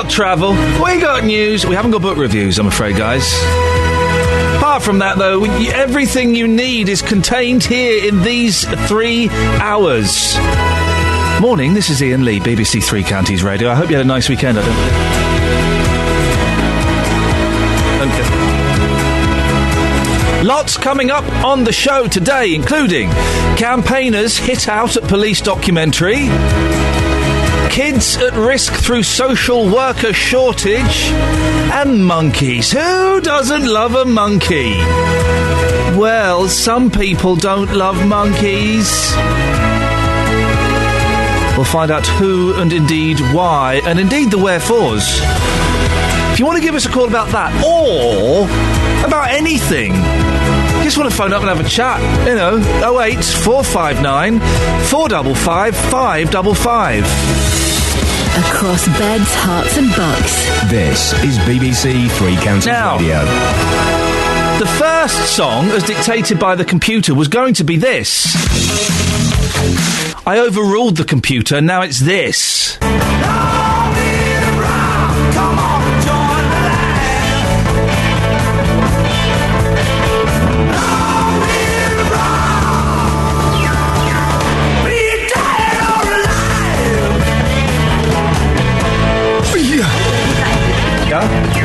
got travel, we got news. We haven't got book reviews, I'm afraid, guys. Apart from that, though, everything you need is contained here in these 3 hours. Morning, this is Iain Lee, BBC Three Counties Radio. I hope you had a nice weekend. I don't... Lots coming up on the show today, including campaigners hit out at police documentary, kids at risk through social worker shortage, and monkeys. Who doesn't love a monkey? Well, some people don't love monkeys. We'll find out who and indeed why, and indeed the wherefores. If you want to give us a call about that, or about anything, just want to phone up and have a chat, 08 459 455 555. Across beds, hearts and bucks. This is BBC Three Counties Radio. The first song, as dictated by the computer, was going to be this. I overruled the computer, now it's this.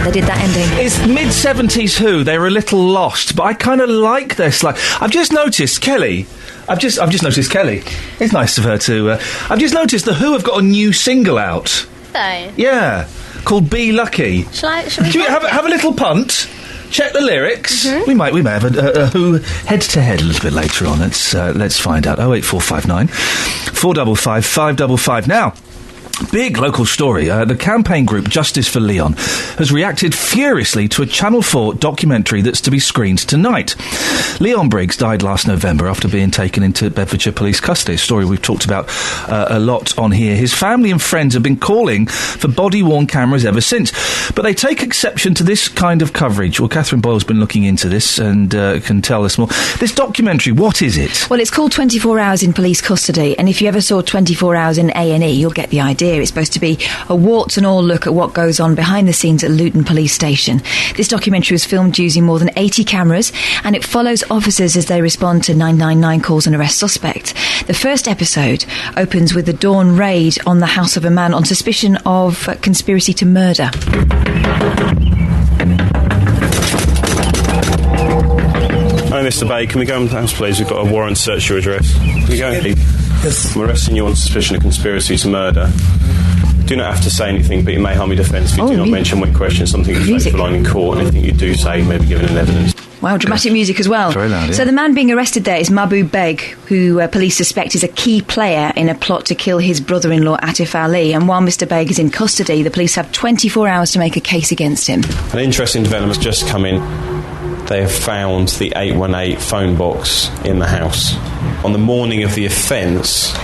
They did that ending. It's mid-70s Who. They were a little lost, but I kind of like their slide. I've just noticed Kelly. I've just noticed Kelly. It's nice of her to... I've just noticed the Who have got a new single out. They? Yeah, called Be Lucky. Should we have a little punt? Check the lyrics. Mm-hmm. We may have a Who head-to-head a little bit later on. Let's find out. 08459 455 555. Now... Big local story. The campaign group Justice for Leon has reacted furiously to a Channel 4 documentary that's to be screened tonight. Leon Briggs died last November after being taken into Bedfordshire police custody, a story we've talked about a lot on here. His family and friends have been calling for body-worn cameras ever since, but they take exception to this kind of coverage. Well, Catherine Boyle's been looking into this and can tell us more. This documentary, what is it? Well, it's called 24 Hours in Police Custody, and if you ever saw 24 Hours in A&E, you'll get the idea. It's supposed to be a warts-and-all look at what goes on behind the scenes at Luton Police Station. This documentary was filmed using more than 80 cameras, and it follows officers as they respond to 999 calls and arrest suspects. The first episode opens with the dawn raid on the house of a man on suspicion of conspiracy to murder. Hi, Mr. Bay, can we go in the house, please? We've got a warrant to search your address. Can we go? Yes. I'm arresting you on suspicion of conspiracy to murder. Do not have to say anything, but you may harm your defence if you do not mention when questioned something you say for line in court. Anything you do say may be given in evidence. Wow, dramatic music as well. Very loud, yeah. So the man being arrested there is Mahbub Beg, who police suspect is a key player in a plot to kill his brother-in-law Atif Ali. And while Mr Beg is in custody, the police have 24 hours to make a case against him. An interesting development has just come in. They have found the 818 phone box in the house. On the morning of the offence,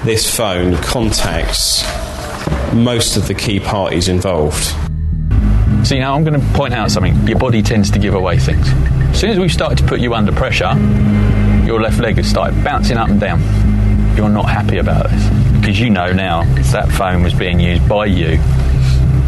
this phone contacts most of the key parties involved. See, now I'm going to point out something. Your body tends to give away things. As soon as we've started to put you under pressure, your left leg has started bouncing up and down. You're not happy about this, because you know now that phone was being used by you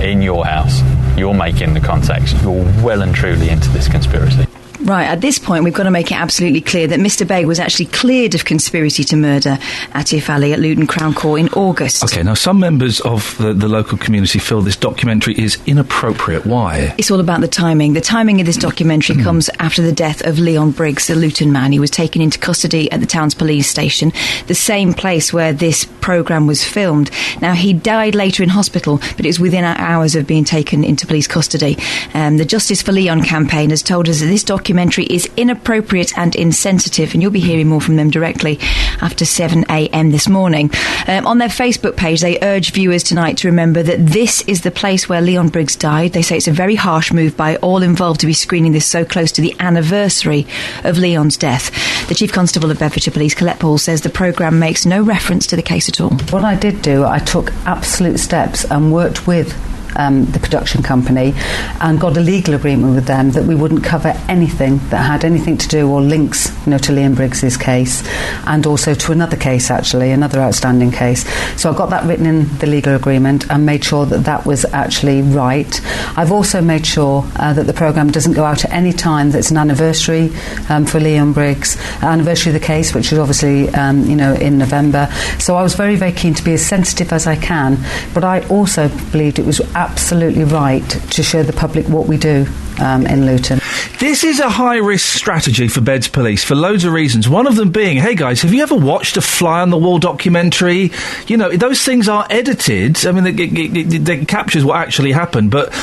in your house. You're making the contacts. You're well and truly into this conspiracy. Right, at this point, we've got to make it absolutely clear that Mr Beg was actually cleared of conspiracy to murder Atif Ali at Luton Crown Court in August. OK, now some members of the local community feel this documentary is inappropriate. Why? It's all about the timing. The timing of this documentary comes after the death of Leon Briggs, the Luton man. He was taken into custody at the town's police station, the same place where this programme was filmed. Now, he died later in hospital, but it was within hours of being taken into police custody. The Justice for Leon campaign has told us that this documentary is inappropriate and insensitive, and you'll be hearing more from them directly after 7 a.m. this morning. On their Facebook page, they urge viewers tonight to remember that this is the place where Leon Briggs died. They say it's a very harsh move by all involved to be screening this so close to the anniversary of Leon's death. The Chief Constable of Bedfordshire Police, Colette Paul, says the programme makes no reference to the case at all. What I did do, I took absolute steps and worked with the production company, and got a legal agreement with them that we wouldn't cover anything that had anything to do or links, to Iain Briggs's case, and also to another case, actually, another outstanding case. So I got that written in the legal agreement and made sure that that was actually right. I've also made sure that the programme doesn't go out at any time that's an anniversary for Iain Briggs, anniversary of the case, which is obviously in November. So I was very, very keen to be as sensitive as I can, but I also believed it was absolutely right to show the public what we do in Luton. This is a high-risk strategy for Beds Police for loads of reasons. One of them being, hey guys, have you ever watched a fly-on-the-wall documentary? Those things are edited. I mean, it captures what actually happened, but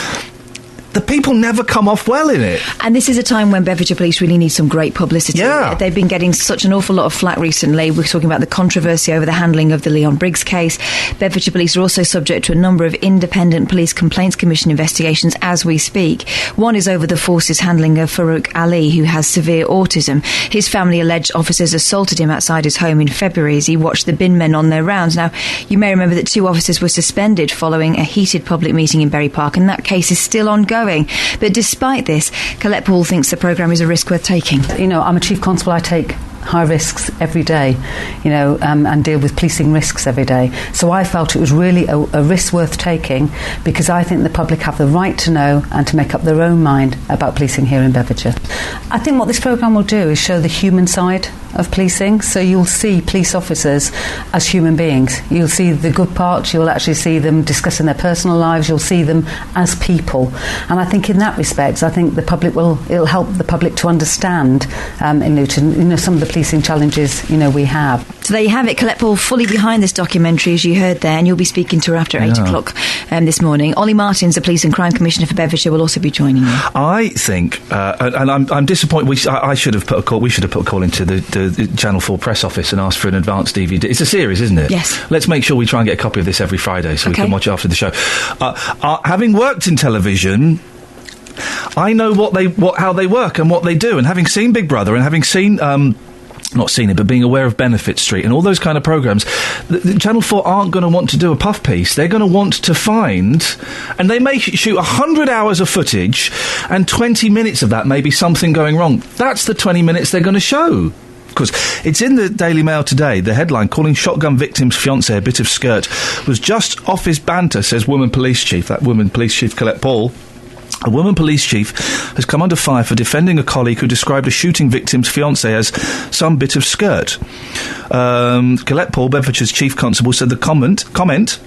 the people never come off well in it. And this is a time when Bedfordshire Police really need some great publicity. Yeah. They've been getting such an awful lot of flack recently. We're talking about the controversy over the handling of the Iain Briggs case. Bedfordshire Police are also subject to a number of independent Police Complaints Commission investigations as we speak. One is over the force's handling of Farouk Ali, who has severe autism. His family alleged officers assaulted him outside his home in February as he watched the bin men on their rounds. Now, you may remember that 2 officers were suspended following a heated public meeting in Bury Park, and that case is still ongoing. But despite this, Colette Paul thinks the programme is a risk worth taking. I'm a chief constable. I take high risks every day, and deal with policing risks every day. So I felt it was really a risk worth taking, because I think the public have the right to know and to make up their own mind about policing here in Bedfordshire. I think what this programme will do is show the human side of policing. So you'll see police officers as human beings. You'll see the good parts. You'll actually see them discussing their personal lives. You'll see them as people. And I think in that respect, I think it'll help the public to understand in Luton, some of the policing challenges, we have. So there you have it. Colette Paul fully behind this documentary, as you heard there, and you'll be speaking to her after 8 o'clock this morning. Ollie Martins, the Police and Crime Commissioner for Bedfordshire, will also be joining you. I think, and I'm disappointed, we should have put a call into the Channel 4 press office and asked for an advanced DVD. It's a series, isn't it? Yes. Let's make sure we try and get a copy of this every Friday so we can watch it after the show. Having worked in television, I know how they work and what they do, and having seen Big Brother and having seen not seen it, but being aware of Benefit Street and all those kind of programmes, the Channel 4 aren't going to want to do a puff piece. They're going to want to find, and they may shoot 100 hours of footage, and 20 minutes of that may be something going wrong. That's the 20 minutes they're going to show. Because it's in the Daily Mail today, the headline, calling shotgun victim's fiancé a bit of skirt, was just office banter, says woman police chief, that woman police chief Colette Paul. A woman police chief has come under fire for defending a colleague who described a shooting victim's fiancé as some bit of skirt. Colette Paul, Bedfordshire's chief constable, said the comment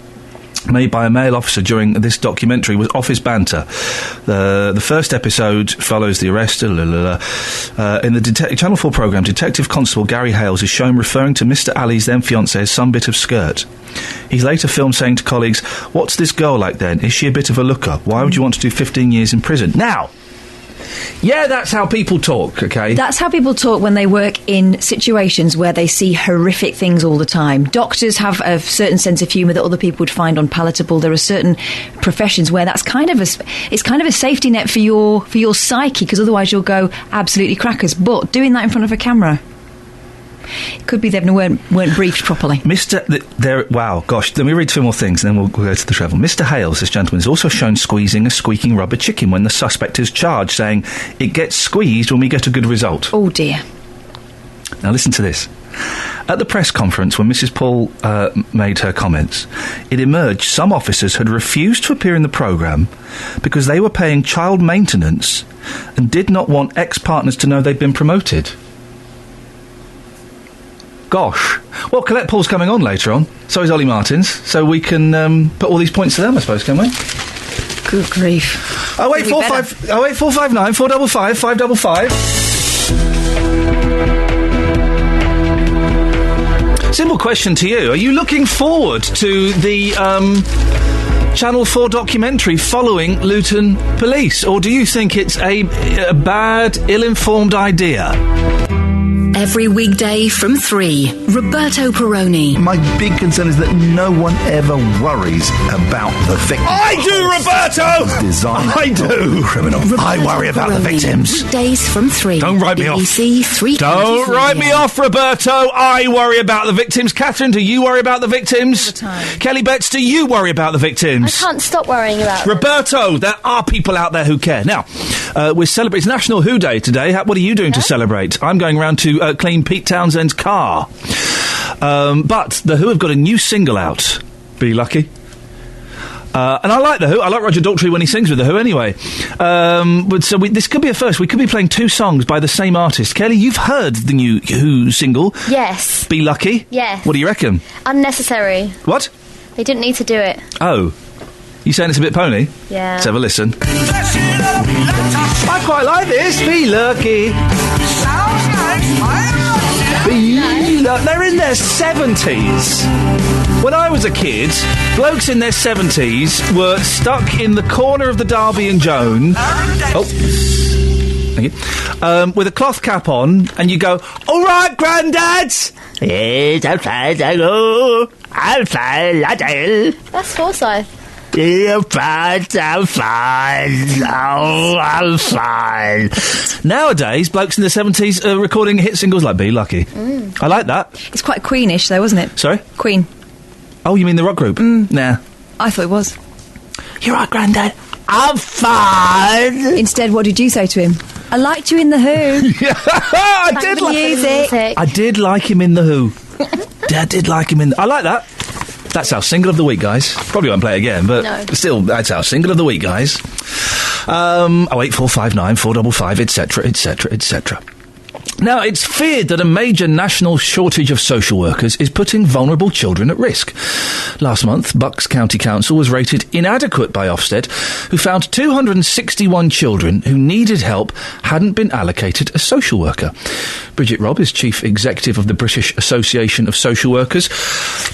made by a male officer during this documentary was office banter. The first episode follows the arrest. In the Channel 4 programme, Detective Constable Gary Hales is shown referring to Mr. Ali's then fiancée as some bit of skirt. He's later filmed saying to colleagues, "What's this girl like then? Is she a bit of a looker? Why would you want to do 15 years in prison?" Now, yeah, that's how people talk, okay? That's how people talk when they work in situations where they see horrific things all the time. Doctors have a certain sense of humour that other people would find unpalatable. There are certain professions where that's kind of a safety net for your psyche, because otherwise you'll go absolutely crackers. But doing that in front of a camera, it could be they weren't briefed properly. Wow, gosh, let me read 2 more things and then we'll go to the travel. Mr. Hales, this gentleman, is also shown squeezing a squeaking rubber chicken when the suspect is charged, saying, "It gets squeezed when we get a good result." Oh dear. Now listen to this. At the press conference, when Mrs. Paul made her comments, it emerged some officers had refused to appear in the programme because they were paying child maintenance and did not want ex-partners to know they'd been promoted. Gosh. Well, Colette Paul's coming on later on. So is Ollie Martins. So we can put all these points to them, I suppose, can we? Good grief. 08459 455 555. Simple question to you. Are you looking forward to the Channel 4 documentary following Luton Police? Or do you think it's a bad, ill-informed idea? Every weekday from 3, Roberto Perrone. My big concern is that no one ever worries about the victims. I do, Roberto! I do! Criminal. I worry about the victims. Weekdays from 3. Don't write me off. BBC 3. Don't write me off, Roberto. I worry about the victims. Catherine, do you worry about the victims? All the time. Kelly Betts, do you worry about the victims? I can't stop worrying about them. Roberto, there are people out there who care. Now, we're celebrating. It's National Who Day today. What are you doing to celebrate? I'm going around to clean Pete Townshend's car. But The Who have got a new single out. Be lucky. And I like The Who. I like Roger Daltrey when he sings with The Who anyway. This could be a first. We could be playing 2 songs by the same artist. Kelly, you've heard the new Who single. Yes. Be Lucky? Yes. What do you reckon? Unnecessary. What? They didn't need to do it. Oh. You saying it's a bit pony? Yeah. Let's have a listen. I quite like this. Be lucky. They're in their 70s. When I was a kid, blokes in their 70s were stuck in the corner of the Derby and Joan. Oh. Thank you. With a cloth cap on, and you go, "All right, Grandad." Yes, I'm fine, I go. I'm fine, That's Forsyth. I'm fine. Oh, I'm fine. Nowadays, blokes in the 70s are recording hit singles like Be Lucky. I like that. It's quite Queenish, though, wasn't it? Sorry? Queen. Oh, you mean the rock group? Nah. I thought it was. You're right, Grandad. I'm fine. Instead, what did you say to him? I liked you in The Who. I did like music. I did like him in The Who. I did like him in... I like that. That's our single of the week, guys. Probably won't play it again, but still, that's our single of the week, guys. 08459 455, etc., etc., etc. Now, it's feared that a major national shortage of social workers is putting vulnerable children at risk. Last month, Bucks County Council was rated inadequate by Ofsted, who found 261 children who needed help hadn't been allocated a social worker. Bridget Robb is Chief Executive of the British Association of Social Workers.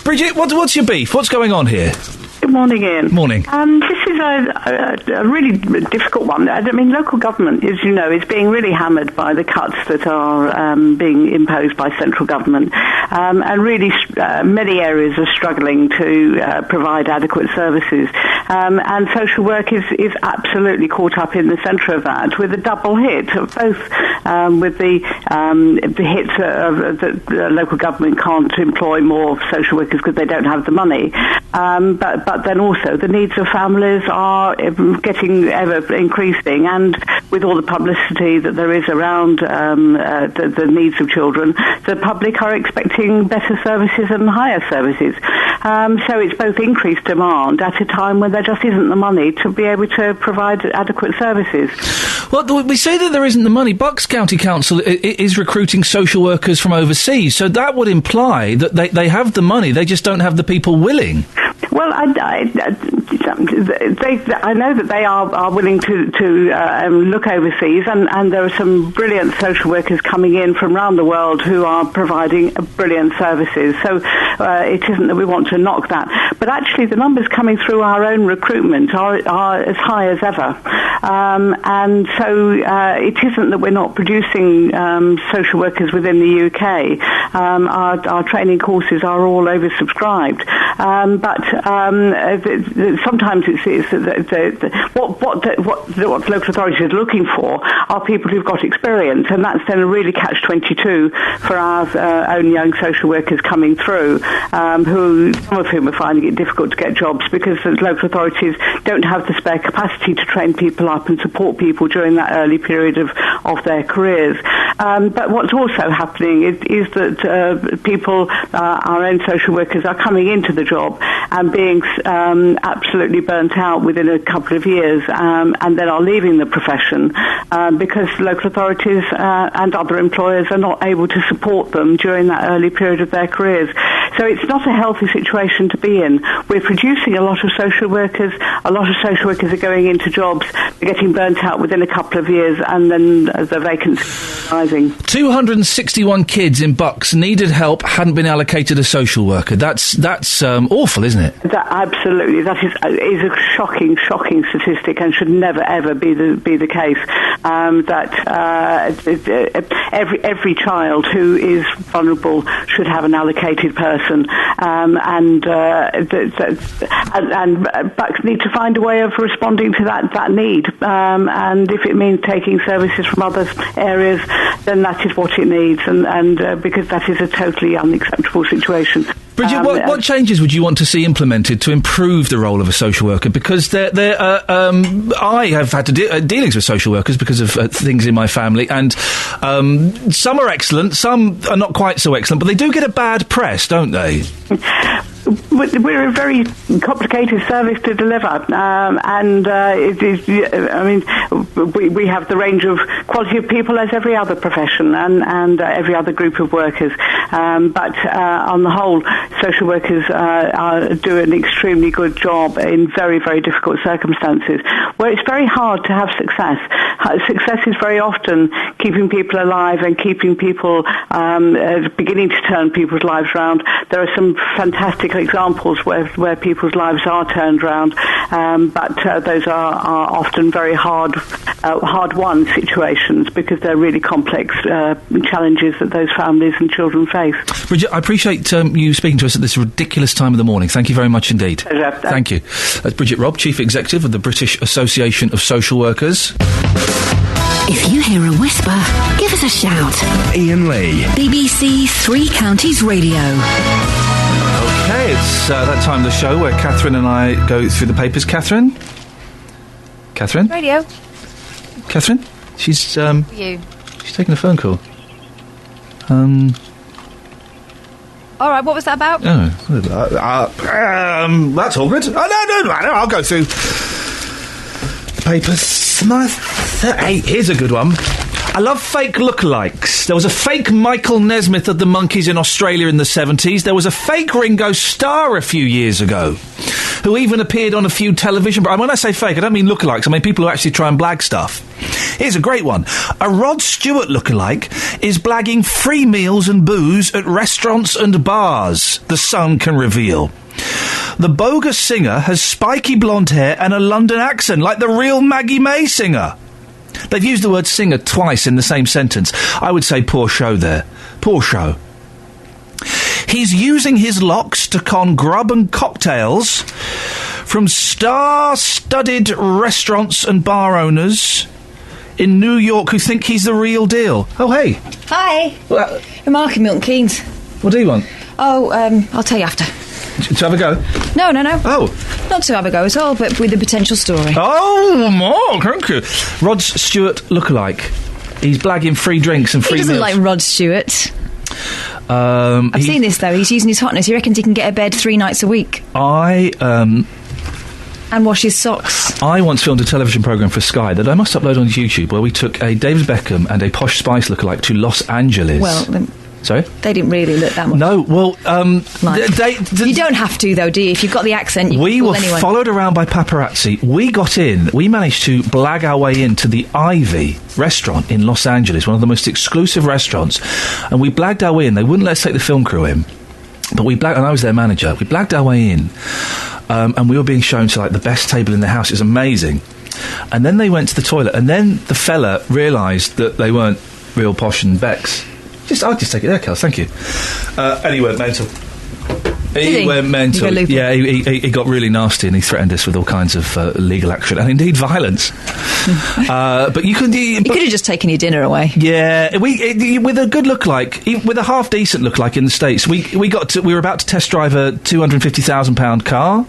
Bridget, what's your beef? What's going on here? Good morning, Ian. Morning. This is a really difficult one. I mean, local government, as you know, is being really hammered by the cuts that are being imposed by central government. And really, many areas are struggling to provide adequate services. And social work is absolutely caught up in the centre of that, with a double hit, both with the hits that local government can't employ more social workers because they don't have the money. But then also the needs of families are getting ever increasing, and with all the publicity that there is around the needs of children, the public are expecting better services and higher services. So it's both increased demand at a time when there just isn't the money to be able to provide adequate services. Well, we say that there isn't the money. Bucks County Council is recruiting social workers from overseas, so that would imply that they have the money, they just don't have the people willing. Well, I know that they are willing to look overseas, and there are some brilliant social workers coming in from around the world who are providing brilliant services. So it isn't that we want to knock that, but actually the numbers coming through our own recruitment are as high as ever. And so it isn't that we're not producing social workers within the UK. Our training courses are all oversubscribed, but sometimes what local authorities are looking for are people who've got experience, and that's then a really catch-22 for our own young social workers coming through, who some of whom are finding it difficult to get jobs because the local authorities don't have the spare capacity to train people up and support people during that early period of their careers. But what's also happening is that people, our own social workers, are coming into the job and being absolutely burnt out within a couple of years, and then are leaving the profession because local authorities and other employers are not able to support them during that early period of their careers. So it's not a healthy situation to be in. We're producing a lot of social workers. A lot of social workers are going into jobs getting burnt out within a couple of years, and then the vacancy rising. 261 kids in Bucks needed help, hadn't been allocated a social worker. That's awful, isn't it? Absolutely, that is a shocking statistic, and should never ever be the case. Every child who is vulnerable should have an allocated person, and Bucks need to find a way of responding to that need. And if it means taking services from other areas, then that is what it needs, and because that is a totally unacceptable situation. Bridget, what changes would you want to see implemented to improve the role of a social worker? Because I have had dealings with social workers because of things in my family, and some are excellent, some are not quite so excellent, but they do get a bad press, don't they? We're a very complicated service to deliver, and it is. I mean, we have the range of quality of people as every other profession and every other group of workers. But on the whole, social workers do an extremely good job in very, very difficult circumstances where it's very hard to have success. Success is very often keeping people alive and keeping people beginning to turn people's lives around. There are some fantastic examples where people's lives are turned around, but those are often very hard-won situations because they're really complex challenges that those families and children face. Bridget, I appreciate you speaking to us at this ridiculous time of the morning. Thank you very much indeed. Pleasure. Thank you. That's Bridget Robb, Chief Executive of the British Association of Social Workers. If you hear a whisper, give us a shout. Iain Lee. BBC Three Counties Radio. Okay, it's that time of the show where Catherine and I go through the papers. Catherine? Radio. Catherine? She's, You. she's taking a phone call. All right, what was that about? That's all good. No, I'll go through the papers. Hey, here's a good one. I love fake lookalikes. There was a fake Michael Nesmith of the Monkees in Australia in the 70s. There was a fake Ringo Starr a few years ago, who even appeared on a few television... When I say fake, I don't mean lookalikes. I mean people who actually try and blag stuff. Here's a great one. A Rod Stewart lookalike is blagging free meals and booze at restaurants and bars, The Sun can reveal. The bogus singer has spiky blonde hair and a London accent, like the real Maggie May singer. They've used the word singer twice in the same sentence. I would say poor show there. Poor show. He's using his locks to con grub and cocktails from star-studded restaurants and bar owners in New York who think he's the real deal. Oh, hey. Hi. Well, Mark in Milton Keynes. what do you want? Oh, I'll tell you after. To have a go? No. Oh. Not to have a go at all, but with a potential story. Oh, Mark, thank you. Rod Stewart lookalike. He's blagging free drinks and free He doesn't meals. like Rod Stewart. I've seen this, though. He's using his hotness. He reckons he can get a bed 3 nights a week. And wash his socks. I once filmed a television programme for Sky that I must upload on YouTube where we took a David Beckham and a Posh Spice lookalike to Los Angeles. Well, sorry? They didn't really look that much. No, well, you don't have to, though, do you? If you've got the accent, you we can were fool anyone. followed around by paparazzi. We got in. We managed to blag our way into the Ivy restaurant in Los Angeles, one of the most exclusive restaurants, and we blagged our way in. They wouldn't let us take the film crew in, but and I was their manager. We blagged our way in, and we were being shown to like the best table in the house. It was amazing. And then they went to the toilet, and then the fella realised that they weren't real Posh and Becks. I'll just take it there, Kels, thank you. And he went mental. He went mental. Yeah, he got really nasty and he threatened us with all kinds of legal action and indeed violence. But you could... You could have just taken your dinner away. Yeah, with a good look-like, with a half-decent look-like in the States, we were about to test drive a £250,000 car,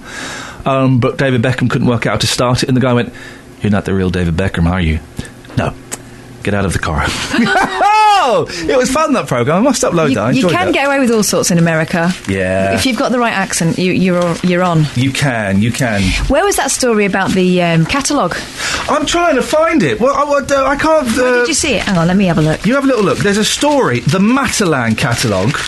but David Beckham couldn't work out how to start it, and the guy went, "You're not the real David Beckham, are you?" "No. Get out of the car." Oh, it was fun, that programme. I must upload that. I enjoyed You can that. get away with all sorts in America. Yeah. If you've got the right accent, you're on. You can. Where was that story about the catalogue? I'm trying to find it. Well, I can't... Where did you see it? Hang on, let me have a look. You have a little look. There's a story, the Matalan catalogue.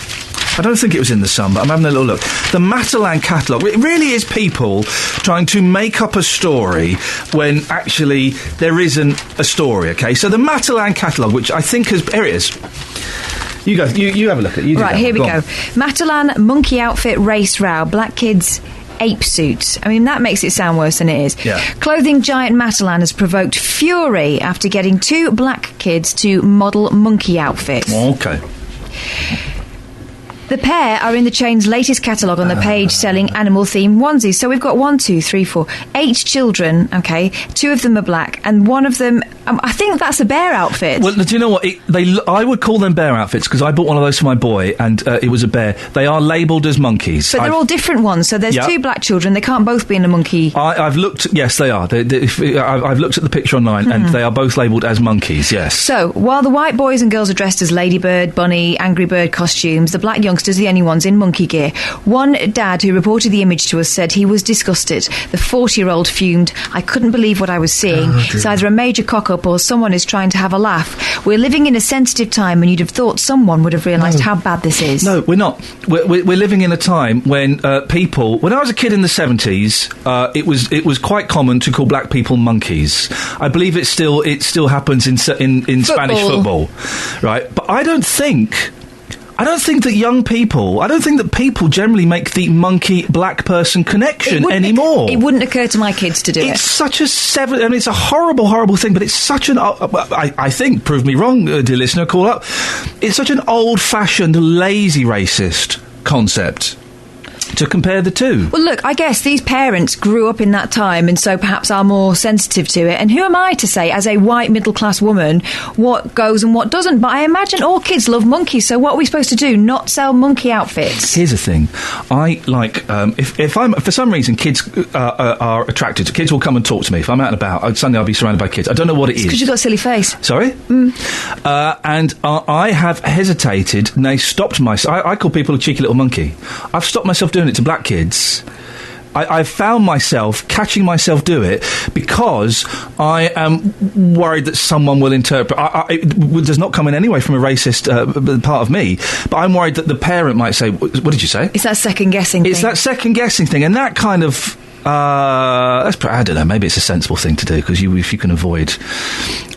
I don't think it was in the Sun, but I'm having a little look. The Matalan catalogue. It really is people trying to make up a story when actually there isn't a story, OK? So the Matalan catalogue, which I think has... Here it is. You go. You have a look at it. Right, here we go. Matalan monkey outfit race row. Black kids... ape suits. I mean, that makes it sound worse than it is. Yeah. Clothing giant Matalan has provoked fury after getting 2 black kids to model monkey outfits. OK. The pair are in the chain's latest catalogue on the page selling animal-themed onesies. So we've got 1, 2, 3, 4, 8 children, OK? 2 of them are black, and one of them... I think that's a bear outfit. Well, do you know what? I would call them bear outfits, because I bought one of those for my boy, and it was a bear. They are labelled as monkeys. But they're all different ones, so there's 2 black children. They can't both be in a monkey... I've looked... Yes, they are. I've looked at the picture online, and they are both labelled as monkeys, yes. So, while the white boys and girls are dressed as ladybird, bunny, angry bird costumes, the black youngsters are the only ones in monkey gear. One dad who reported the image to us said he was disgusted. The 40-year-old fumed, "I couldn't believe what I was seeing. It's either a major cock-up or someone is trying to have a laugh. We're living in a sensitive time, and you'd have thought someone would have realised how bad this is." No, we're not. We're living in a time when people... When I was a kid in the 70s, it was quite common to call black people monkeys. I believe it still happens in Spanish football, right? But I don't think that young people... I don't think that people generally make the monkey-black person connection anymore. It wouldn't occur to my kids to do it. It's such a... I mean, it's a horrible, horrible thing, but it's such an... I think, prove me wrong, dear listener, call up. It's such an old-fashioned, lazy racist concept to compare the two. Well, look, I guess these parents grew up in that time and so perhaps are more sensitive to it. And who am I to say, as a white middle-class woman, what goes and what doesn't? But I imagine all kids love monkeys, so what are we supposed to do? Not sell monkey outfits? Here's the thing. I like... if I'm... For some reason, kids are attracted to... Kids will come and talk to me. If I'm out and about, suddenly I'll be surrounded by kids. I don't know what it is. Because you've got a silly face. Sorry? And I have hesitated, and they stopped myself. I call people a cheeky little monkey. I've stopped myself doing it to black kids. I've found myself catching myself do it because I am worried that someone will interpret. It does not come in any way from a racist part of me, but I'm worried that the parent might say, "What did you say?" It's that second guessing thing. It's that second guessing thing, and that kind of... I don't know, maybe it's a sensible thing to do, because if you can avoid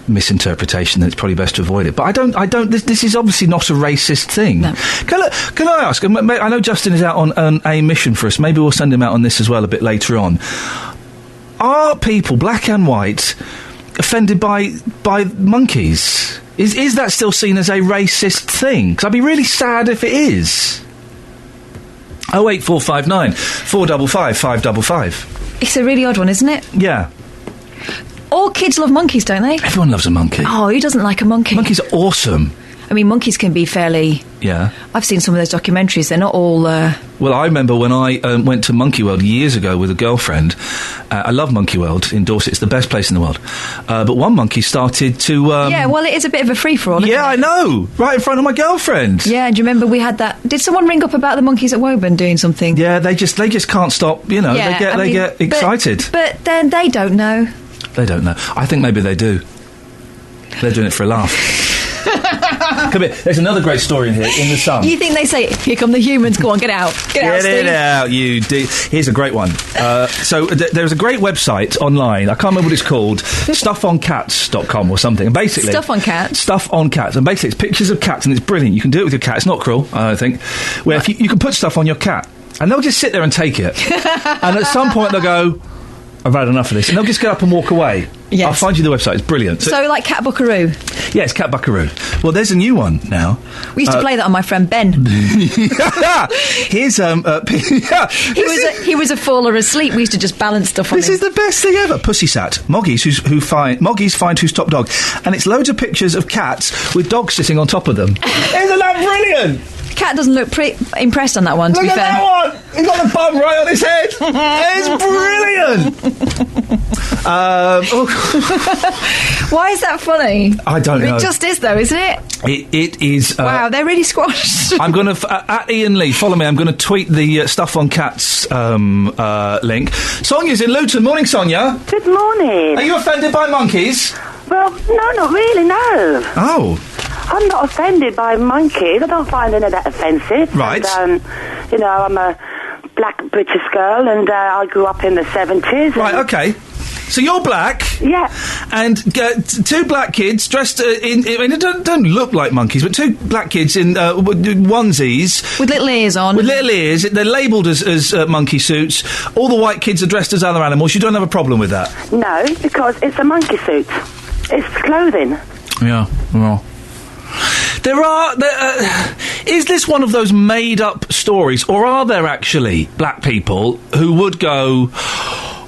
misinterpretation, then it's probably best to avoid it. But I don't. This is obviously not a racist thing. No. Can I ask? I know Justin is out on a mission for us. Maybe we'll send him out on this as well a bit later on. Are people, black and white, offended by monkeys? Is that still seen as a racist thing? Because I'd be really sad if it is. 08459 455 555. It's a really odd one, isn't it? Yeah. All kids love monkeys, don't they? Everyone loves a monkey. Oh, who doesn't like a monkey? Monkeys are awesome. I mean, monkeys can be fairly... Yeah. I've seen some of those documentaries. They're not all... Well, I remember when I went to Monkey World years ago with a girlfriend. I love Monkey World in Dorset. It's the best place in the world. But one monkey started to... yeah, well, it is a bit of a free-for-all, isn't it? I know. Right in front of my girlfriend. Yeah, and do you remember we had that... Did someone ring up about the monkeys at Woburn doing something? Yeah, they just can't stop, you know. Yeah, they get excited. But then they don't know. They don't know. I think maybe they do. They're doing it for a laugh. Come here. There's another great story in here, in the Sun. You think they say, "Here come the humans, go on, get out. Get out, Steve. Get it out, you Here's a great one. So there's a great website online, I can't remember what it's called, stuffoncats.com or something. And basically... Stuff on cats? Stuff on cats. And basically it's pictures of cats, and it's brilliant. You can do it with your cat. It's not cruel, I don't think. Where if you can put stuff on your cat, and they'll just sit there and take it. And at some point they'll go, "I've had enough of this," and they'll just get up and walk away. Yes. I'll find you the website, it's brilliant. So like Cat Buckaroo? Yeah, it's Cat Buckaroo. Well, there's a new one now. We used to play that on my friend Ben. Here's he was a faller asleep. We used to just balance stuff on him. This is the best thing ever. Pussysat. Moggy's find who's top dog. And it's loads of pictures of cats with dogs sitting on top of them. Isn't that brilliant? Cat doesn't look impressed on that one, to be fair. Look at that one! He's got the bum right on his head! It's brilliant! Why is that funny? I don't know. It just is, though, isn't it? It is... wow, they're really squashed. I'm going to... at Iain Lee, follow me, I'm going to tweet the Stuff on Cats link. Sonia's in Luton. Morning, Sonia. Good morning. Are you offended by monkeys? Well, no, not really, no. Oh. I'm not offended by monkeys. I don't find any of that offensive. Right. And, I'm a black British girl, and I grew up in the 70s. Right, okay. So you're black. Yeah. And two black kids dressed in they don't look like monkeys, but two black kids in onesies. With little ears on. With little ears. They're labelled as monkey suits. All the white kids are dressed as other animals. You don't have a problem with that? No, because it's a monkey suit. It's clothing. Yeah, well... is this one of those made-up stories, or are there actually black people who would go...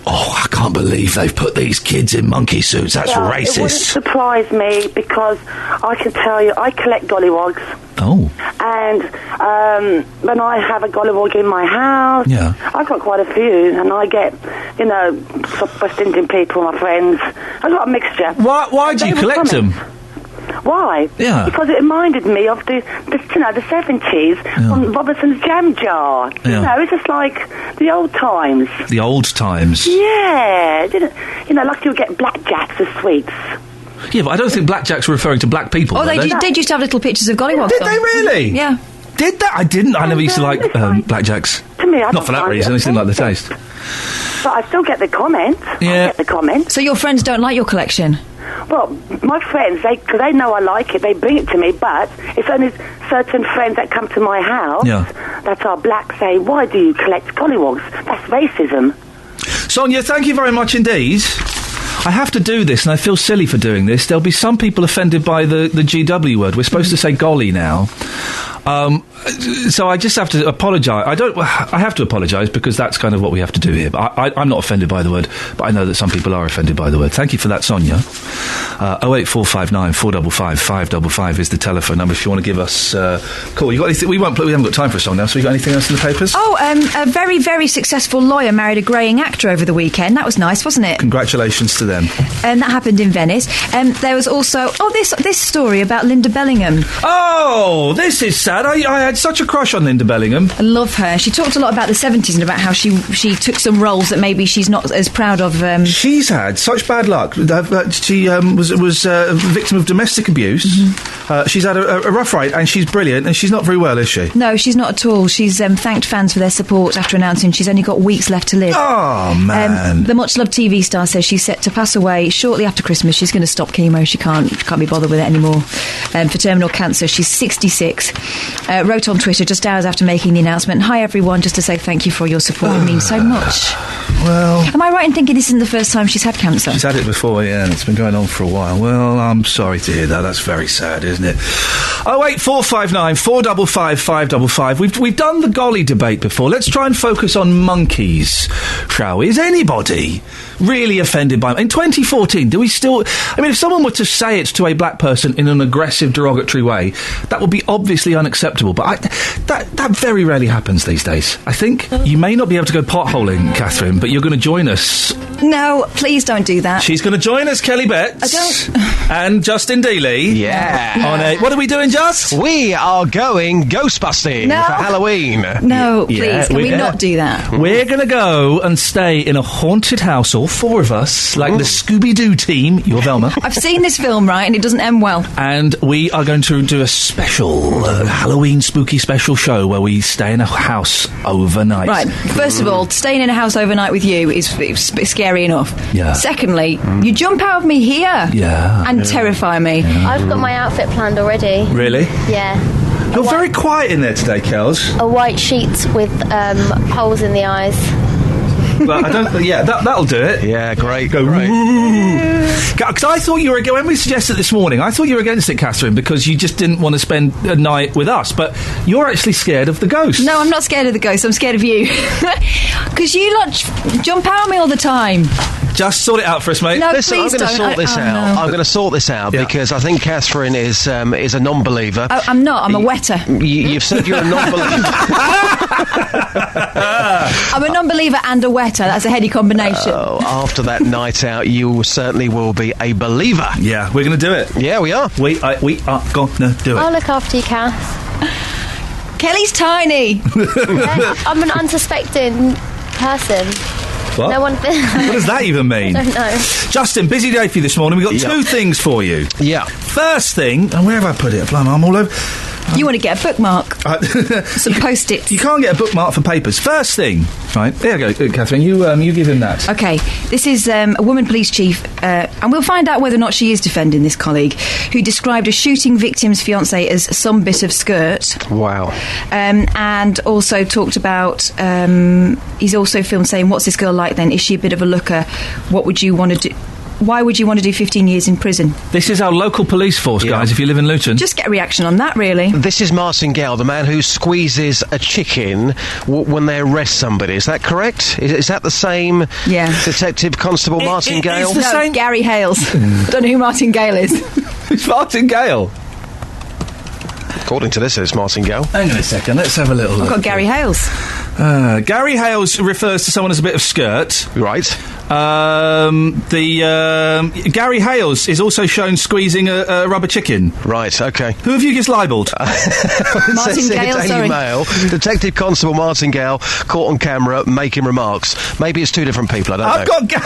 Oh, I can't believe they've put these kids in monkey suits. That's racist. It wouldn't surprise me because I can tell you, I collect gollywogs. Oh. And when I have a gollywog in my house, I've got quite a few, and I get, West Indian people, my friends. I've got a mixture. Why do you collect them? Why? Yeah. Because it reminded me of the 70s on Robertson's Jam Jar. Yeah. It's just like the old times. The old times? Yeah. Like you get blackjacks as sweets. Yeah, but I don't think blackjacks were referring to black people. Oh, they did used to have little pictures of gollywogs. Did they really? Yeah. Did that? I didn't. I never used to like blackjacks. To me, not for that reason. I just didn't like the taste. But I still get the comments. Yeah. I get the comments. So your friends don't like your collection? Well, my friends, because they know I like it, they bring it to me, but it's only certain friends that come to my house that are black say, why do you collect gollywogs? That's racism. Sonia, thank you very much indeed. I have to do this, and I feel silly for doing this. There'll be some people offended by the GW word. We're supposed to say golly now. So I just have to apologise. I have to apologise because that's kind of what we have to do here. But I'm not offended by the word, but I know that some people are offended by the word. Thank you for that, Sonia. 08459 455 555 is the telephone number if you want to give us a call. You got anything? We haven't got time for a song now, so you got anything else in the papers? Oh, a very, very successful lawyer married a greying actor over the weekend. That was nice, wasn't it? Congratulations to them. And that happened in Venice. There was also this story about Linda Bellingham. Oh, this is sad. I had such a crush on Linda Bellingham. I love her. She talked a lot about the 70s and about how she took some roles that maybe she's not as proud of. She's had such bad luck. She was a victim of domestic abuse. Mm-hmm. She's had a rough ride, and she's brilliant, and she's not very well, is she? No, she's not at all. She's thanked fans for their support after announcing she's only got weeks left to live. Oh, man. The much-loved TV star says she's set to pass away shortly after Christmas. She's going to stop chemo. She can't be bothered with it anymore. For terminal cancer. She's 66. Wrote on Twitter just hours after making the announcement, "Hi everyone, just to say thank you for your support. It means so much." Well... Am I right in thinking this isn't the first time she's had cancer? She's had it before, yeah, and it's been going on for a while. Well, I'm sorry to hear that. That's very sad, isn't it? 08459 455 555. We've done the golly debate before. Let's try and focus on monkeys, shall we? Is anybody really offended by... In 2014, do we still... I mean, if someone were to say it to a black person in an aggressive, derogatory way, that would be obviously unacceptable. But that very rarely happens these days, I think. You may not be able to go potholing, Catherine, but you're going to join us. No, please don't do that. She's going to join us, Kelly Betts. I don't... And Justin Dealey. Yeah. What are we doing, Just? We are going ghostbusting for Halloween. No, please, can we not do that? We're going to go and stay in a haunted house, all four of us, like the Scooby-Doo team. You're Velma. I've seen this film, right, and it doesn't end well. And we are going to do a special Halloween spooky special show where we stay in a house overnight. Right, first of all, staying in a house overnight with you is scary enough. Yeah. Secondly, you jump out of me here. Yeah. And terrify me. I've got my outfit planned already. Really? Yeah. You're very quiet in there today, Kels. A white sheet with holes in the eyes. Well, I don't... Yeah, that'll do it. Yeah, great. Go, because I thought you were... When we suggested this morning, I thought you were against it, Catherine, because you just didn't want to spend a night with us, but you're actually scared of the ghost. No, I'm not scared of the ghost, I'm scared of you. Because you lot jump out on me all the time. Just sort it out for us, mate. No, listen, please I'm going to sort this out. No. I'm going to sort this out because I think Catherine is a non-believer. Oh, I'm not. I'm a wetter. You've said you're a non-believer. I'm a non-believer and a wetter. That's a heady combination. After that night out, you certainly will be a believer. Yeah, we're going to do it. Yeah, we are. We are going to do it. I'll look after you, Cass. Kelly's tiny. Yeah, I'm an unsuspecting person. What? No one. What does that even mean? I don't know. Justin, busy day for you this morning. We've got two things for you. Yeah. First thing, and where have I put it? Blimey, I'm all over. You want to get a bookmark? Some Post-its. You can't get a bookmark for papers. First thing, right? There you go, Catherine. You give him that. Okay, this is a woman police chief, and we'll find out whether or not she is defending this colleague, who described a shooting victim's fiancé as some bit of skirt. Wow. And also talked about, he's also filmed saying, what's this girl like then? Is she a bit of a looker? What would you want to do? Why would you want to do 15 years in prison? This is our local police force, guys, if you live in Luton. Just get a reaction on that, really. This is Martin Gale, the man who squeezes a chicken when they arrest somebody. Is that correct? Is that the same Detective Constable Martin Gale? It's the same. Gary Hales. Don't know who Martin Gale is. It's Martin Gale. According to this, it's Martin Gale. Hang on a second, let's have a little look. I've got Gary Hales. Gary Hales refers to someone as a bit of skirt. Right. Gary Hales is also shown squeezing a rubber chicken. Right, okay. Who have you just libelled? Martin Gale, Daily sorry. Mail, Detective Constable Martin Gale caught on camera making remarks. Maybe it's two different people, I don't know. I've got...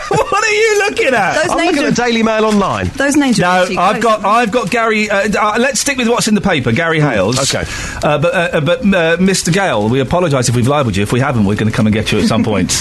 What are you looking at? I'm looking at Daily Mail online. Those names are No, I've got Gary... let's stick with what's in the paper. Gary Hales. Okay. But Mr. Gale, we apologise if we've libelled you. If we haven't, we're going to come and get you at some point.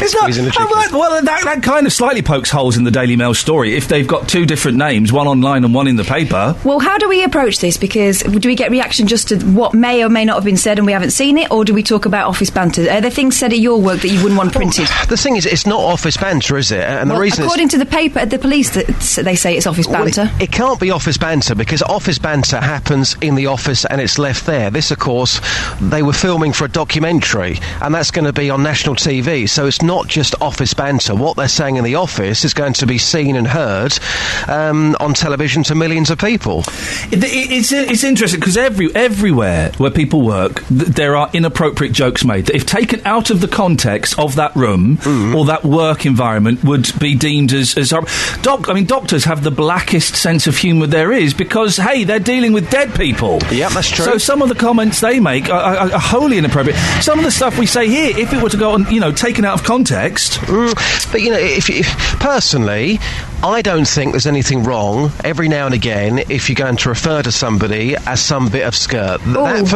It's not... well, that kind of slightly pokes holes in the Daily Mail story. If they've got two different names, one online and one in the paper... Well, how do we approach this? Because do we get reaction just to what may or may not have been said and we haven't seen it, or do we talk about office banter? Are there things said at your work that you wouldn't want printed? The thing is, it's not office banter, is it? And the reason according to the paper at the police, they say it's office banter. Well, it can't be office banter, because office banter happens in the office and it's left there. This, of course, they were filming for a documentary, and that's going to be on national TV, so it's not just office banter. What they're saying in the office is going to be seen and heard on television to millions of people. It's interesting, because everywhere where people work, there are inappropriate jokes made that, if taken out of the context of that room or that work environment, would be deemed as doctors have the blackest sense of humour there is, because, hey, they're dealing with dead people. Yeah, that's true. So some of the comments they make are wholly inappropriate. Some of the stuff we say here, if it were to go on, taken out of context... But, personally, I don't think there's anything wrong every now and again if you're going to refer to somebody as some bit of skirt. That,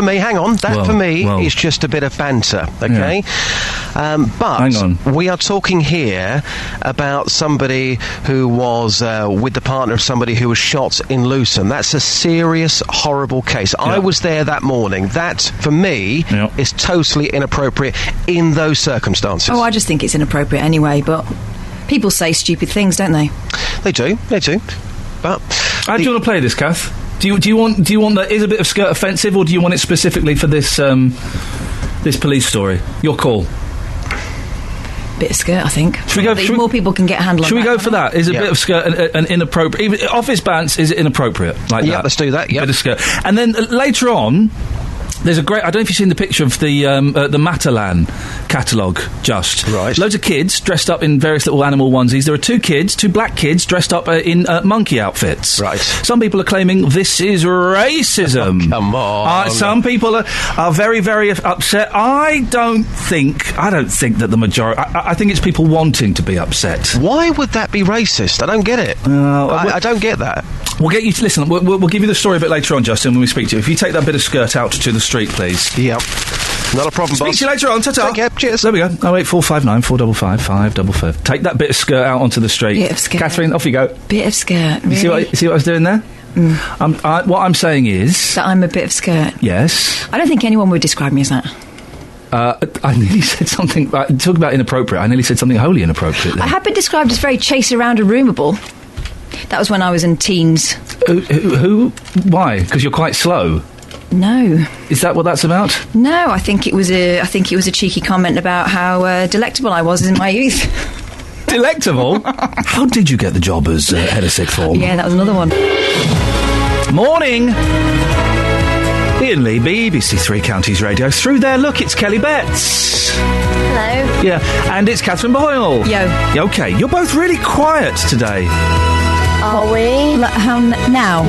for me, is just a bit of banter, okay? Yeah. But hang on. We are talking here about somebody who was with the partner of somebody who was shot in Luton. That's a serious, horrible case. Yeah. I was there that morning. That, for me, is totally inappropriate in those circumstances. Oh, I just think it's inappropriate anyway, but... People say stupid things, don't they? They do. But how do you want to play this, Kath? Do you want that is a bit of skirt offensive, or do you want it specifically for this this police story? Your call. Bit of skirt, I think. More people can get a handle on that. Should we go for that? Is a bit of skirt an inappropriate... Even office bants, is it inappropriate like that? Yeah, let's do that, yeah. Bit of skirt. And then later on... There's a great... I don't know if you've seen the picture of the Matalan catalogue, just. Right. Loads of kids dressed up in various little animal onesies. There are two black kids, dressed up in monkey outfits. Right. Some people are claiming this is racism. Oh, come on. Some people are very, very upset. I don't think that the majority... I think it's people wanting to be upset. Why would that be racist? I don't get it. I don't get that. We'll get you to listen. We'll give you the story a bit later on, Justin, when we speak to you. If you take that bit of skirt out to the street, please. Yep. Not a problem, boss. Speak to you later on. Ta-ta. Take care. Cheers. There we go. 08459 455 555. Take that bit of skirt out onto the street. Bit of skirt. Catherine, off you go. Bit of skirt. Really? You see what I was doing there? What I'm saying is... That I'm a bit of skirt. Yes. I don't think anyone would describe me as that. I nearly said something... talk about inappropriate. I nearly said something wholly inappropriate then. I have been described as very chase-around-a-roomable. That was when I was in teens. Who? Why? Because you're quite slow? No. Is that what that's about? No, I think it was a cheeky comment about how delectable I was in my youth. Delectable? How did you get the job as head of sixth form? Yeah, that was another one. Morning! Iain Lee, BBC Three Counties Radio. Through there, look, it's Kelly Betts. Hello. Yeah, and it's Catherine Boyle. Yo. Okay, you're both really quiet today. Are we? How now?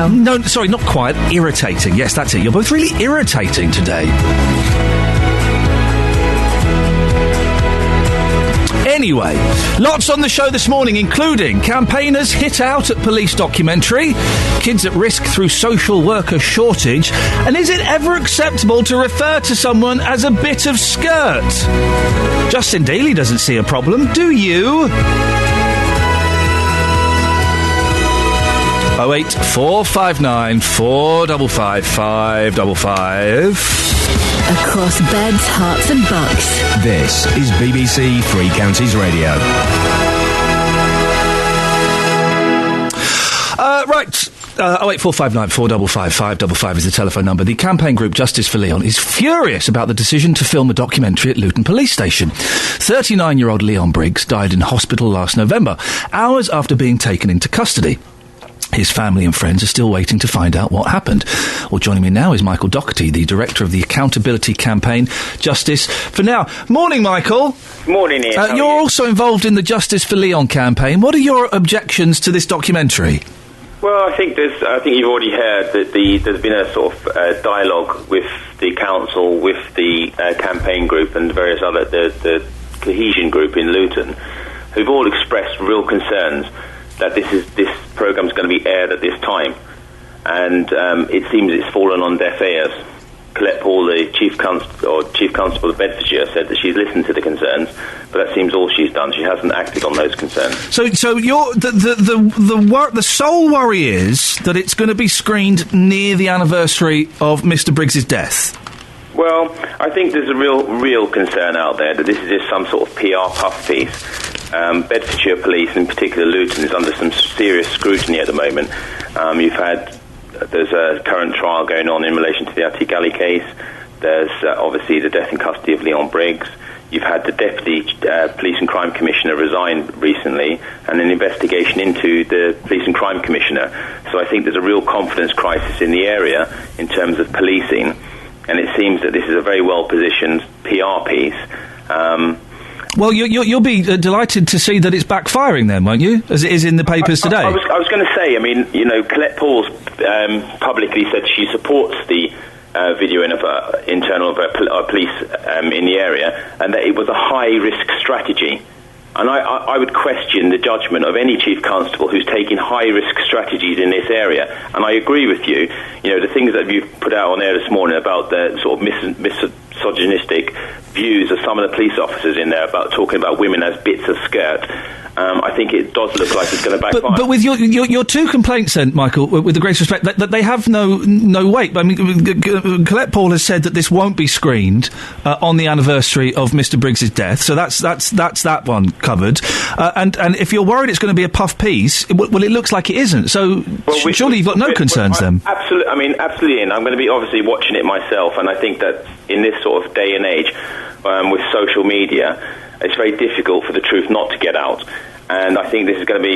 No, sorry, not quiet. Irritating. Yes, that's it. You're both really irritating today. Anyway, lots on the show this morning, including campaigners hit out at police documentary, kids at risk through social worker shortage, and is it ever acceptable to refer to someone as a bit of skirt? Justin Daly doesn't see a problem, do you? 08459 455 555. Across beds, hearts and bucks. This is BBC Three Counties Radio. Right. 08459 455 555 is the telephone number. The campaign group Justice for Leon is furious about the decision to film a documentary at Luton Police Station. 39-year-old Leon Briggs died in hospital last November, hours after being taken into custody. His family and friends are still waiting to find out what happened. Well, joining me now is Michael Doherty, the director of the accountability campaign Justice for Now. Morning, Michael. Morning, Ian. You're also involved in the Justice for Leon campaign. What are your objections to this documentary? Well, I think you've already heard that there's been a sort of dialogue with the council, with the campaign group and various other, the cohesion group in Luton, who've all expressed real concerns that this programme's going to be aired at this time, and it seems it's fallen on deaf ears. Colette Paul, the Chief Constable of Bedfordshire, said that she's listened to the concerns, but that seems all she's done. She hasn't acted on those concerns. So the sole worry is that it's going to be screened near the anniversary of Mr. Briggs's death. Well, I think there's a real concern out there that this is just some sort of PR puff piece. Bedfordshire Police, in particular Luton, is under some serious scrutiny at the moment. There's a current trial going on in relation to the Attic Alley case. There's obviously the death in custody of Leon Briggs. You've had the Deputy Police and Crime Commissioner resign recently, and an investigation into the Police and Crime Commissioner. So I think there's a real confidence crisis in the area in terms of policing, and it seems that this is a very well-positioned PR piece. Well, you'll be delighted to see that it's backfiring then, won't you? As it is in the papers today. I was going to say, Colette Paul's publicly said she supports the videoing of internal police in the area, and that it was a high-risk strategy. And I would question the judgment of any chief constable who's taking high-risk strategies in this area. And I agree with you. The things that you've put out on air this morning about the sort of misogynistic views of some of the police officers in there about talking about women as bits of skirt. I think it does look like it's going to backfire. But with your two complaints then, Michael, with the greatest respect, that they have no weight. I mean, Colette Paul has said that this won't be screened on the anniversary of Mr. Briggs's death, so that's that one covered. And if you're worried it's going to be a puff piece, it looks like it isn't. So surely you've got no concerns then. Absolutely, and I'm going to be obviously watching it myself, and I think that in this sort of day and age, with social media, it's very difficult for the truth not to get out. And I think this is going to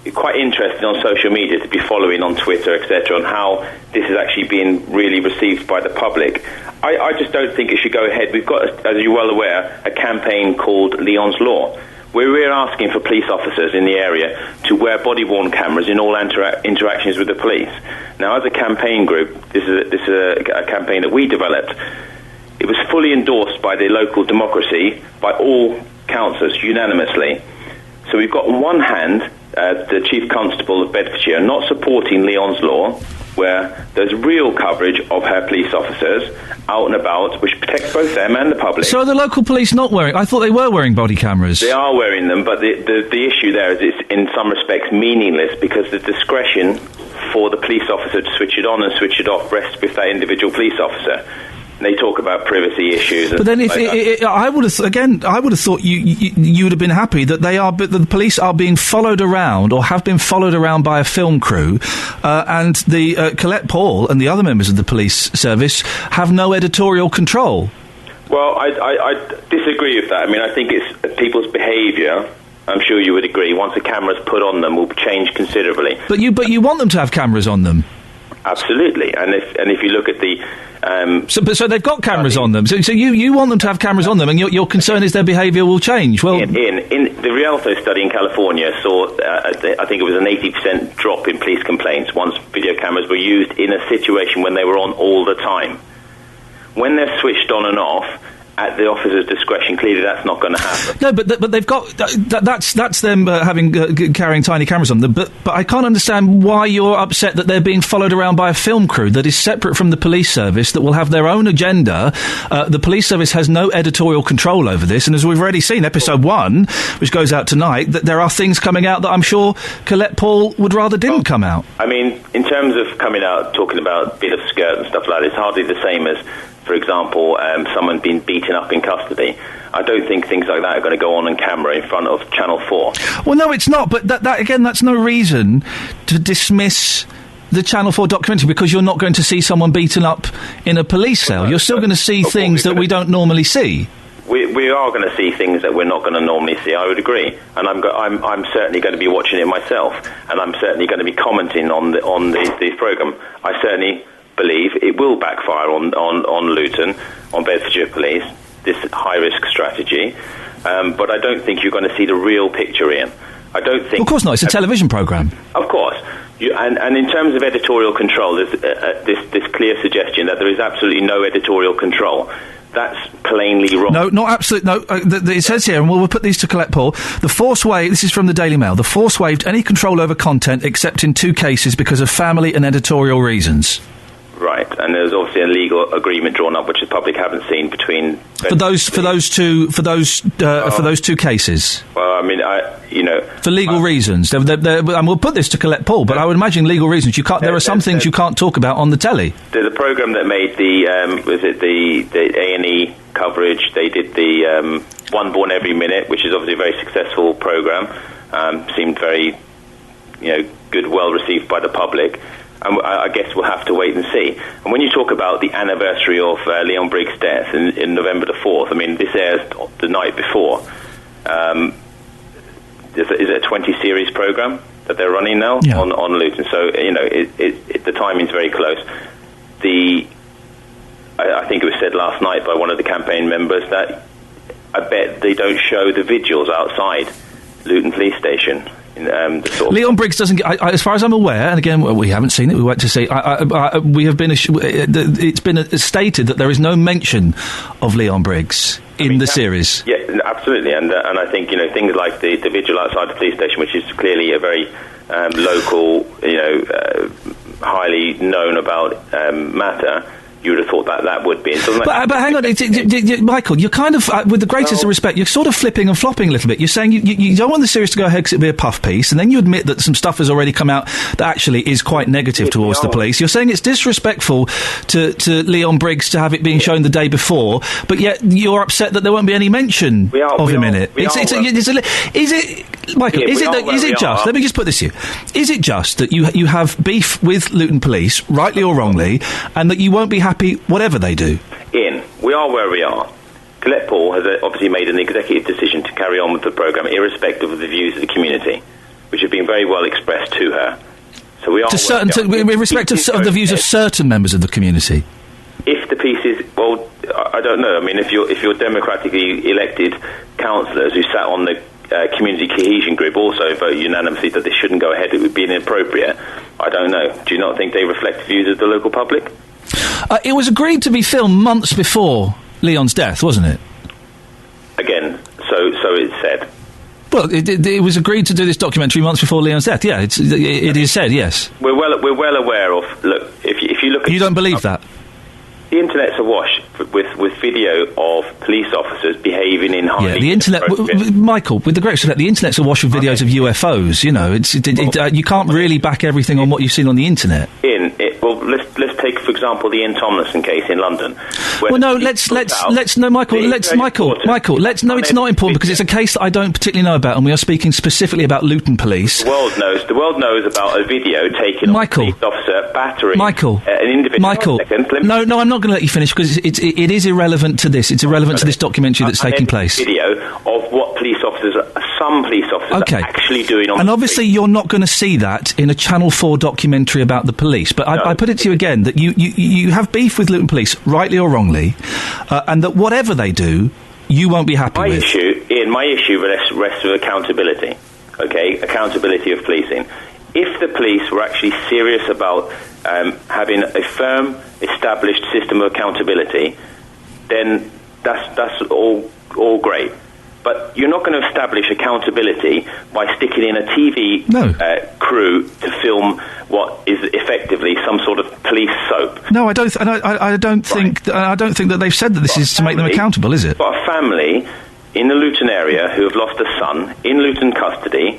be quite interesting on social media to be following on Twitter, etc., on how this is actually being really received by the public. I just don't think it should go ahead. We've got, as you're well aware, a campaign called Leon's Law, where we're asking for police officers in the area to wear body-worn cameras in all interactions with the police. Now, as a campaign group, this is a campaign that we developed. It was fully endorsed by the local democracy, by all councillors, unanimously. So we've got on one hand the Chief Constable of Bedfordshire not supporting Leon's Law, where there's real coverage of her police officers out and about, which protects both them and the public. So are the local police not wearing... I thought they were wearing body cameras. They are wearing them, but the issue there is it's in some respects meaningless, because the discretion for the police officer to switch it on and switch it off rests with that individual police officer. They talk about privacy issues. But then, I would have thought you would have been happy that the police are being followed around or have been followed around by a film crew, and the Colette Paul and the other members of the police service have no editorial control. Well, I disagree with that. I mean, I think it's people's behaviour. I'm sure you would agree. Once a camera's put on them, will change considerably. But you want them to have cameras on them. Absolutely, and if you look at the so they've got cameras on them. So you want them to have cameras on them, and your concern is their behaviour will change. Well, in the Rialto study in California saw I think it was an 80% drop in police complaints once video cameras were used in a situation when they were on all the time. When they're switched on and off, at the officer's discretion. Clearly, that's not going to happen. No, but they've got that's them carrying tiny cameras on them. But I can't understand why you're upset that they're being followed around by a film crew that is separate from the police service, that will have their own agenda. The police service has no editorial control over this, and as we've already seen, episode 1, which goes out tonight, that there are things coming out that I'm sure Colette Paul would rather didn't come out. I mean, in terms of coming out talking about bit of skirt and stuff like that, it's hardly the same as, for example, someone being beaten up in custody. I don't think things like that are going to go on camera in front of Channel 4. Well, no, it's not, but that again, that's no reason to dismiss the Channel 4 documentary because you're not going to see someone beaten up in a police cell. You're still going to see things that we don't normally see. We are going to see things that we're not going to normally see, I would agree. And I'm certainly going to be watching it myself, and I'm certainly going to be commenting on the programme. I certainly believe it will backfire on Luton, on Bedfordshire Police, this high-risk strategy. But I don't think you're going to see the real picture, Ian. I don't think... Of course not, it's a television programme. Of course. And in terms of editorial control, there's this clear suggestion that there is absolutely no editorial control. That's plainly wrong. No, not absolutely. No, it says here, and we'll put these to Colette Paul. The Force waived, this is from the Daily Mail, the Force waived any control over content except in 2 cases because of family and editorial reasons. Right, and there's obviously a legal agreement drawn up, which the public haven't seen between... For those 2 cases? Well, I mean, for legal reasons. And we'll put this to Colette Paul, but I would imagine legal reasons. There are some things you can't talk about on the telly. There's a programme that made the A&E coverage. They did the One Born Every Minute, which is obviously a very successful programme. Seemed very, good, well received by the public. And I guess we'll have to wait and see. And when you talk about the anniversary of Leon Briggs' death in November the 4th, I mean, this airs the night before. Is it a 20-series programme that they're running now on Luton? So, the timing's very close. I think it was said last night by one of the campaign members that I bet they don't show the vigils outside Luton Police Station. Leon Briggs doesn't get, as far as I'm aware, and again, we haven't seen it, we went to see, we have been, it's been stated that there is no mention of Leon Briggs in the series. Yeah, absolutely, and I think, things like the vigil outside the police station, which is clearly a very local, highly known about matter, you would have thought that would be. But hang on, Michael, you're kind of, with the greatest of respect, you're sort of flipping and flopping a little bit. You're saying you don't want the series to go ahead because it'd be a puff piece, and then you admit that some stuff has already come out that actually is quite negative towards the police. You're saying it's disrespectful to Leon Briggs to have it being shown the day before, but yet you're upset that there won't be any mention of him in it. Is it, Michael, is it just, let me just put this here, is it just that you have beef with Luton Police, rightly or wrongly, and that you won't be happy whatever they do? Ian, we are where we are. Colette Paul has obviously made an executive decision to carry on with the programme irrespective of the views of the community, which have been very well expressed to her. So we are irrespective of the views of certain members of the community. If the piece is, well, I don't know. I mean, if you're democratically elected councillors who sat on the community cohesion group also vote unanimously that this shouldn't go ahead, it would be inappropriate. I don't know. Do you not think they reflect the views of the local public? It was agreed to be filmed months before Leon's death, wasn't it? Again, so it said. Well, it was agreed to do this documentary months before Leon's death. Yeah, it is said. Yes. We're well aware of. Look, if you look at, you don't believe that. The internet's awash with video of police officers behaving in highly... Yeah, the internet... Michael, with the greatest respect, the internet's awash with videos of UFOs, you can't really back everything on what you've seen on the internet. Let's take, for example, the Ian Tomlinson case in London. Well, no, it's not important because it's a case that I don't particularly know about, and we are speaking specifically about Luton Police. The world knows about a video taken of a police officer battering an individual. No, I'm not going to let you finish because it is irrelevant to this. It's irrelevant to this documentary that's taking place. Video of what some police officers are actually doing on and obviously you're not going to see that in a Channel 4 documentary about the police, but I put it to you again that you have beef with Luton Police, rightly or wrongly, and that whatever they do, you won't be happy with. My issue rests with accountability, accountability of policing. If the police were actually serious about having a firm, established system of accountability, then That's all great. But you're not going to establish accountability by sticking in a TV crew to film what is effectively some sort of police soap. No, I don't. I don't think. I don't think that they've said that this is to make them accountable, is it? But a family in the Luton area who have lost a son in Luton custody,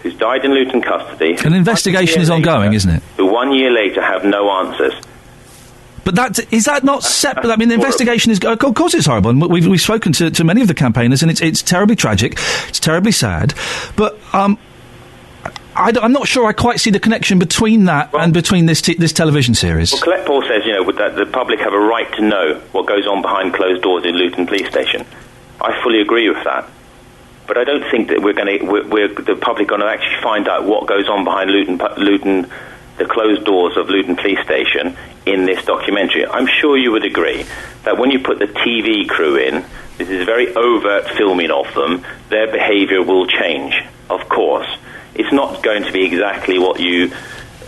who's died in Luton custody. An investigation is ongoing, isn't it? Who 1 year later have no answers. But is that not separate? I mean, the investigation is... Of course it's horrible, and we've spoken to many of the campaigners, and it's terribly tragic, it's terribly sad, but I'm not sure I quite see the connection between that and between this television series. Well, Colette Paul says, that the public have a right to know what goes on behind closed doors in Luton Police Station. I fully agree with that. But I don't think that the public going to actually find out what goes on behind Luton, the closed doors of Luton Police Station in this documentary. I'm sure you would agree that when you put the TV crew in, this is very overt filming of them, their behaviour will change, of course. It's not going to be exactly what you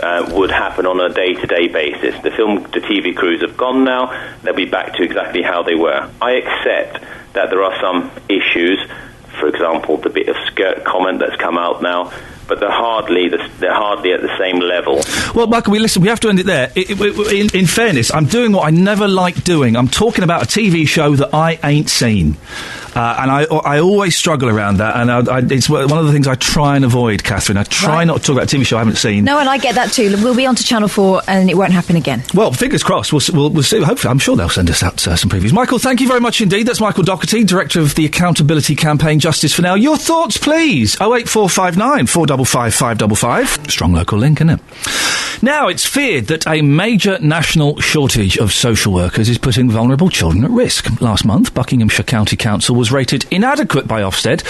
would happen on a day-to-day basis. The TV crews have gone now, they'll be back to exactly how they were. I accept that there are some issues, for example, the bit of skirt comment that's come out now, but they're hardly at the same level. Well, Michael, we have to end it there. In fairness, I'm doing what I never like doing. I'm talking about a TV show that I ain't seen. And I always struggle around that, and it's one of the things I try and avoid, Catherine. I try not to talk about a TV show I haven't seen. No, and I get that too. We'll be on to Channel 4, and it won't happen again. Well, fingers crossed. We'll see. Hopefully, I'm sure they'll send us out some previews. Michael, thank you very much indeed. That's Michael Docherty, Director of the Accountability Campaign Justice for Now. Your thoughts, please. 08459 455 555. Strong local link, isn't it? Now, it's feared that a major national shortage of social workers is putting vulnerable children at risk. Last month, Buckinghamshire County Council was rated inadequate by Ofsted,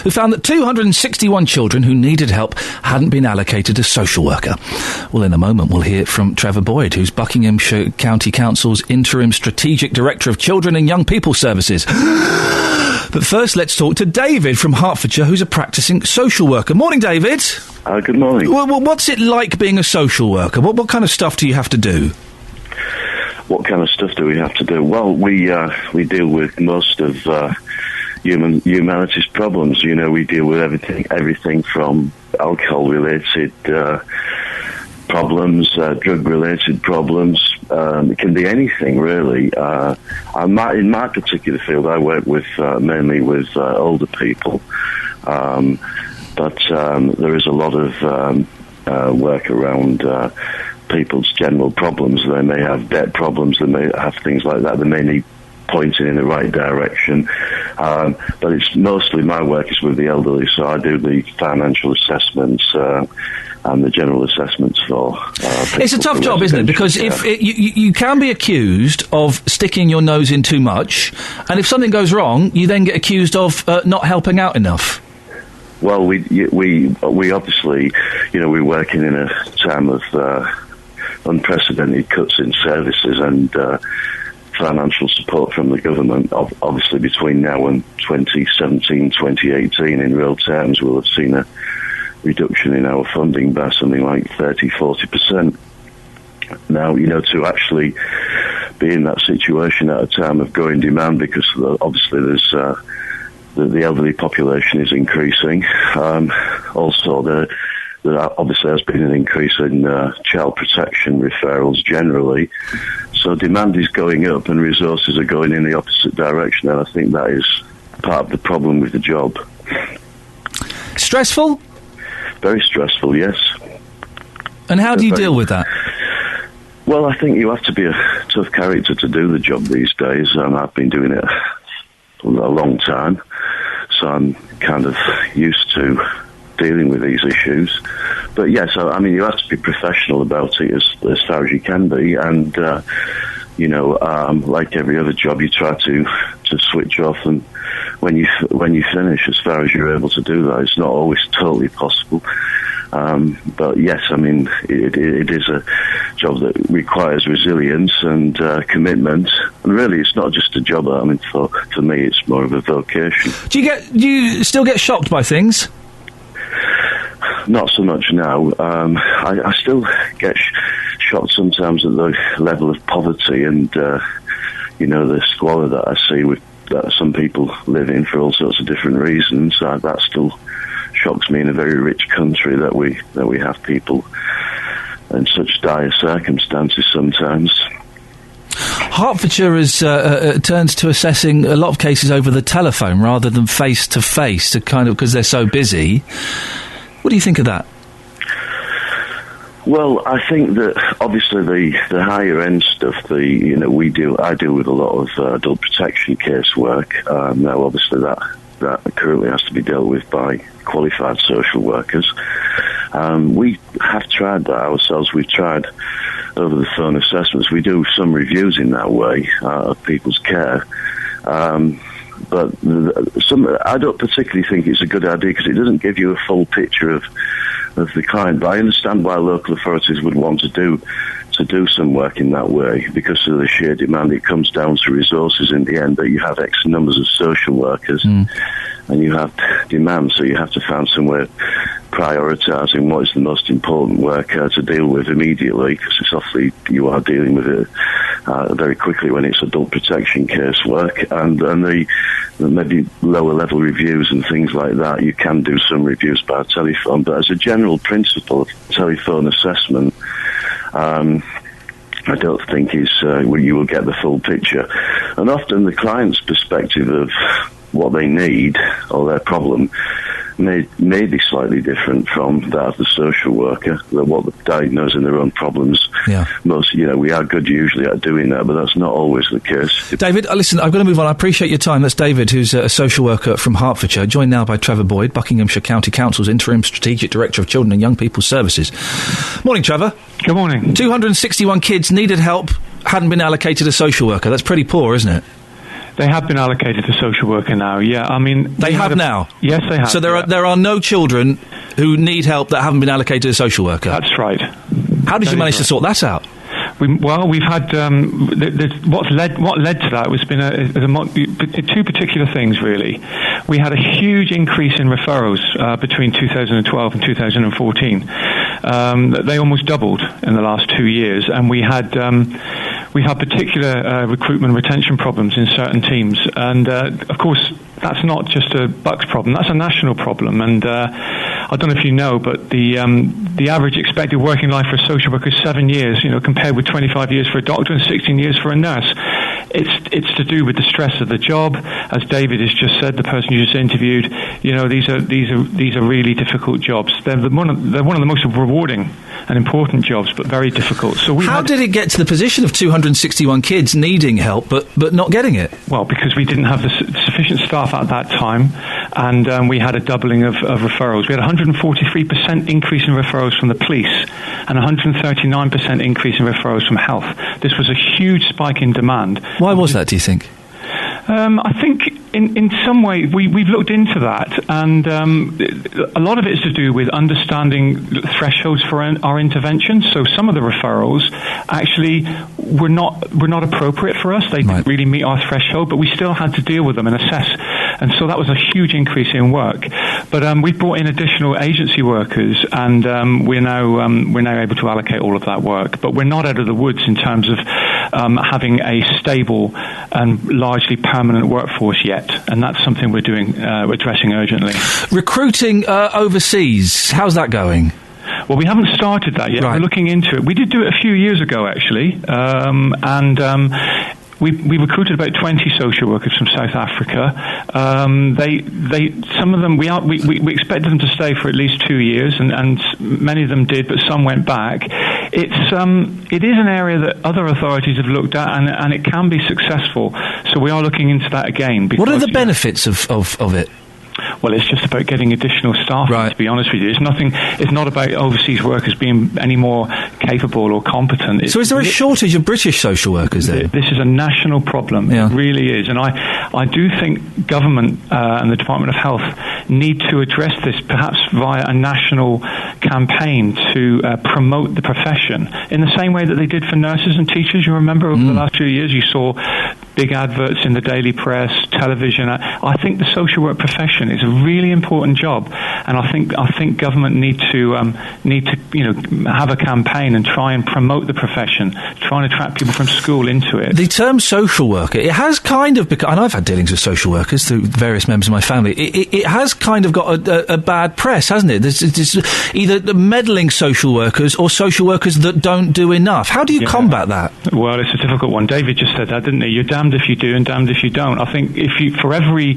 who found that 261 children who needed help hadn't been allocated a social worker. Well, in a moment, we'll hear from Trevor Boyd, who's Buckinghamshire County Council's Interim Strategic Director of Children and Young People Services. But first, let's talk to David from Hertfordshire, who's a practising social worker. Morning, David. Good morning. Well, what's it like being a social worker? What kind of stuff do you have to do? What kind of stuff do we have to do? Well, we deal with most of humanities problems. We deal with everything from alcohol-related problems, drug-related problems. It can be anything, really. In my particular field, I work with mainly with older people, but there is a lot of work around people's general problems. They may have debt problems, they may have things like that, they may need pointing in the right direction. But it's mostly my work is with the elderly, so I do the financial assessments and the general assessments for it's a tough job, isn't it? Because if you can be accused of sticking your nose in too much, and if something goes wrong, you then get accused of not helping out enough. Well, we obviously, we're working in a time of unprecedented cuts in services and financial support from the government. Obviously, between now and 2017, 2018, in real terms, we'll have seen a reduction in our funding by something like 30-40%. Now, to actually be in that situation at a time of growing demand, because obviously there's the elderly population is increasing. Also, there obviously has been an increase in child protection referrals generally. So demand is going up and resources are going in the opposite direction, and I think that is part of the problem with the job. Stressful? Very stressful, yes. And how do you deal with that? Well, I think you have to be a tough character to do the job these days, and I've been doing it a long time, so I'm kind of used to dealing with these issues. But yes, you have to be professional about it as far as you can be, and like every other job, you try to switch off, and when you finish, as far as you're able to do that, it's not always totally possible. But yes, it is a job that requires resilience and commitment. And really, it's not just a job. For me, it's more of a vocation. Do you still get shocked by things? Not so much now. I still get shocked sometimes at the level of poverty and the squalor that I see with that some people live in for all sorts of different reasons. That still shocks me in a very rich country that we have people in such dire circumstances sometimes. Hertfordshire has turned to assessing a lot of cases over the telephone rather than face to face, to kind of, because they're so busy. What do you think of that? Well, I think that obviously the higher end stuff, I deal with a lot of adult protection casework. Now, obviously that currently has to be dealt with by qualified social workers. We have tried that ourselves. We've tried over the phone assessments. We do some reviews in that way of people's care. But I don't particularly think it's a good idea because it doesn't give you a full picture of the client. But I understand why local authorities would want to do some work in that way because of the sheer demand. It comes down to resources in the end, that you have X numbers of social workers and you have demand, so you have to find somewhere prioritising what is the most important work to deal with immediately, because it's obviously you are dealing with it very quickly when it's adult protection case work, and the maybe lower level reviews and things like that. You can do some reviews by telephone, but as a general principle, telephone assessment, I don't think is where you will get the full picture, and often the client's perspective of what they need or their problem may be slightly different from that of the social worker, what they're diagnosing their own problems. Yeah. We are good usually at doing that, but that's not always the case. David, listen, I've got to move on. I appreciate your time. That's David, who's a social worker from Hertfordshire, joined now by Trevor Boyd, Buckinghamshire County Council's Interim Strategic Director of Children and Young People's Services. Morning, Trevor. Good morning. 261 kids needed help, hadn't been allocated a social worker. That's pretty poor, isn't it? They have been allocated a social worker now, yeah. I mean... They have now? Yes, they have. So there are no children who need help that haven't been allocated a social worker? That's right. How did you manage to sort that out? We've had... what led to that was two particular things, really. We had a huge increase in referrals between 2012 and 2014. They almost doubled in the last 2 years, and we had particular recruitment and retention problems in certain teams. And, of course, that's not just a Bucks problem, that's a national problem. And I don't know if you know, but the average expected working life for a social worker is 7 years, compared with 25 years for a doctor and 16 years for a nurse. It's to do with the stress of the job, as David has just said, the person you just interviewed. These are really difficult jobs. They're one of the most rewarding and important jobs, but very difficult. So how did it get to the position of 261 kids needing help but not getting it? Well, because we didn't have the sufficient staff at that time, and we had a doubling of referrals. We had a 143% increase in referrals from the police and a 139% increase in referrals from health. This was a huge spike in demand. Why was that, do you think? I think in some way we've looked into that, and a lot of it is to do with understanding thresholds for our intervention. So some of the referrals actually were not appropriate for us. They didn't really meet our threshold, but we still had to deal with them and assess. And so that was a huge increase in work. But we brought in additional agency workers, and we're now able to allocate all of that work. But we're not out of the woods in terms of having a stable and largely permanent workforce yet, and that's something we're addressing urgently. Recruiting overseas, how's that going? Well, we haven't started that yet. We're looking into it. We did do it a few years ago, actually, We recruited about 20 social workers from South Africa. Some of them, we expected them to stay for at least 2 years, and many of them did, but some went back. It is an area that other authorities have looked at, and it can be successful. So we are looking into that again. What are the benefits of it? Well, it's just about getting additional staff, to be honest with you. It's not about overseas workers being any more capable or competent. So is there a shortage of British social workers then? This is a national problem. Yeah. It really is. And I do think government and the Department of Health need to address this, perhaps via a national campaign to promote the profession in the same way that they did for nurses and teachers. You remember over the last few years you saw big adverts in the daily press, television. I think the social work profession is a really important job, and I think government need to have a campaign and try and promote the profession, try and attract people from school into it. The term social worker, it has kind of become, and I've had dealings with social workers through various members of my family, it has kind of got a bad press, hasn't it? There's either meddling social workers or social workers that don't do enough. How do you combat that? Well, it's a difficult one. David just said that, didn't he? You're damned if you do and damned if you don't. I think for every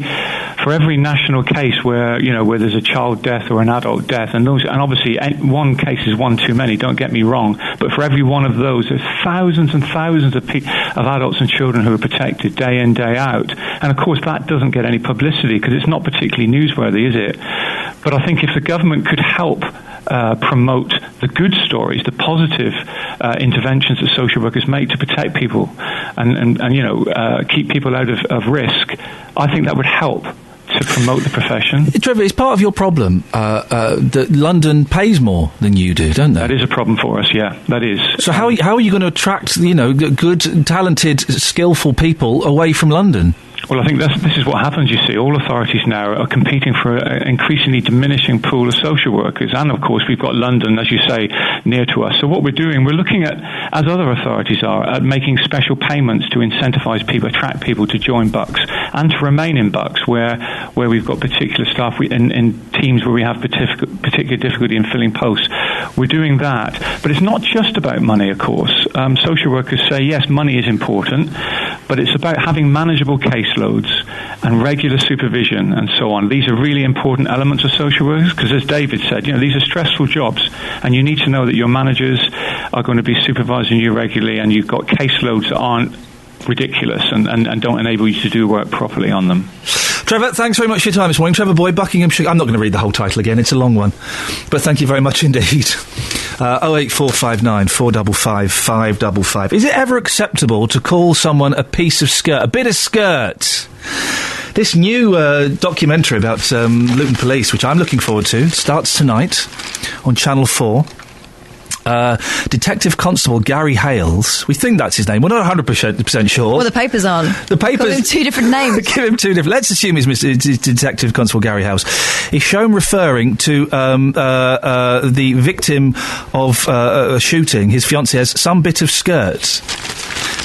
national case where there's a child death or an adult death, and obviously one case is one too many, don't get me wrong, but for every one of those, there's thousands and thousands of adults and children who are protected day in, day out. And of course that doesn't get any publicity because it's not particularly newsworthy, is it? But I think if the government could help promote the good stories, the positive interventions that social workers make to protect people and keep people out of risk, I think that would help to promote the profession. Trevor, it's part of your problem that London pays more than you do, don't they? That is a problem for us, yeah, that is. So how are you going to attract, good, talented, skillful people away from London? Well, I think this is what happens, you see. All authorities now are competing for an increasingly diminishing pool of social workers. And, of course, we've got London, as you say, near to us. So what we're doing, we're looking at, as other authorities are, at making special payments to incentivise people, attract people to join Bucks and to remain in Bucks, where we've got particular staff in teams where we have particular difficulty in filling posts. We're doing that. But it's not just about money, of course. Social workers say, yes, money is important, but it's about having manageable caseloads and regular supervision and so on. These are really important elements of social workers because, as David said, these are stressful jobs, and you need to know that your managers are going to be supervising you regularly, and you've got caseloads that aren't ridiculous and don't enable you to do work properly on them. Trevor, thanks very much for your time this morning. Trevor Boyd, Buckinghamshire. I'm not going to read the whole title again, it's a long one, but thank you very much indeed. 08459 455 555. Is it ever acceptable to call someone a piece of skirt, a bit of skirt? This new documentary about Luton Police, which I'm looking forward to, starts tonight on Channel 4. Detective Constable Gary Hales, we think that's his name, we're not 100% sure. Well, the papers aren't. The papers... Give him two different names. Give him two different... Let's assume he's Detective Constable Gary Hales. He's shown referring to the victim of a shooting, his fiancée, as some bit of skirt.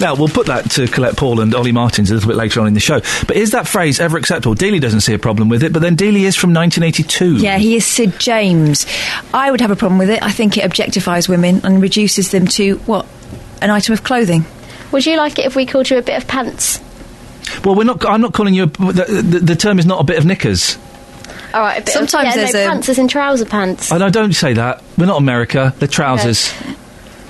Now, we'll put that to Colette Paul and Ollie Martins a little bit later on in the show. But is that phrase ever acceptable? Dealey doesn't see a problem with it, but then Dealey is from 1982. Yeah, he is Sid James. I would have a problem with it. I think it objectifies women and reduces them to, what, an item of clothing. Would you like it if we called you a bit of pants? Well, I'm not calling you... The term is not a bit of knickers. All right, sometimes there's pants as in trouser pants. Oh, no, don't say that. We're not America. They're trousers. Okay.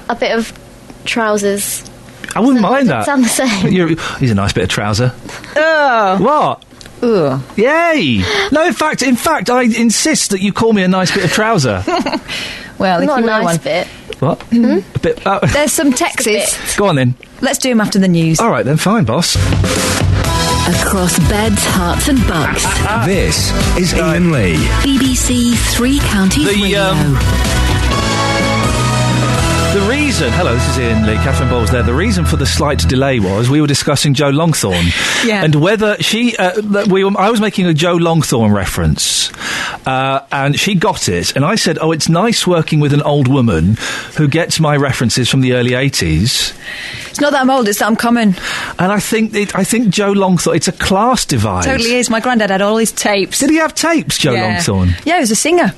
A bit of trousers... I wouldn't mind that. Sound the same. He's a nice bit of trouser. Oh. What? Ugh. Yay! No, in fact, I insist that you call me a nice bit of trouser. Well, not if you a nice one. bit. What? Mm-hmm. A bit. There's some texts. Go on then. Let's do them after the news. All right then, fine, boss. Across beds, hearts and bucks. This is Iain Lee. BBC Three Counties Radio. The reason... Hello, this is Iain Lee. Catherine Bowles there. The reason for the slight delay was we were discussing Joe Longthorne. Yeah. And whether she... I was making a Joe Longthorne reference. And she got it. And I said, it's nice working with an old woman who gets my references from the early 80s. It's not that I'm old, it's that I'm common. And I think Joe Longthorne... It's a class divide. Totally is. My granddad had all his tapes. Did he have tapes, Joe Longthorne? Yeah, he was a singer.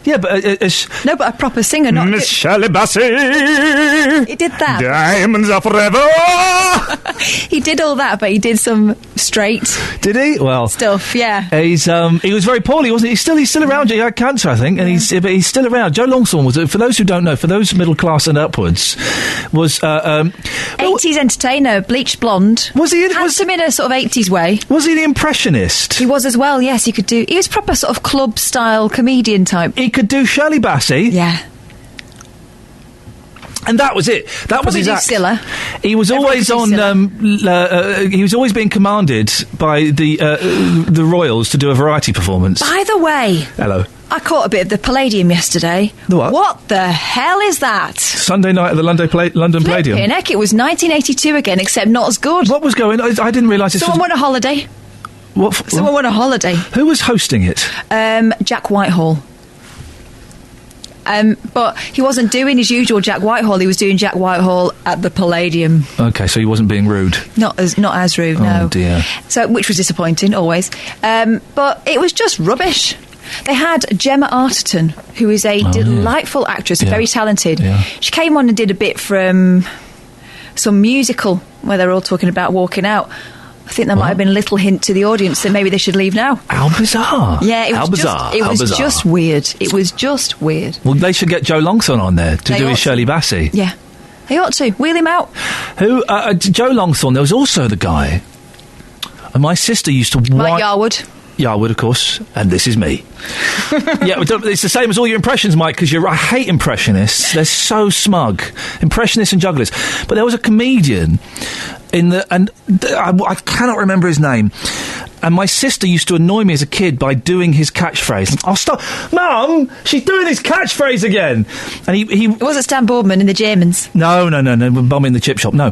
Yeah, but... no, but a proper singer, not... Miss Shirley Bassey! He did that. Diamonds are forever! He did all that, but he did some straight... Did he? Well... stuff, yeah. He was very poorly, wasn't he? He's still around. He had cancer, I think, and he's still around. Joe Longthorne was, for those who don't know, for those middle class and upwards, was... 80s entertainer, bleached blonde. Was he? Handsome in a sort of 80s way. Was he the impressionist? He was as well, yes. He was proper sort of club-style comedian type. He could do Shirley Bassey. Yeah. And that was it. That was his act. Scylla. He was always on. He was always being commanded by the royals to do a variety performance. By the way, hello. I caught a bit of the Palladium yesterday. The what? What the hell is that? Sunday night at the London Palladium. Flippin' heck, it was 1982 again, except not as good. What was going on? I didn't realise this. Someone went on a holiday. Someone went on a holiday. Who was hosting it? Jack Whitehall. But he wasn't doing his usual Jack Whitehall. He was doing Jack Whitehall at the Palladium. Okay, so he wasn't being rude. Not as rude. No. Oh dear. So, which was disappointing, always. But it was just rubbish. They had Gemma Arterton, who is a delightful actress, very talented. Yeah. She came on and did a bit from some musical where they're all talking about walking out. I think there might have been a little hint to the audience that maybe they should leave now. How bizarre. Yeah, it was bizarre. just weird. It was just weird. Well, they should get Joe Longthorne on there to do his Shirley Bassey. Yeah. They ought to. Wheel him out. Who? Joe Longthorne. There was also the guy. And my sister used to... Mike Yarwood. Yarwood, of course. And this is me. Yeah, it's the same as all your impressions, Mike, because I hate impressionists. They're so smug. Impressionists and jugglers. But there was a comedian... I cannot remember his name. And my sister used to annoy me as a kid by doing his catchphrase. I'll stop. Mum, she's doing his catchphrase again. And he it wasn't Stan Boardman in the Germans. No, bombing the chip shop. No,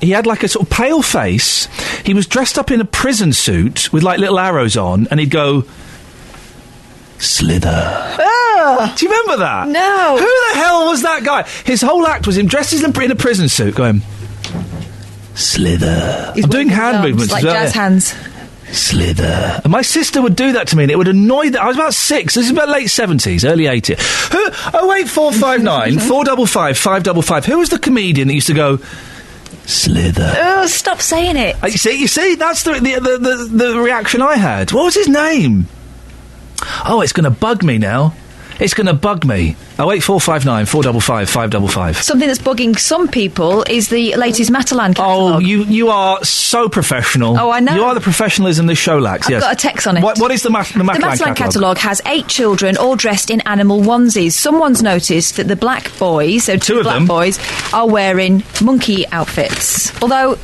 he had like a sort of pale face. He was dressed up in a prison suit with like little arrows on, and he'd go, Slither. Ah, do you remember that? No. Who the hell was that guy? His whole act was him dressed in a prison suit, going, Slither. I'm doing hand movements like jazz hands. Slither. And my sister would do that to me, and it would annoy that. I was about 6. This is about late 70s, early 80s. 08459 455 555. Who was the comedian that used to go, Slither? Oh, stop saying it. You see, that's the reaction I had. What was his name? Oh, it's going to bug me now. It's going to bug me. 08459 455 555. Something that's bugging some people is the latest Matalan catalogue. Oh, you are so professional. Oh, I know. You are the professionalism this show lacks, yes. I've got a text on it. What is the Matalan catalogue has 8 children all dressed in animal onesies. Someone's noticed that the black boys, so two black boys, are wearing monkey outfits. Although...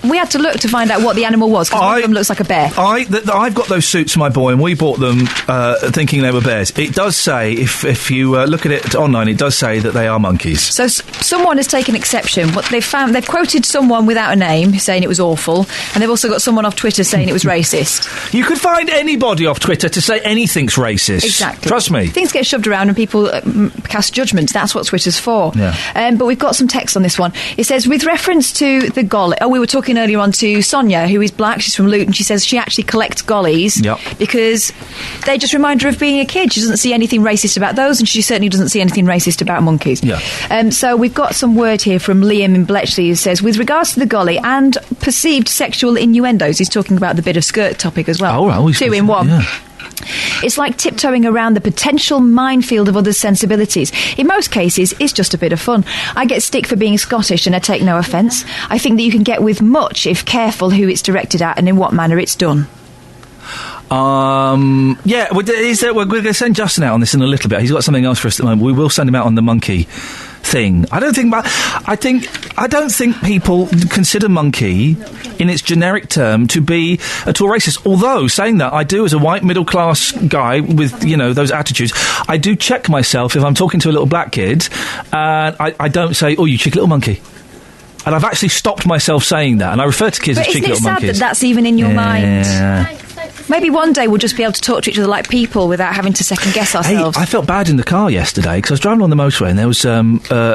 we had to look to find out what the animal was, because one of them looks like a bear. I've got those suits for my boy, and we bought them thinking they were bears. It does say, if you look at it online, it does say that they are monkeys. So someone has taken exception. What they've quoted someone without a name saying it was awful, and they've also got someone off Twitter saying it was racist. You could find anybody off Twitter to say anything's racist. Exactly. Trust me. Things get shoved around and people cast judgment. That's what Twitter's for. Yeah. But we've got some text on this one. It says, with reference to the golly... Oh, we were talking earlier on to Sonia, who is black. She's from Luton. She says she actually collects gollies because they just remind her of being a kid. She doesn't see anything racist about those, and she certainly doesn't see anything racist about monkeys. Yeah. So we've got some word here from Liam in Bletchley, who says, with regards to the golly and perceived sexual innuendos, he's talking about the bit of skirt topic as well. Oh, right. 2 in 1. Yeah. It's like tiptoeing around the potential minefield of others' sensibilities. In most cases, it's just a bit of fun. I get stick for being Scottish, and I take no offence. I think that you can get with much if careful who it's directed at and in what manner it's done. Yeah, we're going to send Justin out on this in a little bit. He's got something else for us at the moment. We will send him out on the monkey thing. I don't think people consider monkey in its generic term to be at all racist. Although, saying that, I do, as a white middle class guy with, those attitudes, I do check myself if I'm talking to a little black kid, and I don't say, oh, you cheeky little monkey. And I've actually stopped myself saying that, and I refer to kids as cheeky little monkeys. But isn't it sad that that's even in your mind? Maybe one day we'll just be able to talk to each other like people without having to second-guess ourselves. Hey, I felt bad in the car yesterday because I was driving along the motorway and there was a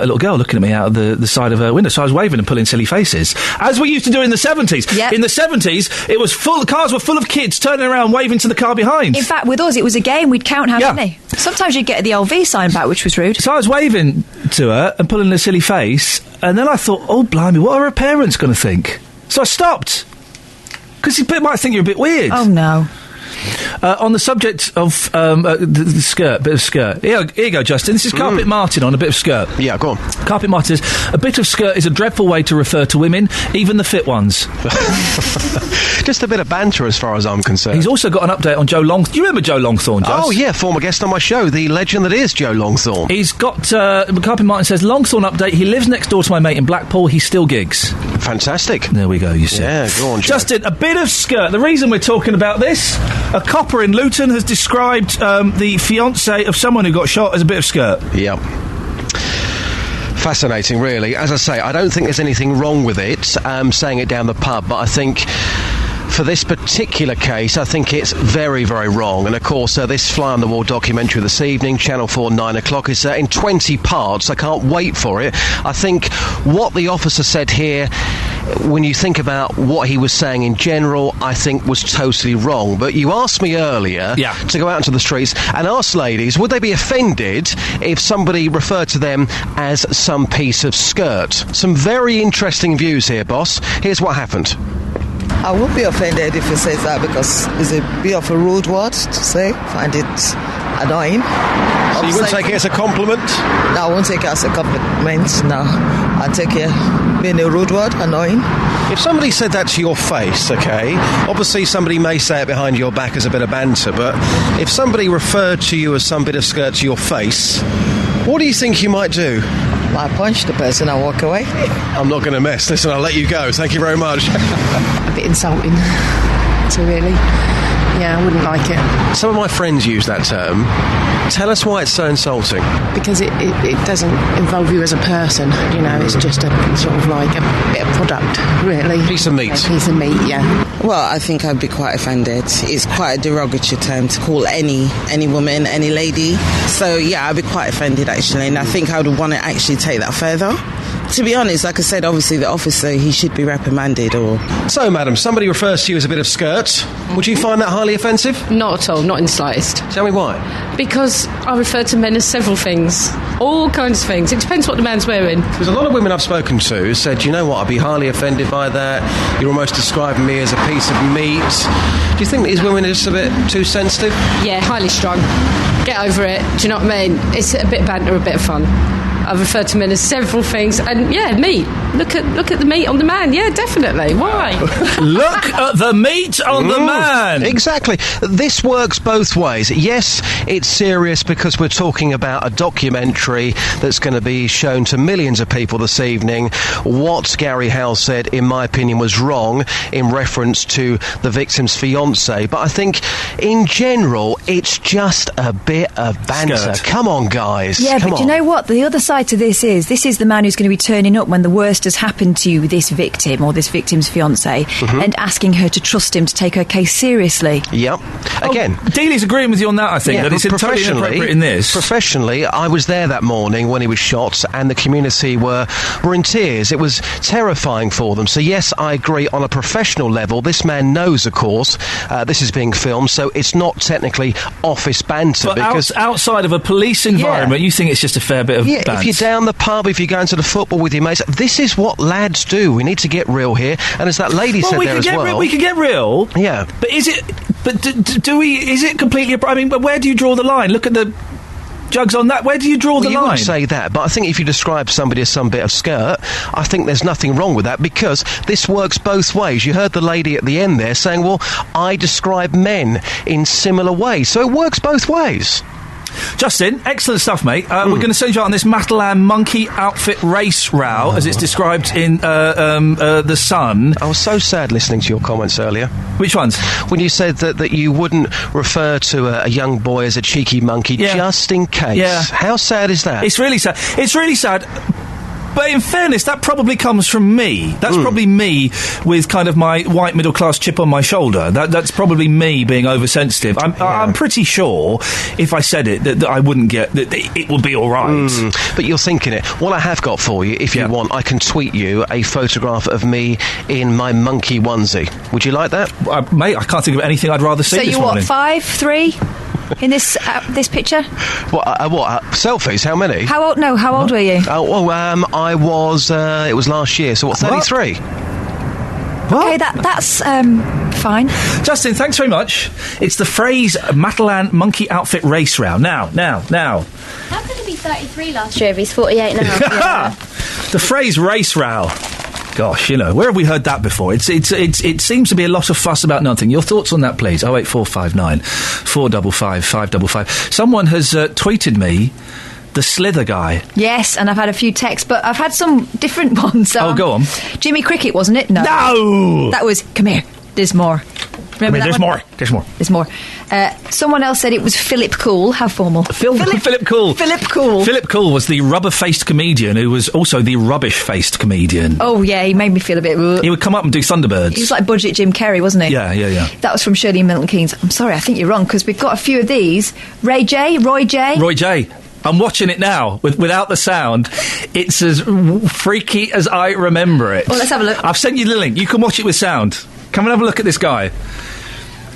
little girl looking at me out of the side of her window, so I was waving and pulling silly faces, as we used to do in the 70s. Yep. In the 70s, it was full. The cars were full of kids turning around waving to the car behind. In fact, with us, it was a game. We'd count how many. Sometimes you'd get the LV sign back, which was rude. So I was waving to her and pulling a silly face, and then I thought, oh, blimey, what are her parents going to think? So I stopped. Because people might think you're a bit weird. Oh, no. On the subject of the skirt, bit of skirt. Here you go, Justin. This is Carpet Martin on a bit of skirt. Yeah, go on. Carpet Martin says, a bit of skirt is a dreadful way to refer to women, even the fit ones. Just a bit of banter as far as I'm concerned. He's also got an update on Joe Longthorne. Do you remember Joe Longthorne, Just? Oh, yeah, former guest on my show, the legend that is Joe Longthorne. He's got, Carpet Martin says, Longthorne update, he lives next door to my mate in Blackpool, he still gigs. Fantastic. There we go, you see. Yeah, go on, Joe. Justin, a bit of skirt. The reason we're talking about this, a copper in Luton has described the fiancé of someone who got shot as a bit of skirt. Yep. Fascinating, really. As I say, I don't think there's anything wrong with it, saying it down the pub, but I think for this particular case, I think it's very, very wrong. And of course, this Fly on the Wall documentary this evening, Channel 4, 9 o'clock, is in 20 parts. I can't wait for it. I think what the officer said here, when you think about what he was saying in general, I think was totally wrong. But you asked me earlier to go out into the streets and ask ladies, would they be offended if somebody referred to them as some piece of skirt? Some very interesting views here, boss. Here's what happened. I would be offended if he says that, because it's a bit of a rude word to say. Find it annoying. So you wouldn't take it as a compliment? No, I won't take it as a compliment, no. I take it being a rude word, annoying. If somebody said that to your face, OK, obviously somebody may say it behind your back as a bit of banter, but if somebody referred to you as some bit of skirt to your face, what do you think you might do? I punch the person and walk away. I'm not going to mess. Listen, I'll let you go. Thank you very much. A bit insulting, so really. Yeah, I wouldn't like it. Some of my friends use that term. Tell us why it's so insulting. Because it doesn't involve you as a person, you know, it's just a sort of like a bit of product, really. Piece of meat. A piece of meat, yeah. Well, I think I'd be quite offended. It's quite a derogatory term to call any woman, any lady. So, yeah, I'd be quite offended, actually, and I think I would want to actually take that further. To be honest, like I said, obviously the officer, he should be reprimanded or... So, madam, somebody refers to you as a bit of skirt. Would you find that highly offensive? Not at all, not in the slightest. Tell me why. Because I refer to men as several things. All kinds of things. It depends what the man's wearing. There's a lot of women I've spoken to said, you know what, I'd be highly offended by that. You're almost describing me as a piece of meat. Do you think these women are just a bit too sensitive? Yeah, highly strung. Get over it. Do you know what I mean? It's a bit of banter, a bit of fun. I've referred to men as several things, and yeah, meat. Look at the meat on the man. Yeah, definitely. Why? Look at the meat on the man. Exactly. This works both ways. Yes, it's serious because we're talking about a documentary that's going to be shown to millions of people this evening. What Gary Howe said, in my opinion, was wrong in reference to the victim's fiancé. But I think, in general, it's just a bit of banter. Skirt. Come on, guys. Yeah, Come but on. you know what? The other side to this is the man who's going to be turning up when the worst has happened to this victim or this victim's fiancé and asking her to trust him to take her case seriously. Yep. Again. Dealey's agreeing with you on that, I think, that it's totally inappropriate in this. Professionally, I was there that morning when he was shot and the community were in tears. It was terrifying for them. So yes, I agree on a professional level. This man knows, of course, this is being filmed, so it's not technically office banter. But because outside of a police environment, you think it's just a fair bit of banter. If you're down the pub, if you're going to the football with your mates, this is what lads do. We need to get real here. And as that lady said there as well... we can get real. Yeah. But is it... But do we... Is it completely... I mean, but where do you draw the line? Look at the jugs on that. Where do you draw the line? You wouldn't say that, but I think if you describe somebody as some bit of skirt, I think there's nothing wrong with that because this works both ways. You heard the lady at the end there saying, well, I describe men in similar ways. So it works both ways. Justin, excellent stuff, mate. We're going to send you out on this Matalan monkey outfit race row, as it's described in The Sun. I was so sad listening to your comments earlier. Which ones? When you said that you wouldn't refer to a young boy as a cheeky monkey just in case. Yeah. How sad is that? It's really sad. It's really sad. But in fairness, that probably comes from me. That's probably me with kind of my white middle-class chip on my shoulder. That's probably me being oversensitive. I'm pretty sure if I said it that I wouldn't get... that it would be all right. But you're thinking it. What I have got for you, if you want, I can tweet you a photograph of me in my monkey onesie. Would you like that? Mate, I can't think of anything I'd rather see this morning. So you're what, 5, 3... in this picture? What? Selfies? How many? How old? No, how old were you? I was. It was last year. So what? 33. Okay, that's fine. Justin, thanks very much. It's the phrase Matalan monkey outfit race row. Now. How could he be 33 last year if he's 48 now? Yeah. The phrase race row. Gosh, where have we heard that before? It seems to be a lot of fuss about nothing. Your thoughts on that, please? 08459 455 555. Someone has tweeted me the Slither guy. Yes, and I've had a few texts, but I've had some different ones. Go on. Jimmy Cricket, wasn't it? No. No! That was, come here, there's more. Remember there's more. There's more. Someone else said it was Philip Cool. How formal. Philip Cool. Philip Cool. Philip Cool was the rubber-faced comedian who was also the rubbish-faced comedian. Oh, yeah, he made me feel a bit... He would come up and do Thunderbirds. He was like budget Jim Carrey, wasn't he? Yeah. That was from Shirley and Milton Keynes. I'm sorry, I think you're wrong, because we've got a few of these. Roy J. Roy J. I'm watching it now without the sound. It's as freaky as I remember it. Well, let's have a look. I've sent you the link. You can watch it with sound. Come and have a look at this guy.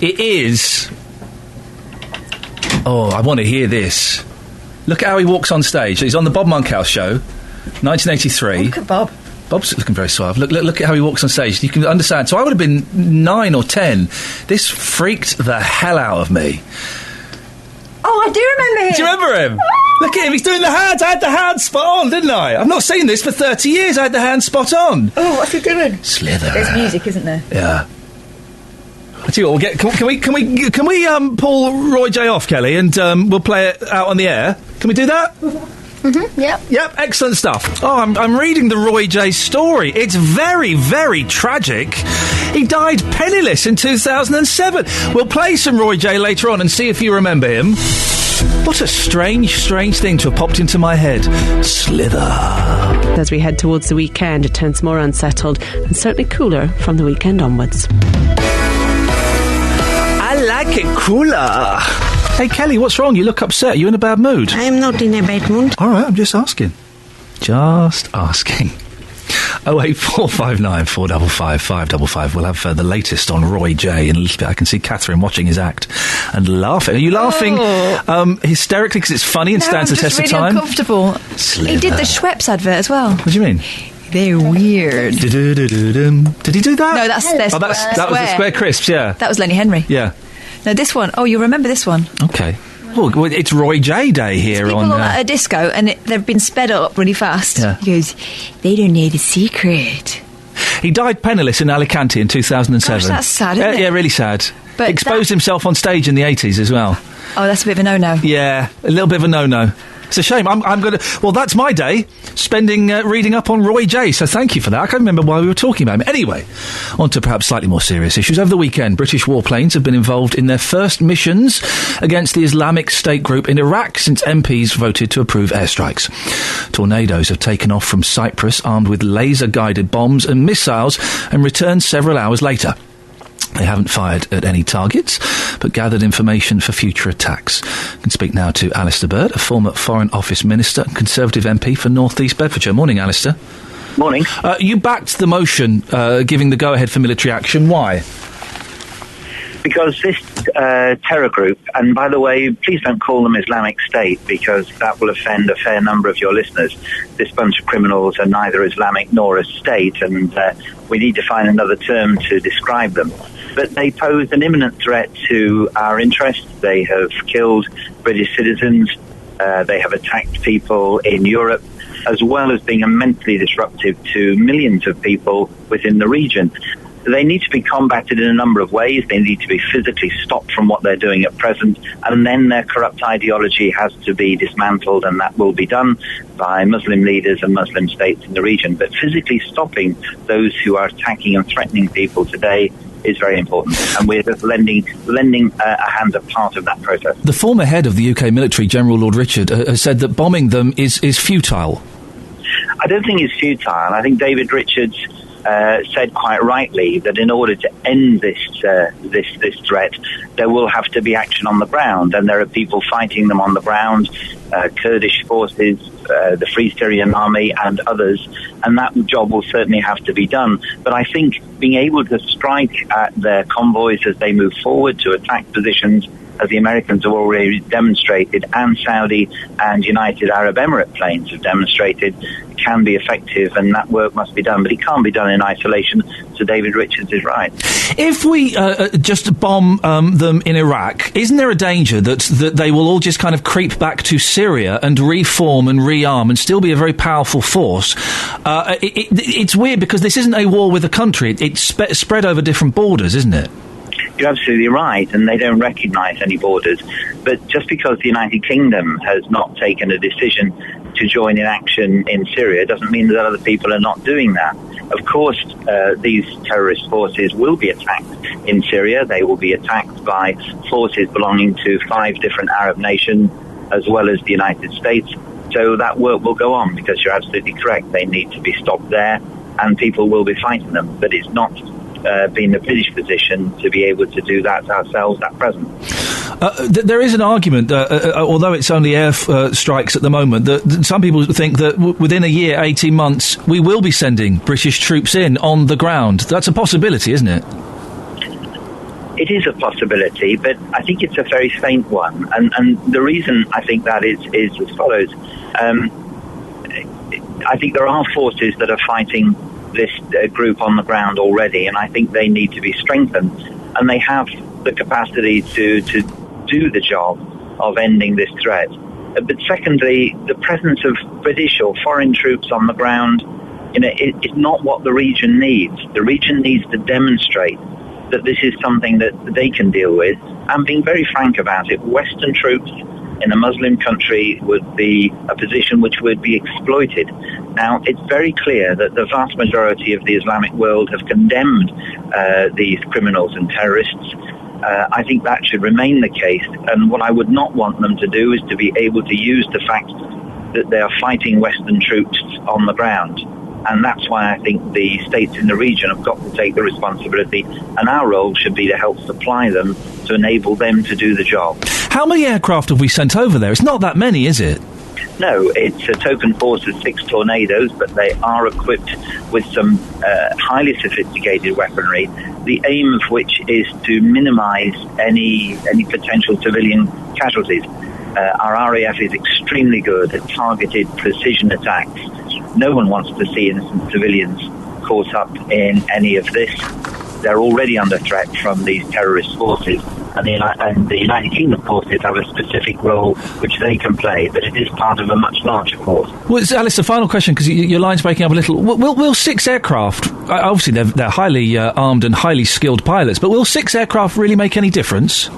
It is... Oh, I want to hear this. Look at how he walks on stage. He's on the Bob Monkhouse show, 1983. Oh, look at Bob. Bob's looking very suave. Look at how he walks on stage. You can understand. So I would have been 9 or 10. This freaked the hell out of me. Oh, I do remember him. Do you remember him? Look at him. He's doing the hands. I had the hands spot on, didn't I? I've not seen this for 30 years. I had the hands spot on. Oh, what's he doing? Slither. There's music, isn't there? Yeah. I tell you what, can we pull Roy J off, Kelly, and we'll play it out on the air? Can we do that? Mm-hmm, yep. Yep, excellent stuff. Oh, I'm reading the Roy J story. It's very, very tragic. He died penniless in 2007. We'll play some Roy J later on and see if you remember him. What a strange thing to have popped into my head. Slither. As we head towards the weekend, it turns more unsettled and certainly cooler from the weekend onwards. I like it cooler. Hey, Kelly, what's wrong? You look upset. Are you in a bad mood? I am not in a bad mood. All right, I'm just asking. 08459 455 555. We'll have the latest on Roy J in a little bit. I can see Catherine watching his act and laughing. Are you laughing hysterically because it's funny and stands the test of time? I'm just really uncomfortable. Slither. He did the Schweppes advert as well. What do you mean? They're weird. Did he do that? No, that's their that was the Square Crisps, yeah. That was Lenny Henry. Yeah. No, this one. Oh, you'll remember this one. Okay. Well, it's Roy J Day here people on... at a disco, and they've been sped up really fast. Yeah. He goes, they don't know the secret. He died penniless in Alicante in 2007. Gosh, that's sad, isn't it? Yeah, really sad. But exposed himself on stage in the 80s as well. Oh, that's a bit of a no-no. Yeah, a little bit of a no-no. It's a shame. I'm going to... Well, that's my day, spending reading up on Roy J, so thank you for that. I can't remember why we were talking about him. Anyway, on to perhaps slightly more serious issues. Over the weekend, British warplanes have been involved in their first missions against the Islamic State group in Iraq since MPs voted to approve airstrikes. Tornadoes have taken off from Cyprus armed with laser-guided bombs and missiles and returned several hours later. They haven't fired at any targets, but gathered information for future attacks. I can speak now to Alistair Burt, a former Foreign Office Minister and Conservative MP for North East Bedfordshire. Morning, Alistair. Morning. You backed the motion giving the go-ahead for military action. Why? Because this terror group, and by the way, please don't call them Islamic State because that will offend a fair number of your listeners. This bunch of criminals are neither Islamic nor a state, and we need to find another term to describe them. But they pose an imminent threat to our interests. They have killed British citizens. They have attacked people in Europe, as well as being immensely disruptive to millions of people within the region. They need to be combated in a number of ways. They need to be physically stopped from what they're doing at present, and then their corrupt ideology has to be dismantled, and that will be done by Muslim leaders and Muslim states in the region. But physically stopping those who are attacking and threatening people today is very important, and we're just lending a hand as part of that process. The former head of the UK military, General Lord Richard, has said that bombing them is futile. I don't think it's futile. I think David Richards said quite rightly that in order to end this threat, there will have to be action on the ground, and there are people fighting them on the ground, Kurdish forces, the Free Syrian Army and others, and that job will certainly have to be done. But I think being able to strike at their convoys as they move forward to attack positions as the Americans have already demonstrated, and Saudi and United Arab Emirates planes have demonstrated, can be effective, and that work must be done. But it can't be done in isolation, so David Richards is right. If we just bomb them in Iraq, isn't there a danger that they will all just kind of creep back to Syria and reform and rearm and still be a very powerful force? It's weird because this isn't a war with a country. It's spread over different borders, isn't it? You're absolutely right, and they don't recognise any borders. But just because the United Kingdom has not taken a decision to join in action in Syria doesn't mean that other people are not doing that. Of course, these terrorist forces will be attacked in Syria. They will be attacked by forces belonging to 5 different Arab nations, as well as the United States. So that work will go on, because you're absolutely correct. They need to be stopped there, and people will be fighting them. But it's not been the British position to be able to do that ourselves at present. There is an argument, although it's only air strikes at the moment, that some people think that within a year, 18 months, we will be sending British troops in on the ground. That's a possibility, isn't it? It is a possibility, but I think it's a very faint one. And the reason I think that is as follows. I think there are forces that are fighting this group on the ground already, and I think they need to be strengthened. And they have the capacity to do the job of ending this threat. But secondly, the presence of British or foreign troops on the ground, is not what the region needs. The region needs to demonstrate that this is something that they can deal with. And being very frank about it, Western troops in a Muslim country would be a position which would be exploited. Now, it's very clear that the vast majority of the Islamic world have condemned these criminals and terrorists. I think that should remain the case. And what I would not want them to do is to be able to use the fact that they are fighting Western troops on the ground. And that's why I think the states in the region have got to take the responsibility, and our role should be to help supply them to enable them to do the job. How many aircraft have we sent over there? It's not that many, is it? No, it's a token force of 6 Tornadoes, but they are equipped with some highly sophisticated weaponry, the aim of which is to minimise any potential civilian casualties. Our RAF is extremely good at targeted precision attacks. No one wants to see innocent civilians caught up in any of this. They're already under threat from these terrorist forces, and the United Kingdom forces have a specific role which they can play, but it is part of a much larger force. Well, Alice, the final question, because your line's breaking up a little. Will 6 aircraft, obviously they're highly armed and highly skilled pilots, but will 6 aircraft really make any difference?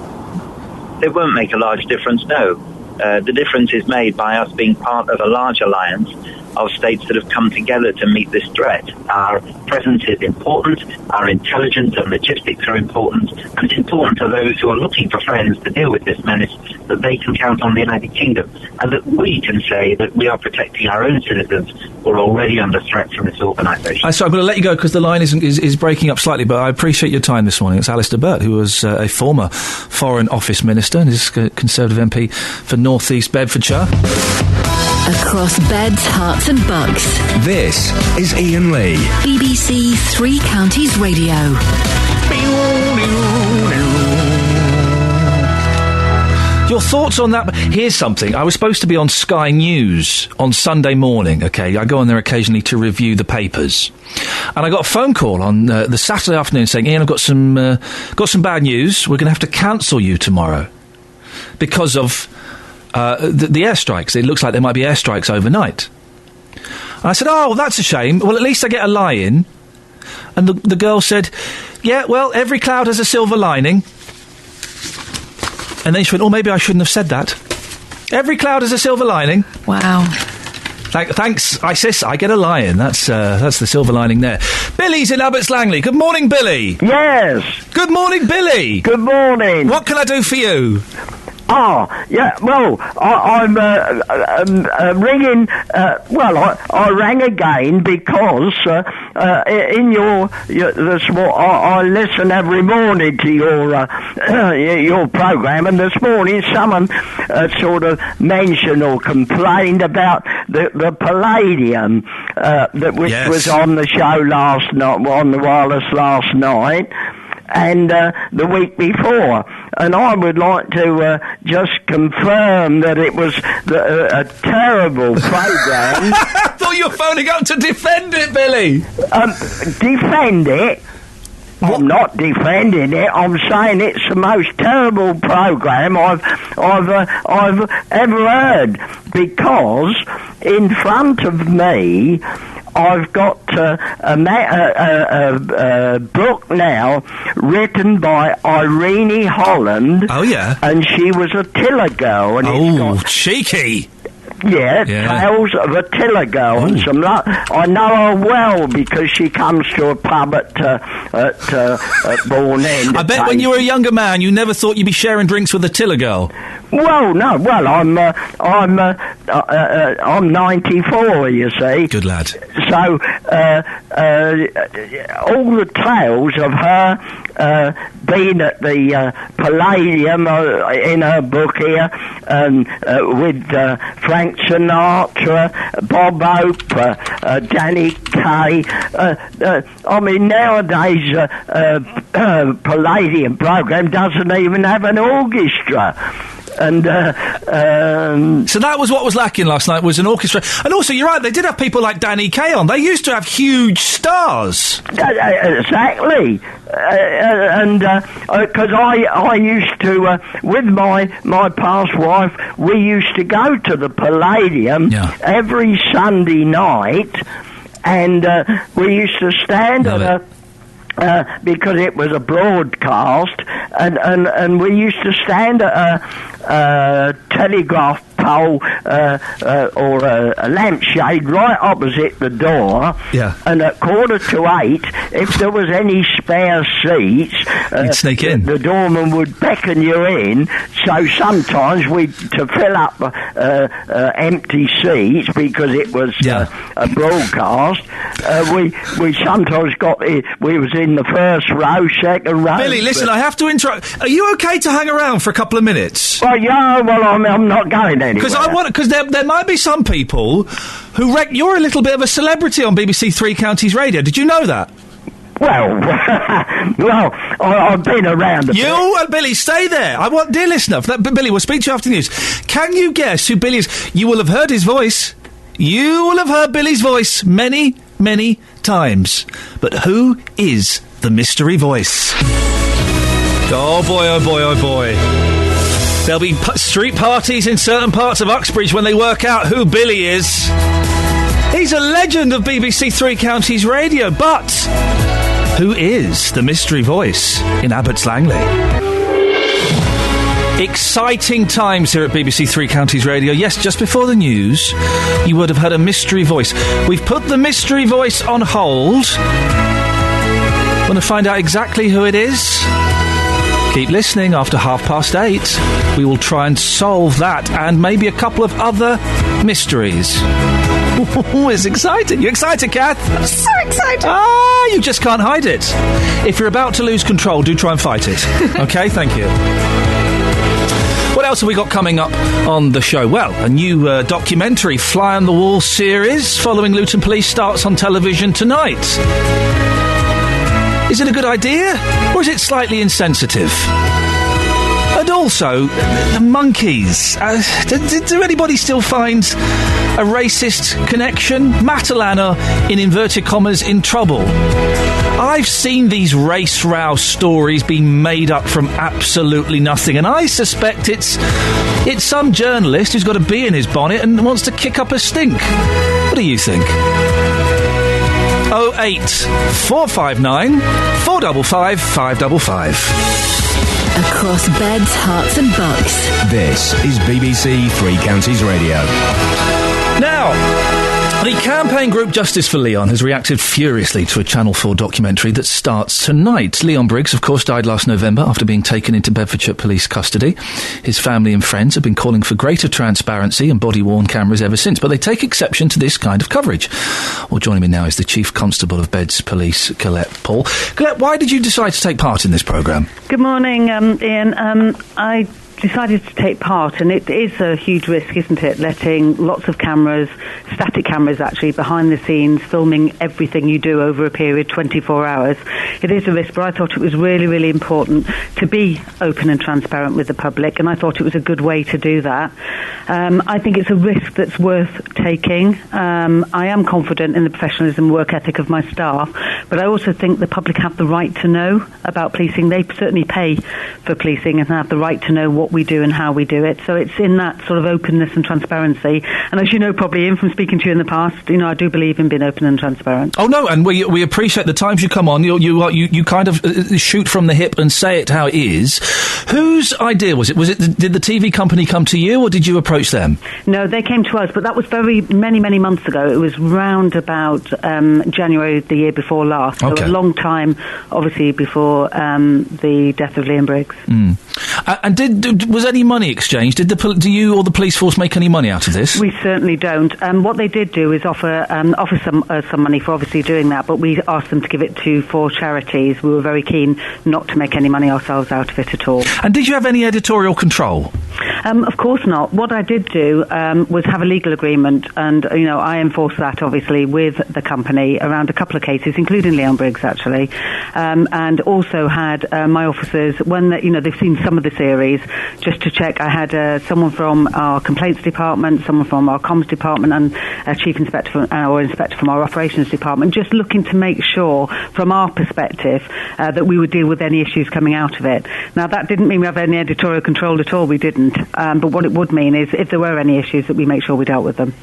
It won't make a large difference, no. The difference is made by us being part of a large alliance of states that have come together to meet this threat. Our presence is important, our intelligence and logistics are important, and it's important to those who are looking for friends to deal with this menace that they can count on the United Kingdom, and that we can say that we are protecting our own citizens who are already under threat from this organisation. So I'm going to let you go because the line is breaking up slightly, but I appreciate your time this morning. It's Alistair Burt, who was a former Foreign Office Minister and is a Conservative MP for North East Bedfordshire. Across beds, hearts and bucks. This is Iain Lee. BBC Three Counties Radio. Your thoughts on that? Here's something. I was supposed to be on Sky News on Sunday morning, okay? I go on there occasionally to review the papers. And I got a phone call on the Saturday afternoon saying, Iain, I've got some bad news. We're going to have to cancel you tomorrow because of the airstrikes. It looks like there might be airstrikes overnight. And I said, oh, well, that's a shame. Well, at least I get a lie-in. And the girl said, yeah, well, every cloud has a silver lining. And then she went, oh, maybe I shouldn't have said that. Every cloud has a silver lining. Wow. Thanks, ISIS. I get a lie-in. That's the silver lining there. Billy's in Abbots Langley. Good morning, Billy. Yes. Good morning, Billy. Good morning. What can I do for you? Yeah, well, I'm ringing, I rang again because in this I listen every morning to your programme, and this morning someone sort of mentioned or complained about the palladium which was on the show last night, on the wireless last night. and the week before. And I would like to just confirm that it was a terrible programme. I thought you were phoning up to defend it, Billy. Defend it? I'm not defending it. I'm saying it's the most terrible programme I've ever heard, because in front of me I've got a book now written by Irene Holland. Oh, yeah? And she was a Tiller girl. And it's got, cheeky! Yeah, Tales of a Tiller Girl. And some I know her well because she comes to a pub at Bourne End. I bet when you were a younger man, you never thought you'd be sharing drinks with a Tiller girl. Well, no. Well, I'm 94. You see. Good lad. So all the tales of her being at the Palladium in her book here, with Frank Sinatra, Bob Hope, Danny Kaye. I mean, nowadays Palladium program doesn't even have an orchestra. And so that was what was lacking last night, was an orchestra. And also, you're right, they did have people like Danny Kaye on. They used to have huge stars. Exactly. And because I used to, with my past wife, we used to go to the Palladium every Sunday night, and we used to stand at a... because it was a broadcast, and we used to stand at a telegraph pole or a lampshade right opposite the door. Yeah. And at 7:45, if there was any spare seats, you'd sneak in. The doorman would beckon you in. So sometimes to fill up empty seats, because it was a broadcast, we sometimes we was in the first row, second row. Billy, listen, I have to interrupt. Are you okay to hang around for a couple of minutes? Well, yeah, I'm not going anywhere. Because there might be some people who reckon you're a little bit of a celebrity on BBC Three Counties Radio. Did you know that? Well, I've been around a bit. You and Billy, stay there. Dear listener, Billy, we'll speak to you after the news. Can you guess who Billy is? You will have heard his voice. You will have heard Billy's voice many, many times. But who is the mystery voice? Oh boy, oh boy, oh boy. There'll be street parties in certain parts of Uxbridge when they work out who Billy is. He's a legend of BBC Three Counties Radio, but who is the mystery voice in Abbots Langley? Exciting times here at BBC Three Counties Radio. Yes, just before the news, you would have heard a mystery voice. We've put the mystery voice on hold. Want to find out exactly who it is? Keep listening. After 8:30, we will try and solve that and maybe a couple of other mysteries. Ooh, it's exciting. You excited, Kath? I'm so excited. You just can't hide it. If you're about to lose control, do try and fight it. Okay, thank you. What else have we got coming up on the show? Well, a new documentary, Fly on the Wall series, following Luton Police, starts on television tonight. Is it a good idea, or is it slightly insensitive? And also, the monkeys. Do anybody still find a racist connection? Matalan are, in inverted commas, in trouble. I've seen these race row stories being made up from absolutely nothing, and I suspect it's some journalist who's got a bee in his bonnet and wants to kick up a stink. What do you think? 08459 455 555. Across beds, hearts and bucks. This is BBC Three Counties Radio. Now, the campaign group Justice for Leon has reacted furiously to a Channel 4 documentary that starts tonight. Leon Briggs, of course, died last November after being taken into Bedfordshire police custody. His family and friends have been calling for greater transparency and body-worn cameras ever since, but they take exception to this kind of coverage. Well, joining me now is the Chief Constable of Beds Police, Colette Paul. Colette, why did you decide to take part in this programme? Good morning, Ian. I decided to take part, and it is a huge risk, isn't it? Letting lots of cameras, static cameras actually, behind the scenes, filming everything you do over a period, 24 hours. It is a risk, but I thought it was really, really important to be open and transparent with the public, and I thought it was a good way to do that. I think it's a risk that's worth taking. I am confident in the professionalism and work ethic of my staff, but I also think the public have the right to know about policing. They certainly pay for policing and have the right to know what we do and how we do it. So it's in that sort of openness and transparency. And as you know, probably, Ian, from speaking to you in the past, you know, I do believe in being open and transparent. Oh no, and we appreciate the times you come on. You kind of shoot from the hip and say it how it is. Whose idea was it? Did the TV company come to you, or did you approach them? No, they came to us, but that was many months ago. It was round about January the year before last. So a long time, obviously, before the death of Liam Briggs. Mm. And was any money exchanged? Do you or the police force make any money out of this? We certainly don't. What they did do is offer some money for obviously doing that, but we asked them to give it to 4 charities. We were very keen not to make any money ourselves out of it at all. And did you have any editorial control? Of course not. What I did do was have a legal agreement, and you know, I enforced that obviously with the company around a couple of cases, including Leon Briggs actually, and also had my officers, when they've seen some of the series, just to check. I had someone from our complaints department, someone from our comms department, and a chief inspector or inspector from our operations department, just looking to make sure from our perspective that we would deal with any issues coming out of it. Now that didn't mean we have any editorial control at all. We didn't. But what it would mean is if there were any issues, that we make sure we dealt with them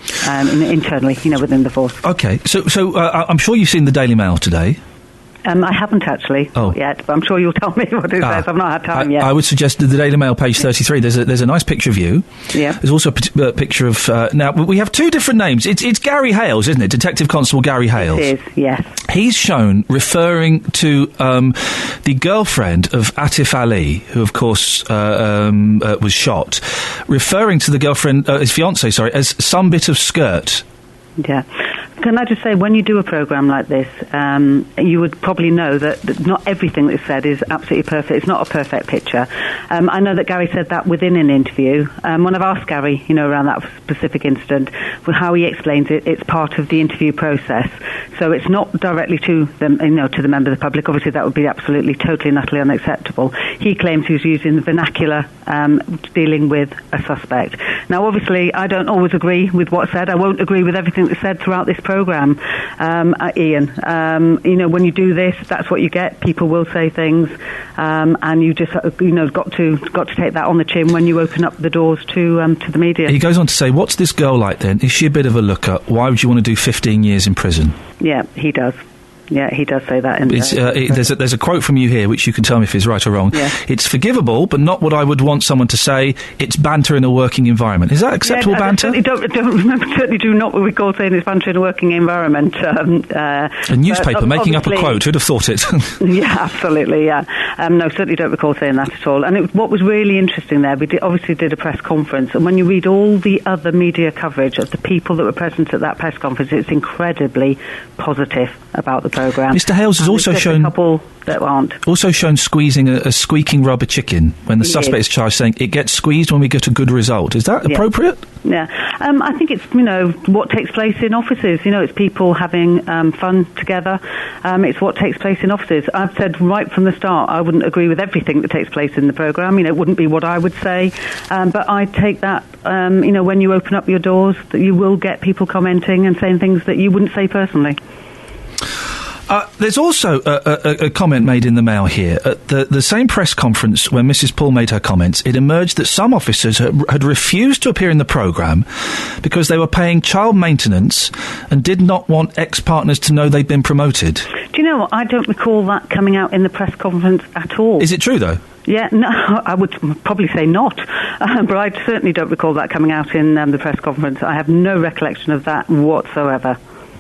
internally, within the force. Okay, so I'm sure you've seen the Daily Mail today. I haven't actually yet, but I'm sure you'll tell me what it says. I've not had time yet. I would suggest the Daily Mail, page 33. There's a nice picture of you. Yeah. There's also a picture of... now, we have 2 different names. It's Gary Hales, isn't it? Detective Constable Gary Hales. It is, yes. He's shown referring to the girlfriend of Atif Ali, who, of course, was shot, referring to the girlfriend, his fiancée, as some bit of skirt. Yeah. Can I just say, when you do a programme like this, you would probably know that not everything that's said is absolutely perfect. It's not a perfect picture. I know that Gary said that within an interview. When I've asked Gary, around that specific incident, how he explains it, it's part of the interview process. So it's not directly to them, to the member of the public. Obviously, that would be absolutely, totally and utterly unacceptable. He claims he was using the vernacular dealing with a suspect. Now, obviously, I don't always agree with what's said. I won't agree with everything that's said throughout this programme, Ian. When you do this, that's what you get. People will say things, and you just, got to take that on the chin when you open up the doors to the media. He goes on to say, what's this girl like then? Is she a bit of a looker? Why would you want to do 15 years in prison? Yeah, he does. Yeah, he does say that. There's a quote from you here, which you can tell me if it's right or wrong. Yeah. It's forgivable, but not what I would want someone to say. It's banter in a working environment. Is that acceptable banter? I certainly do not recall saying it's banter in a working environment. A newspaper making up a quote. Who'd have thought it? Yeah, absolutely, yeah. No, certainly don't recall saying that at all. And what was really interesting there, we obviously did a press conference, and when you read all the other media coverage of the people that were present at that press conference, it's incredibly positive about the programme. Mr. Hales has also shown... a couple that aren't. Also shown squeezing a squeaking rubber chicken when the suspect is charged, saying it gets squeezed when we get a good result. Is that appropriate? Yeah. I think it's, what takes place in offices. It's people having fun together. It's what takes place in offices. I've said right from the start I wouldn't agree with everything that takes place in the programme. It wouldn't be what I would say. But I take that, when you open up your doors, that you will get people commenting and saying things that you wouldn't say personally. There's also a comment made in the Mail here. At the same press conference when Mrs. Paul made her comments, it emerged that some officers had refused to appear in the programme because they were paying child maintenance and did not want ex-partners to know they'd been promoted. Do you know what? I don't recall that coming out in the press conference at all. Is it true, though? Yeah, no, I would probably say not. But I certainly don't recall that coming out in the press conference. I have no recollection of that whatsoever.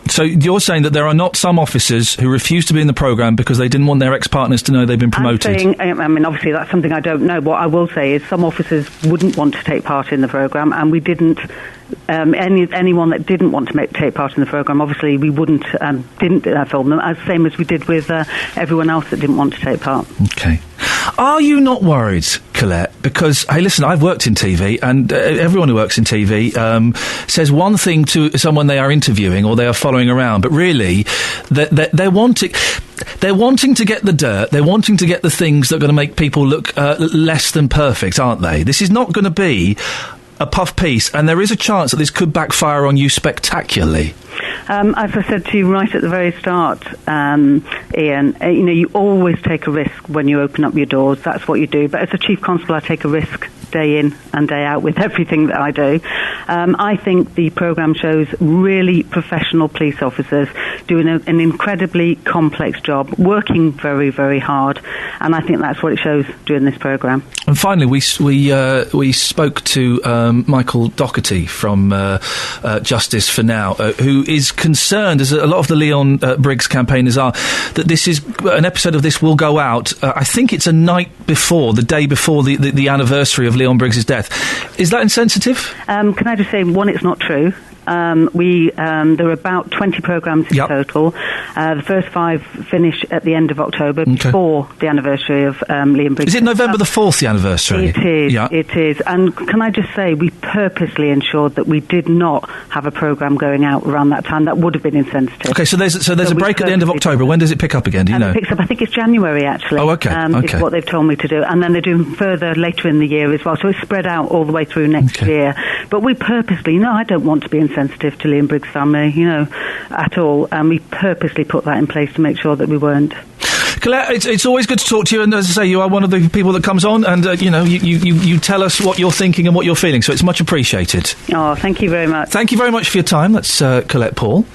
So you're saying that there are not some officers who refuse to be in the programme because they didn't want their ex-partners to know they've been promoted? I'm saying, obviously that's something I don't know. What I will say is some officers wouldn't want to take part in the programme, and we didn't... anyone that didn't want to take part in the programme, obviously we didn't film them, same as we did with everyone else that didn't want to take part. Okay. Are you not worried, Colette? Because, hey, listen, I've worked in TV, and everyone who works in TV says one thing to someone they are interviewing or they are following around, but really, they're wanting to get the dirt, they're wanting to get the things that are going to make people look less than perfect, aren't they? This is not going to be a puff piece, and there is a chance that this could backfire on you spectacularly. As I said to you right at the very start, Ian, you always take a risk when you open up your doors. That's what you do. But as a chief constable, I take a risk day in and day out with everything that I do. I think the programme shows really professional police officers doing an incredibly complex job, working very, very hard, and I think that's what it shows during this programme. And finally, we spoke to Michael Doherty from Justice for Now, who is concerned, as a lot of the Leon Briggs campaigners are, that this is an episode of this will go out. I think it's a night before, the day before the anniversary of Leon Briggs' death. Is that insensitive? Can I just say, one, it's not true. There are about 20 programmes in total. The first 5 finish at the end of October, before the anniversary of Liam Briggs. Is it November the 4th, the anniversary? It is, it is. And can I just say, we purposely ensured that we did not have a programme going out around that time. That would have been insensitive. Okay, so there's a break at the end of October. When does it pick up again? Do you know? It picks up, I think it's January, actually. Oh, okay. Is what they've told me to do. And then they're doing further later in the year as well. So it's spread out all the way through next year. But we purposely, I don't want to be insensitive to Liam Briggs' family, at all. And we purposely put that in place to make sure that we weren't. Colette, it's always good to talk to you, and as I say, you are one of the people that comes on, and you tell us what you're thinking and what you're feeling, so it's much appreciated. Oh, thank you very much. Thank you very much for your time. That's Colette Paul.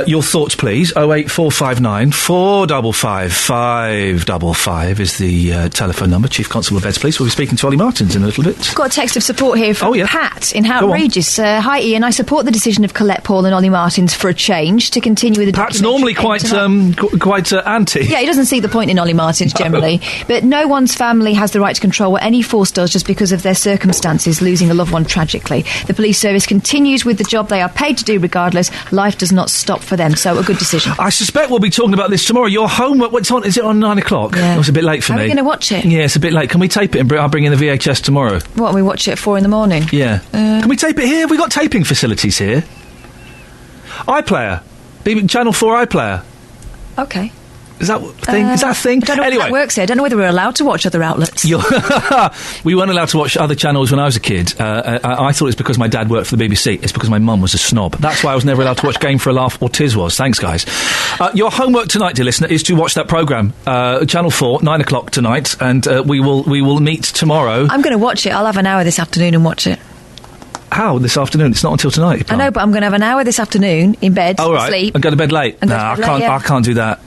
Your thoughts, please. 08459 455 555 is the telephone number. Chief Constable of Beds Police. We'll be speaking to Ollie Martins in a little bit. Got a text of support here from Pat in Outrageous. Hi, Ian. I support the decision of Colette Paul and Ollie Martins for a change to continue with the Pat's normally quite anti. Yeah, he doesn't see the point in Ollie Martins generally, but no one's family has the right to control what any force does just because of their circumstances, losing a loved one tragically. The police service continues with the job they are paid to do regardless. Life does not stop for them, so a good decision. I suspect we'll be talking about this tomorrow. Your homework, what's on? Is it on 9 o'clock? Yeah. It was a bit late for me. Are we going to watch it? Yeah, it's a bit late. Can we tape it and I'll bring in the VHS tomorrow? What, we watch it at 4 in.the morning? Yeah. Can we tape it here? Have we got taping facilities here? iPlayer. Channel 4 iPlayer. Okay. Is that a thing? Is that a thing? I don't know anyway, how that works here. I don't know whether we're allowed to watch other outlets. We weren't allowed to watch other channels when I was a kid. I thought it's because my dad worked for the BBC. It's because my mum was a snob. That's why I was never allowed to watch Game for a Laugh or Tiswas. Thanks, guys. Your homework tonight, dear listener, is to watch that programme. Channel 4, 9 o'clock tonight, and we will meet tomorrow. I'm going to watch it. I'll have an hour this afternoon and watch it. How? This afternoon? It's not until tonight. I know, but I'm going to have an hour this afternoon in bed, sleep. And go to bed late? I can't do that.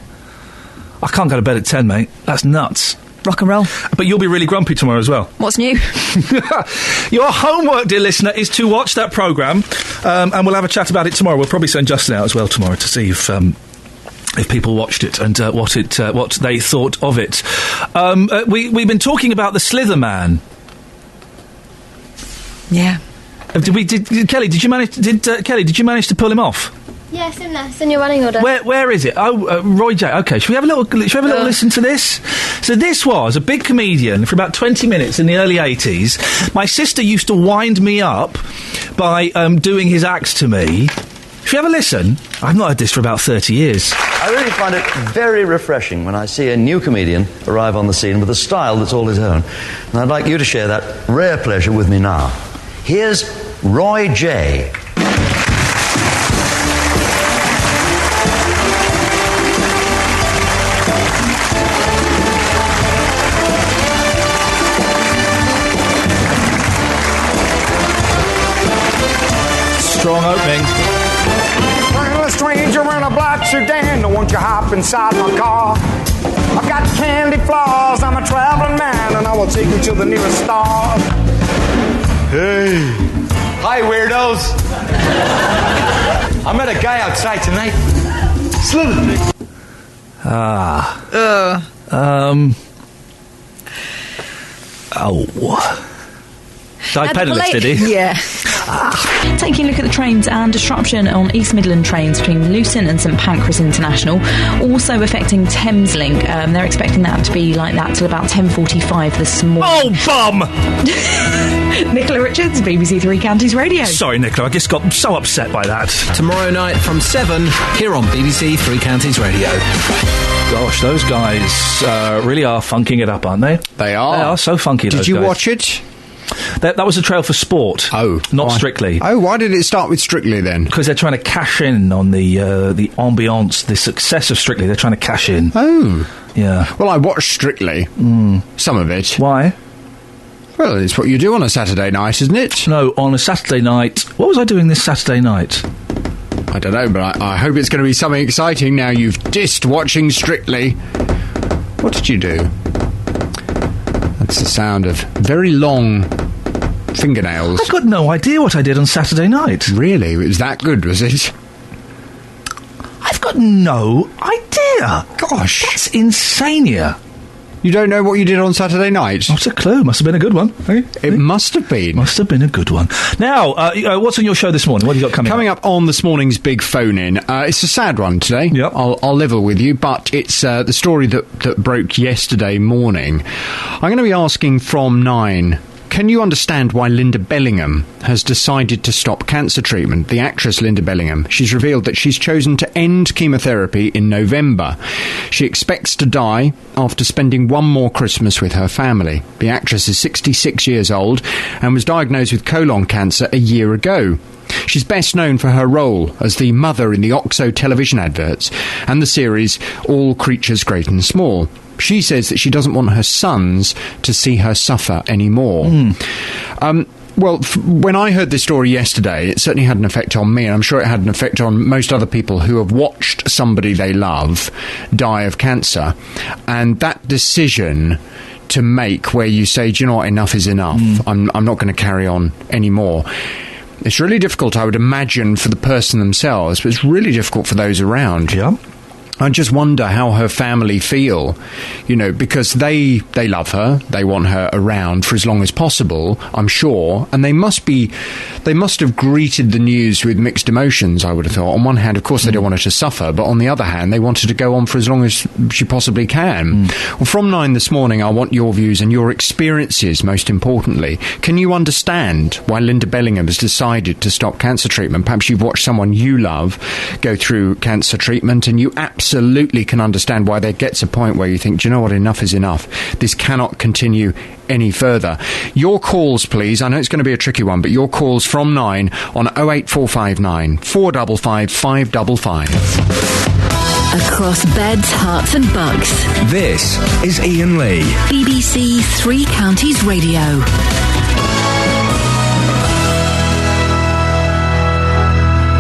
I can't go to bed at 10, mate. That's nuts. Rock and roll. But you'll be really grumpy tomorrow as well. What's new? Your homework, dear listener, is to watch that programme, and we'll have a chat about it tomorrow. We'll probably send Justin out as well tomorrow to see if people watched it and what they thought of it. We've been talking about the Slither Man. Yeah. Kelly, did you manage to pull him off? Yeah, it's in there. It's in your running order. Where is it? Oh, Roy J. Okay, should we have a little listen to this? So this was a big comedian for about 20 minutes in the early 80s. My sister used to wind me up by doing his acts to me. Should we have a listen? I've not heard this for about 30 years. I really find it very refreshing when I see a new comedian arrive on the scene with a style that's all his own. And I'd like you to share that rare pleasure with me now. Here's Roy J. Strong opening. Well, a stranger in a black sedan, don't want you hop inside my car. I've got candy floss, I'm a traveling man, and I will take you to the nearest star. Hey. Hi, weirdos. I met a guy outside tonight. Slither. Anti-pedalist, did he? Yeah. Taking a look at the trains and disruption on East Midland trains between Luton and St Pancras International, also affecting Thameslink. They're expecting that to be like that till about 10:45 this morning. Oh, bum! Nicola Richards, BBC Three Counties Radio. Sorry, Nicola, I just got so upset by that. Tomorrow night from 7 here on BBC Three Counties Radio. Gosh, those guys really are funking it up, aren't they? They are. They are so funky. Did those you guys. watch it? That was a trail for sport. Oh, not Strictly. Oh, why did it start with Strictly then? Because they're trying to cash in on the ambiance, the success of Strictly. They're trying to cash in. Oh, yeah. Well, I watched Strictly. Some of it. Why? Well, it's what you do on a Saturday night, isn't it? No, on a Saturday night. What was I doing this Saturday night? I don't know, but I hope it's going to be something exciting now you've dissed watching Strictly. What did you do? That's the sound of very long fingernails. I've got no idea what I did on Saturday night. Really? It was that good, was it? I've got no idea. Gosh. That's insane. You don't know what you did on Saturday night? Not a clue. Must have been a good one. It must have been. Must have been a good one. Now, what's on your show this morning? What have you got coming up on this morning's big phone-in? It's a sad one today. Yep. I'll level with you, but it's the story that broke yesterday morning. I'm going to be asking from 9... Can you understand why Linda Bellingham has decided to stop cancer treatment? The actress Linda Bellingham, she's revealed that she's chosen to end chemotherapy in November. She expects to die after spending one more Christmas with her family. The actress is 66 years old and was diagnosed with colon cancer a year ago. She's best known for her role as the mother in the OXO television adverts and the series All Creatures Great and Small. She says that she doesn't want her sons to see her suffer anymore. Well, when I heard this story yesterday, it certainly had an effect on me, and I'm sure it had an effect on most other people who have watched somebody they love die of cancer. And that decision to make where you say, do you know what, enough is enough. I'm not going to carry on anymore. It's really difficult, I would imagine, for the person themselves, but it's really difficult for those around. Yeah. I just wonder how her family feel, because they love her, they want her around for as long as possible, I'm sure, and they must have greeted the news with mixed emotions, I would have thought. On one hand, of course, they don't want her to suffer, but on the other hand, they want her to go on for as long as she possibly can. Well, from 9 this morning, I want your views and your experiences, most importantly. Can you understand why Linda Bellingham has decided to stop cancer treatment? Perhaps you've watched someone you love go through cancer treatment, and you absolutely can understand why there gets a point where you think, do you know what, enough is enough. This cannot continue any further. Your calls, please. I know it's going to be a tricky one, but your calls from 9 on 08459 455 555. Across beds, hearts and bucks. This is Iain Lee. BBC Three Counties Radio.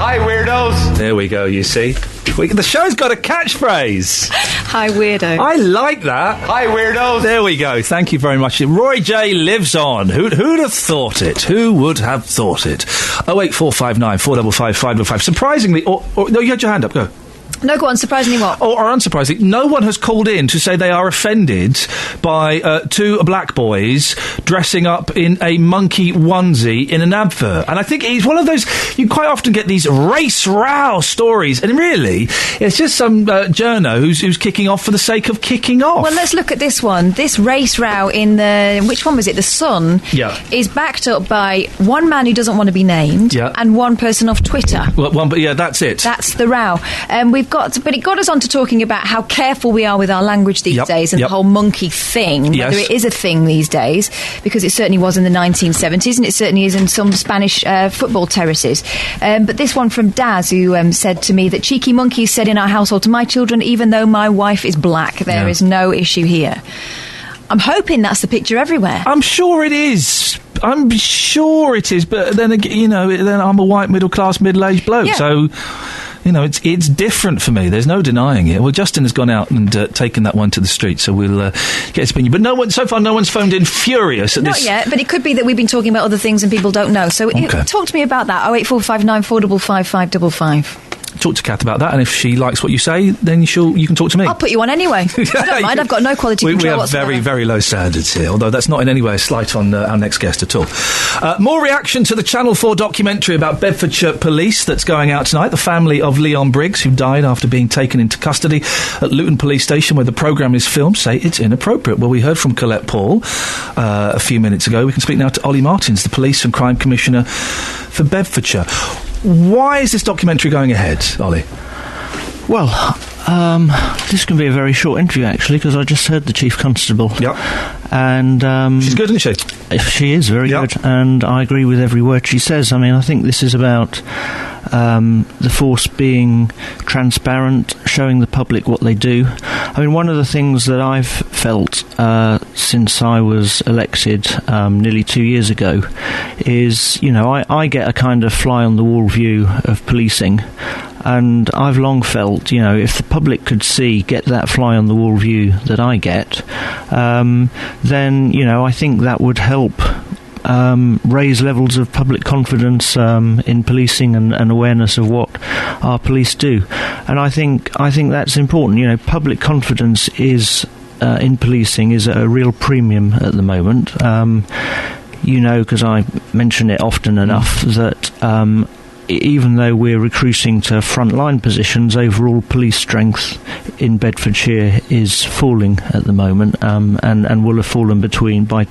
Hi, weirdos. There we go, you see. The show's got a catchphrase. Hi, weirdo. I like that. Hi, weirdos. There we go. Thank you very much. Roy J lives on. Who'd have thought it? Who would have thought it? 08459 455 555. Surprisingly, no, you had your hand up. Go. No, go on, surprisingly what? Or unsurprisingly, no one has called in to say they are offended by two black boys dressing up in a monkey onesie in an advert. And I think it's one of those, you quite often get these race row stories, and really, it's just some journo who's kicking off for the sake of kicking off. Well, let's look at this one. This race row in the, which one was it? The Sun, is backed up by one man who doesn't want to be named, and one person off Twitter. Well, that's it. That's the row. But it got us on to talking about how careful we are with our language these days, and the whole monkey thing, whether it is a thing these days, because it certainly was in the 1970s, and it certainly is in some Spanish football terraces. But this one from Daz, who said to me that cheeky monkeys said in our household to my children, even though my wife is black, there is no issue here. I'm hoping that's the picture everywhere. I'm sure it is. But then again, then I'm a white middle-class middle-aged bloke, so... it's different for me. There's no denying it. Well, Justin has gone out and taken that one to the street, so we'll get his opinion. But so far, no one's phoned in furious at this. Not yet, but it could be that we've been talking about other things and people don't know. So talk to me about that. 08459 455 555. talk to Kath about that, and if she likes what you say, then you can talk to me. I'll put you on anyway. I don't mind. I've got no quality control we have whatsoever. very, very low standards here, although that's not in any way a slight on our next guest at all. More reaction to the Channel 4 documentary about Bedfordshire Police that's going out tonight. The family of Leon Briggs, who died after being taken into custody at Luton Police Station, where the programme is filmed, say it's inappropriate. Well, we heard from Colette Paul a few minutes ago. We can speak now to Ollie Martins, the Police and Crime Commissioner for Bedfordshire. Why is this documentary going ahead, Ollie? Well, this can be a very short interview, actually, because I just heard the Chief Constable. Yep. And she's good, isn't she? She is very good, and I agree with every word she says. I mean, I think this is about the force being transparent, showing the public what they do. I mean, one of the things that I've felt since I was elected nearly 2 years ago is, I get a kind of fly-on-the-wall view of policing. And I've long felt, if the public could get that fly-on-the-wall view that I get, then, I think that would help raise levels of public confidence in policing and awareness of what our police do. And I think that's important. Public confidence is in policing is at a real premium at the moment. Because I mention it often enough that even though we're recruiting to frontline positions, overall police strength in Bedfordshire is falling at the moment, and will have fallen by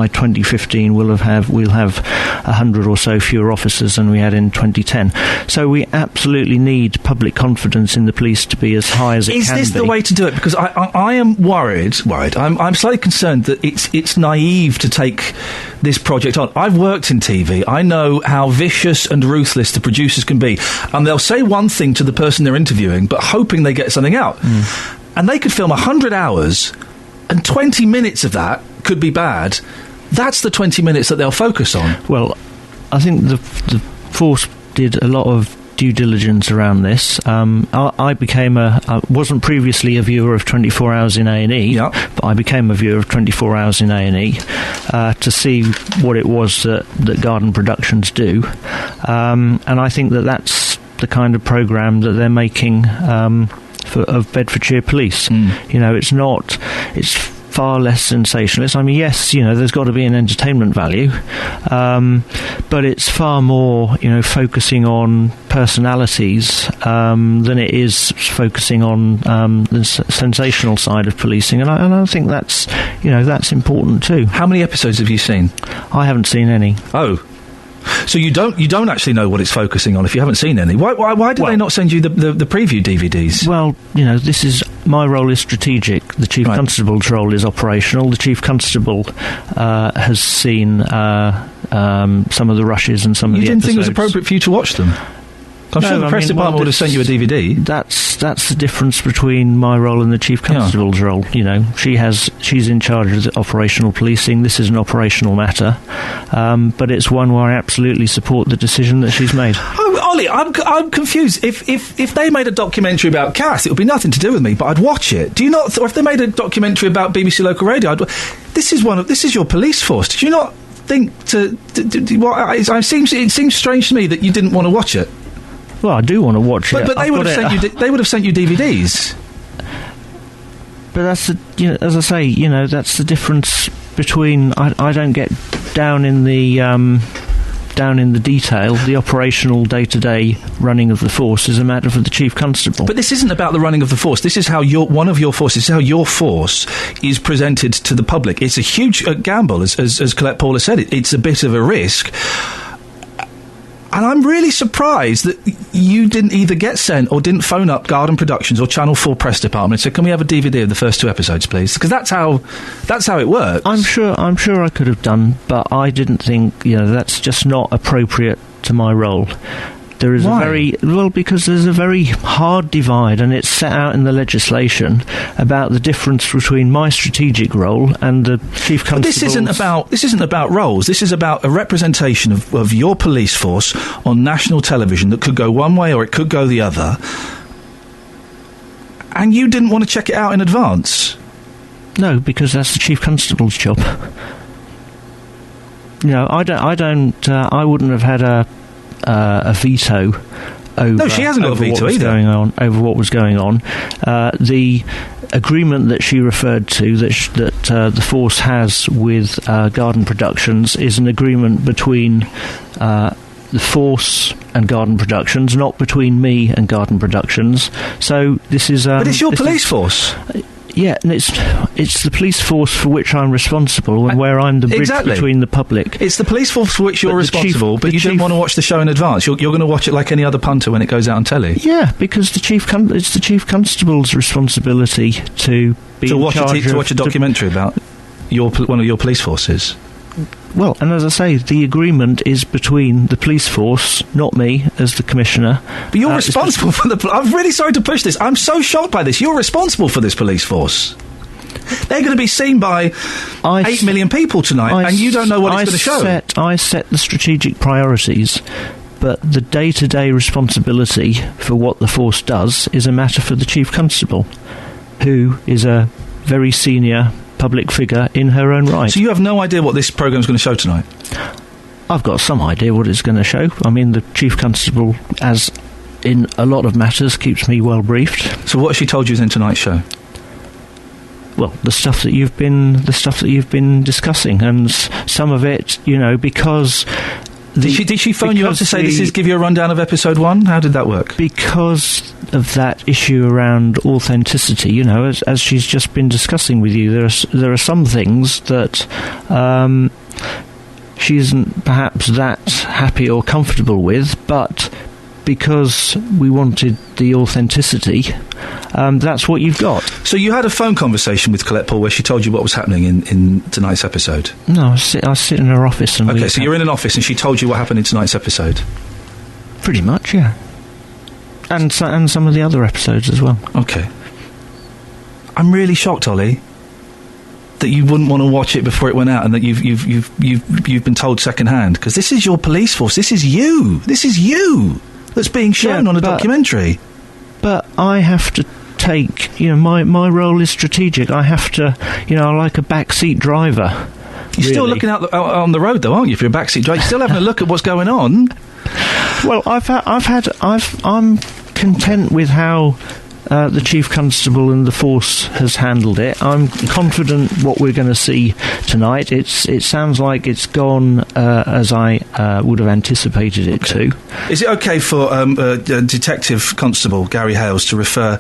2015 we'll have 100 or so fewer officers than we had in 2010. So we absolutely need public confidence in the police to be as high as it can be. Is this the way to do it? Because I am worried. I'm slightly concerned that it's naive to take this project on. I've worked in TV. I know how vicious and ruthless the producers can be, and they'll say one thing to the person they're interviewing, but hoping they get something out. And they could film 100 hours, and 20 minutes of that could be bad. That's the 20 minutes that they'll focus on. Well, I think the force did a lot of due diligence around this. I wasn't previously a viewer of 24 Hours in A&E, but I became a viewer of 24 Hours in A&E to see what it was that Garden Productions do. And I think that's the kind of programme that they're making of Bedfordshire Police. It's far less sensationalist. I mean, yes, there's got to be an entertainment value, but it's far more, focusing on personalities than it is focusing on the sensational side of policing, and I think that's important too. How many episodes have you seen? I haven't seen any. Oh. So you don't actually know what it's focusing on if you haven't seen any. Why did they not send you the preview DVDs? Well, this is my role is strategic. The Chief Constable's role is operational. The Chief Constable has seen some of the rushes and some of the episodes. You didn't think it was appropriate for you to watch them? I'm sure the press department would have sent you a DVD. That's the difference between my role and the Chief Constable's role. She's in charge of the operational policing. This is an operational matter, but it's one where I absolutely support the decision that she's made. Oh, Ollie, I'm confused. If they made a documentary about Cass, it would be nothing to do with me, but I'd watch it. Do you not? Or if they made a documentary about BBC Local Radio, this is your police force. Did you not think it seems strange to me that you didn't want to watch it. Well, I do want to watch it. But they would have sent you DVDs. But that's as I say, that's the difference between. I don't get down in the detail. The operational day-to-day running of the force is a matter for the Chief Constable. But this isn't about the running of the force. This is how one of your forces. This is how your force is presented to the public. It's a huge gamble, as Colette Paul has said. It's a bit of a risk. And I'm really surprised that you didn't either get sent or didn't phone up Garden Productions or Channel 4 Press Department and say, can we have a DVD of the first 2 episodes, please? Because that's how it works. I'm sure I could have done, but I didn't think, that's just not appropriate to my role. There is because there's a very hard divide, and it's set out in the legislation about the difference between my strategic role and the Chief Constable. This isn't about roles. This is about a representation of your police force on national television that could go one way or it could go the other. And you didn't want to check it out in advance? No, because that's the Chief Constable's job. I wouldn't have had a veto over. No, she hasn't got a veto either. Over what was going on. The agreement that she referred to, that the force has with Garden Productions, is an agreement between the force and Garden Productions, not between me and Garden Productions. So this is. But it's your police force. Yeah, and it's the police force for which I'm responsible and where I'm the bridge between the public. It's the police force for which you're responsible, but you don't want to watch the show in advance. You're going to watch it like any other punter when it goes out on telly. Yeah, because it's the chief constable's responsibility to be to in watch charge to watch a documentary about one of your police forces. Well, and as I say, the agreement is between the police force, not me, as the commissioner. But you're responsible for the... I'm really sorry to push this. I'm so shocked by this. You're responsible for this police force. They're going to be seen by 8 million people tonight, and you don't know what it's going to show. I set the strategic priorities, but the day-to-day responsibility for what the force does is a matter for the chief constable, who is a very senior public figure in her own right. So you have no idea what this programme's going to show tonight? I've got some idea what it's going to show. I mean, the chief constable, as in a lot of matters, keeps me well briefed. So what has she told you is in tonight's show? Well, the stuff that you've been discussing, and some of it, because. Did she phone you up to say give you a rundown of episode 1? How did that work? Because of that issue around authenticity, as she's just been discussing with you, there are some things that she isn't perhaps that happy or comfortable with, but because we wanted the authenticity, that's what you've got. So you had a phone conversation with Colette Paul where she told you what was happening in tonight's episode? No, I sit in her office. And okay, so you're in an office and she told you what happened in tonight's episode? Pretty much, yeah. And some of the other episodes as well. Okay. I'm really shocked, Ollie, that you wouldn't want to watch it before it went out, and that you've been told secondhand, because this is your police force. This is you. This is you that's being shown on a documentary. But I have to take, my role is strategic. I have to, like a backseat driver. You're still looking out on the road, though, aren't you? If you're a backseat driver, you're still having a look at what's going on. Well, I'm content with how the chief constable and the force has handled it. I'm confident what we're going to see tonight. It sounds like it's gone as I would have anticipated it to. Is it okay for Detective Constable Gary Hales to refer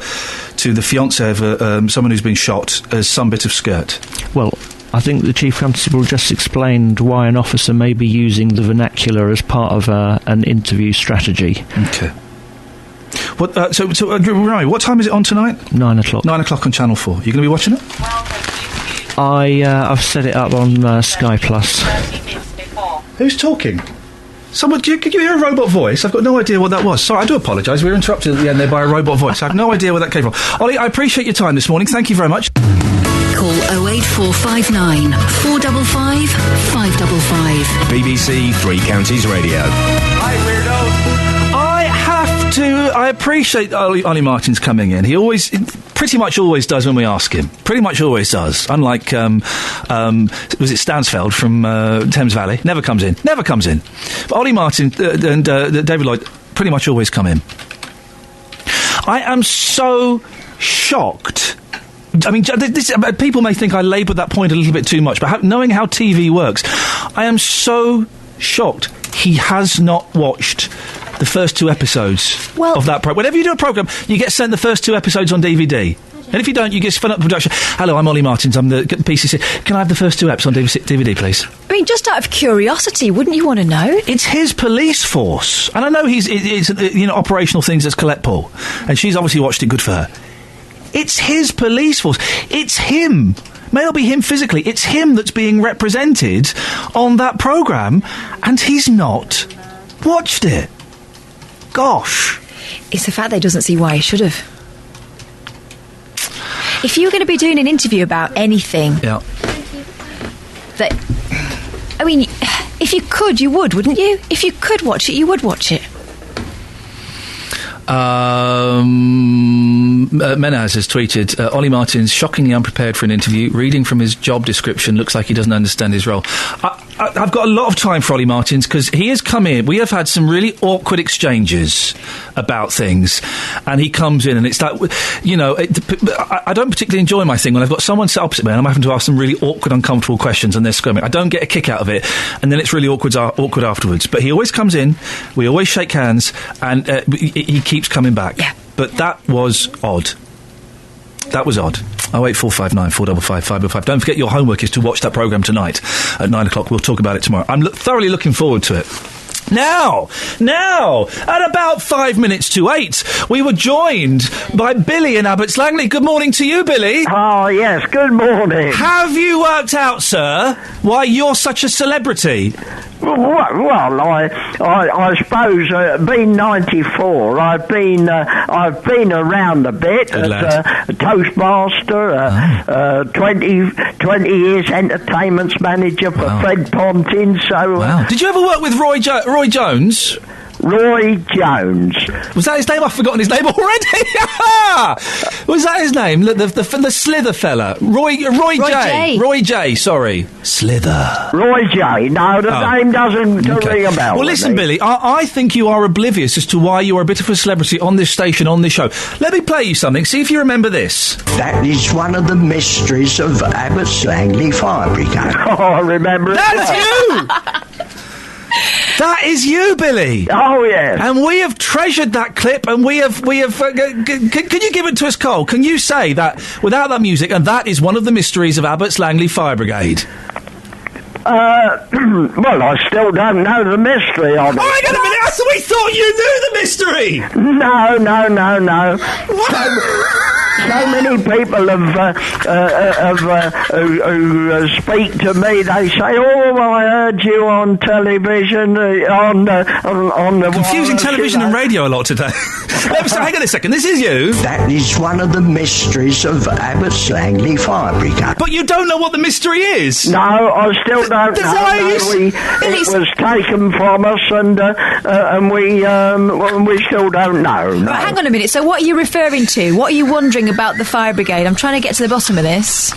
to the fiancée of someone who's been shot as some bit of skirt? Well, I think the Chief Constable just explained why an officer may be using the vernacular as part of an interview strategy. Okay. What, what time is it on tonight? 9 o'clock. 9 o'clock on Channel 4. You going to be watching it? I've set it up on Sky Plus. Who's talking? Someone, could you hear a robot voice? I've got no idea what that was. Sorry, I do apologise. We were interrupted at the end there by a robot voice. I have no idea where that came from. Ollie, I appreciate your time this morning. Thank you very much. Call 08459 455 555. BBC Three Counties Radio. Hi, weirdos. I appreciate Ollie Martin's coming in. He pretty much always does when we ask him. Pretty much always does. Unlike, was it Stansfeld from Thames Valley? Never comes in. But Ollie Martin and David Lloyd pretty much always come in. I am so shocked. I mean, people may think I laboured that point a little bit too much, but knowing how TV works, I am so shocked he has not watched the first 2 episodes of that program. Whenever you do a programme, you get sent the first 2 episodes on DVD. And if you don't, you get spun up the production. Hello, I'm Ollie Martins. I'm the PCC. Can I have the first 2 eps on DVD, please? I mean, just out of curiosity, wouldn't you want to know? It's his police force. And I know it's operational things as Colette Paul. And she's obviously watched it, good for her. It's his police force. It's him. May not be him physically. It's him that's being represented on that programme. And he's not watched it. Gosh. It's the fact that he doesn't see why he should have. If you were going to be doing an interview about anything... Yeah. I mean, if you could, you would, wouldn't you? If you could watch it, you would watch it. Menaz has tweeted, Ollie Martin's shockingly unprepared for an interview. Reading from his job description looks like he doesn't understand his role. I've got a lot of time for Ollie Martins because he has come in. We have had some really awkward exchanges about things, and he comes in and it's like, you know, I don't particularly enjoy my thing when I've got someone sat opposite me and I'm having to ask them really awkward, uncomfortable questions and they're screaming. I don't get a kick out of it, and then it's really awkward afterwards. But he always comes in, we always shake hands, and he keeps coming back. Yeah. But that was odd. That was odd. 08459 455 505. Don't forget your homework is to watch that programme tonight at 9 o'clock. We'll talk about it tomorrow. I'm thoroughly looking forward to it. Now, at about 5 minutes to 8, we were joined by Billy in Abbots Langley. Good morning to you, Billy. Oh, yes, good morning. Have you worked out, sir, why you're such a celebrity? Well, I suppose, being 94, I've been around a bit as a Toastmaster, 20 years entertainments manager for Fred Pontin. So, wow. Did you ever work with Roy Jones? Roy Jones. Was that his name? I've forgotten his name already. Was that his name? The Slither fella. Roy J. Roy J, sorry. Slither. Roy J. No, the name doesn't ring a bell. Well, listen, Billy, I think you are oblivious as to why you are a bit of a celebrity on this station, on this show. Let me play you something. See if you remember this. That is one of the mysteries of Abbots Langley Fire Brigade. Oh, I remember it. That's you! That is you, Billy. Oh, yes. And we have treasured that clip, and we have. Can you give it to us, Cole? Can you say that without that music, and that is one of the mysteries of Abbots Langley Fire Brigade? Well, I still don't know the mystery of it. Oh, hang on a minute! We thought you knew the mystery! No. So many people who speak to me. They say, "Oh, I heard you on television, on the confusing television and radio a lot today." Hang on a second. This is you. That is one of the mysteries of Abbots Langley Fire Brigade. But you don't know what the mystery is. No, I still don't know. It was taken from us, and we still don't know. No. Right, hang on a minute. So, what are you referring to? What are you wondering about the fire brigade? I'm trying to get to the bottom of this.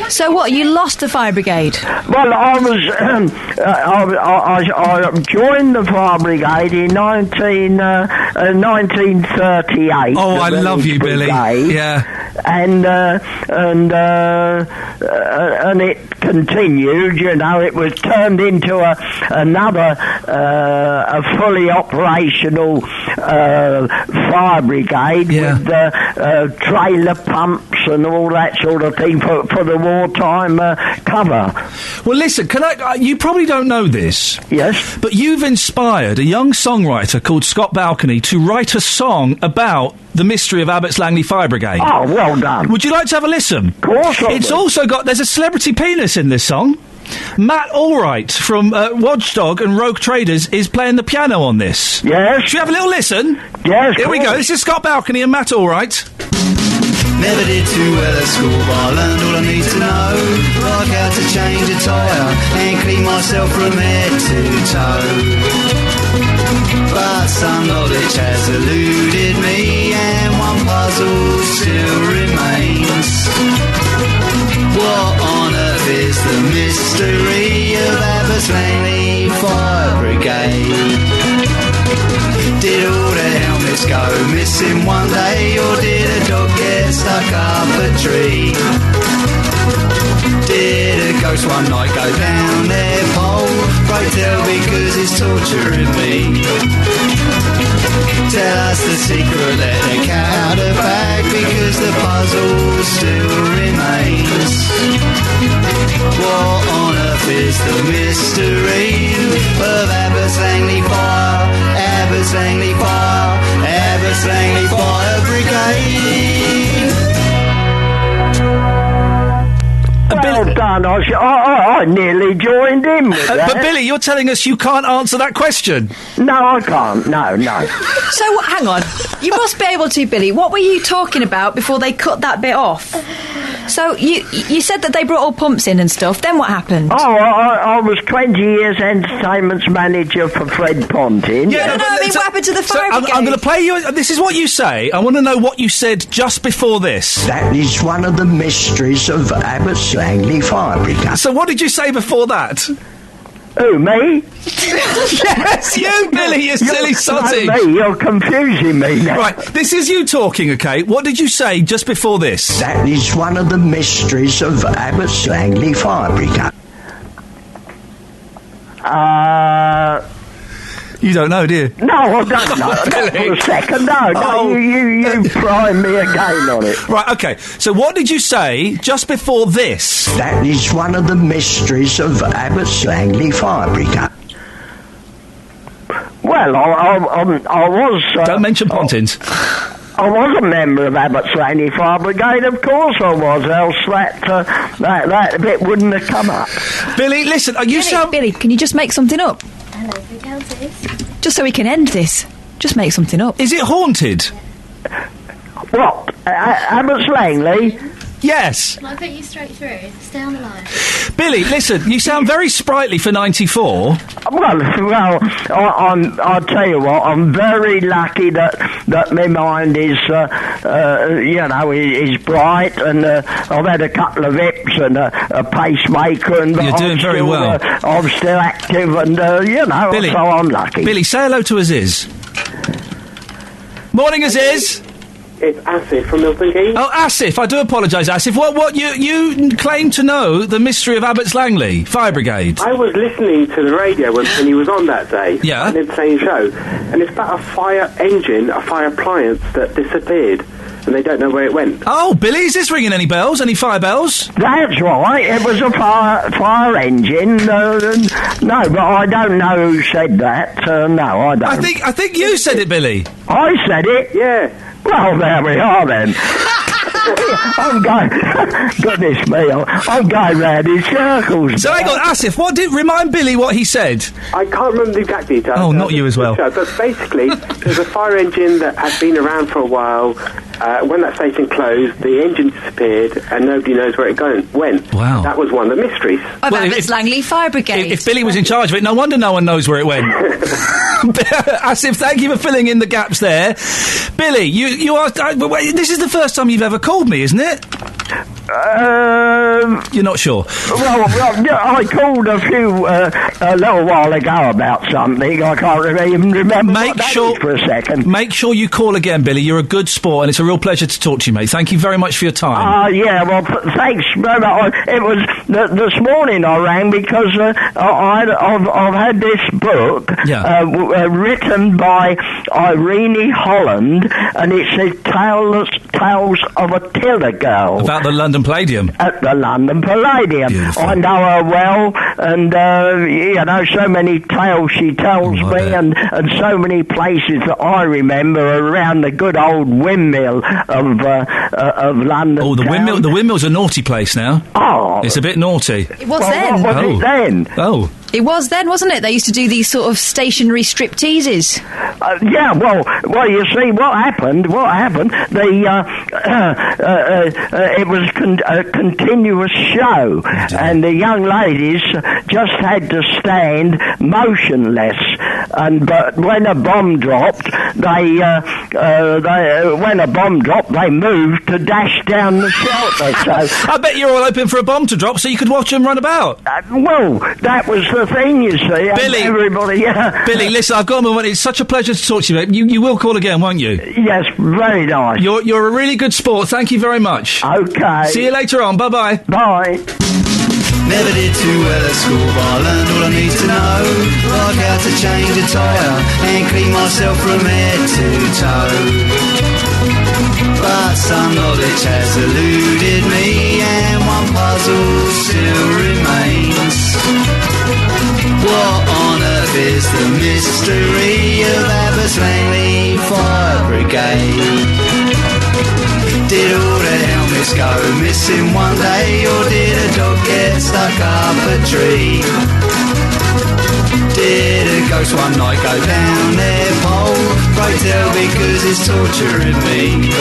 So what? You lost the fire brigade? Well, I joined the fire brigade in 1938. Oh, I love you, Billy. Yeah. And it continued. You know, it was turned into another fully operational fire brigade with trailer pumps and all that sort of thing for the wartime cover. Well, listen, you probably don't know this. Yes. But you've inspired a young songwriter called Scott Balcony to write a song about the mystery of Abbots Langley Fire Brigade. Oh, well done. Would you like to have a listen? Of course I It's also got... There's a celebrity penis in this song. Matt Allwright from Watchdog and Rogue Traders is playing the piano on this. Yes. Should we have a little listen? Yes. Here we go. This is Scott Balcony and Matt Allwright. Never did too well at school, but I learned all I need to know. Like how to change a tyre and clean myself from head to toe. But some knowledge has eluded me, and one puzzle still remains. What on earth is the mystery of Abbots Langley Fire Brigade? Did all the helmets go missing one day, or did a dog get stuck up a tree? Did a ghost one night go down their pole? Pray tell, because it's torturing me. Tell us the secret, let the cat out of bag, because the puzzle still remains. What on earth is the mystery of Abbots Langley Fire? Abbots Langley Fire, Abbots Langley Fire Brigade. Well done. I nearly joined in with that. But Billy, you're telling us you can't answer that question. No, I can't. No. So, hang on. You must be able to, Billy. What were you talking about before they cut that bit off? So, you said that they brought all pumps in and stuff. Then what happened? Oh, I was 20 years entertainments manager for Fred Pontin. Yeah, no, I mean, what happened to the fire brigade? I'm going to play you... This is what you say. I want to know what you said just before this. That is one of the mysteries of Abbots Langley Fire Brigade. So what did you say before that? Who, me? Yes, you, Billy, you silly sausage. No, me, you're confusing me now. Right, this is you talking, OK? What did you say just before this? That is one of the mysteries of Abbots Langley Fire Brigade. You don't know, do you? No, I don't know. Not for a second, no, you prime me again on it. Right, OK, so what did you say just before this? That is one of the mysteries of Abbots Langley Fire Brigade. Well, I was... don't mention Pontins. I was a member of Abbots Langley Fire Brigade, of course I was, else that bit wouldn't have come up. Billy, listen, Billy, can you just make something up? Hello, Three Counties. Just so we can end this. Just make something up. Is it haunted? What? Abbots Langley? Yes. Can I put you straight through? Stay on the line. Billy, listen, you sound very sprightly for 94. Well, I'll tell you what, I'm very lucky that my mind is, is bright, and I've had a couple of hips and a pacemaker, and you're doing very well. I'm still active, and Billy, so I'm lucky. Billy, say hello to Aziz. Morning, Aziz. It's Asif from Milton Keynes. Oh, Asif, I do apologise, Asif. What you claim to know the mystery of Abbots Langley Fire Brigade? I was listening to the radio when he was on that day. Yeah. On the same show. And it's about a fire engine, a fire appliance that disappeared. And they don't know where it went. Oh, Billy, is this ringing any bells? Any fire bells? That's right. It was a fire engine. No, but I don't know who said that. No, I don't. I think you said it, Billy. I said it? Yeah. Well, there we are then. I'm going... Goodness me, I'm going round in circles. So hang on, Asif, remind Billy what he said. I can't remember the exact details. Oh, not you as well. But basically, there's a fire engine that had been around for a while. When that station closed, the engine disappeared, and nobody knows where it went. Wow. That was one of the mysteries. Of Abbots Langley Fire Brigade. If Billy was in charge of it, no wonder no one knows where it went. Asif, thank you for filling in the gaps there. Billy, you are... this is the first time you've ever called me, isn't it? You're not sure? Well, I called a little while ago about something. I can't even remember for a second. Make sure you call again, Billy. You're a good sport, and it's a real pleasure to talk to you, mate. Thank you very much for your time. Yeah, well, thanks. It was this morning I rang because I've had this book written by Irene Holland, and it says Tales of a Tiller Girl. About the London Palladium. At the London Palladium. Beautiful. I know her well, and so many tales she tells me, and so many places that I remember around the good old windmill of London. Oh, the windmill's a naughty place now. Oh, it's a bit naughty. It was then. What was it then? Oh. It was then, wasn't it? They used to do these sort of stationary stripteases. Yeah, well, you see, what happened, it was a continuous show, and the young ladies just had to stand motionless, but when a bomb dropped, they moved to dash down the shelter. So I bet you're all hoping for a bomb to drop so you could watch them run about. Well, that was the thing, you see. Billy, everybody, Billy, listen, I've got a moment. It's such a pleasure to talk to you, mate. You will call again, won't you? Yes, very nice. You're a really good sport. Thank you very much. Okay. See you later on. Bye-bye. Bye. Never did too well at school, but I learned all I need to know. Like how to change a tyre and clean myself from head to toe. But some knowledge has eluded me, and one puzzle still remains. What on earth is the mystery of Abbots Langley Fire Brigade? Did all the helmets go missing one day, or did a dog get stuck up a tree? Did a ghost one night go down their pole? Pray tell, because it's torturing me.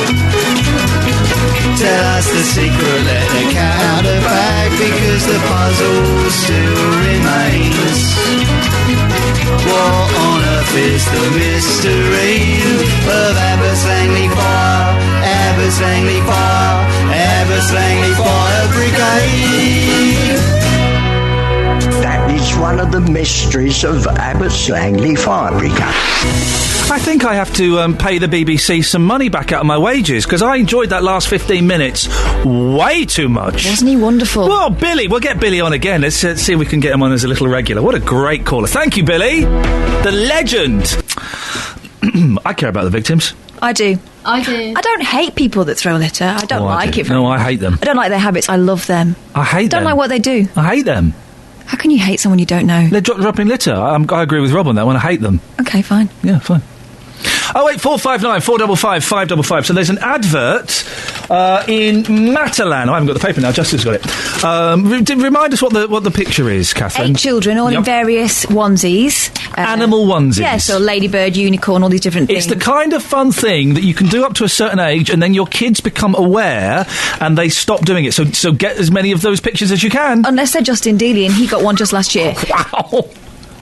Tell us the secret, let the cat out of the bag, because the puzzle still remains. What on earth is the mystery of Abbots Langley Fire, Abbots Langley Fire, Abbots Langley Fire Brigade? That is one of the mysteries of Abbots Langley Fire Brigade. I think I have to pay the BBC some money back out of my wages, because I enjoyed that last 15 minutes way too much. Wasn't he wonderful? Well, Billy, we'll get Billy on again. Let's see if we can get him on as a little regular. What a great caller. Thank you, Billy. The legend. I care about the victims. I do. I don't hate people that throw litter. I don't like it. No, I hate them. I don't like their habits. I love them. I hate them. I don't like what they do. I hate them. How can you hate someone you don't know? They're dropping litter. I agree with Rob on that one. I hate them. Okay, fine. Yeah, fine. 08459 455 555. So there's an advert in Matalan. I haven't got the paper now. Justice got it. Remind us what the picture is, Catherine. 8 children, all in various onesies. Animal onesies. Yeah, so ladybird, unicorn, all these different things. It's the kind of fun thing that you can do up to a certain age, and then your kids become aware and they stop doing it. So get as many of those pictures as you can. Unless they're Justin Dealey, and he got one just last year. Wow.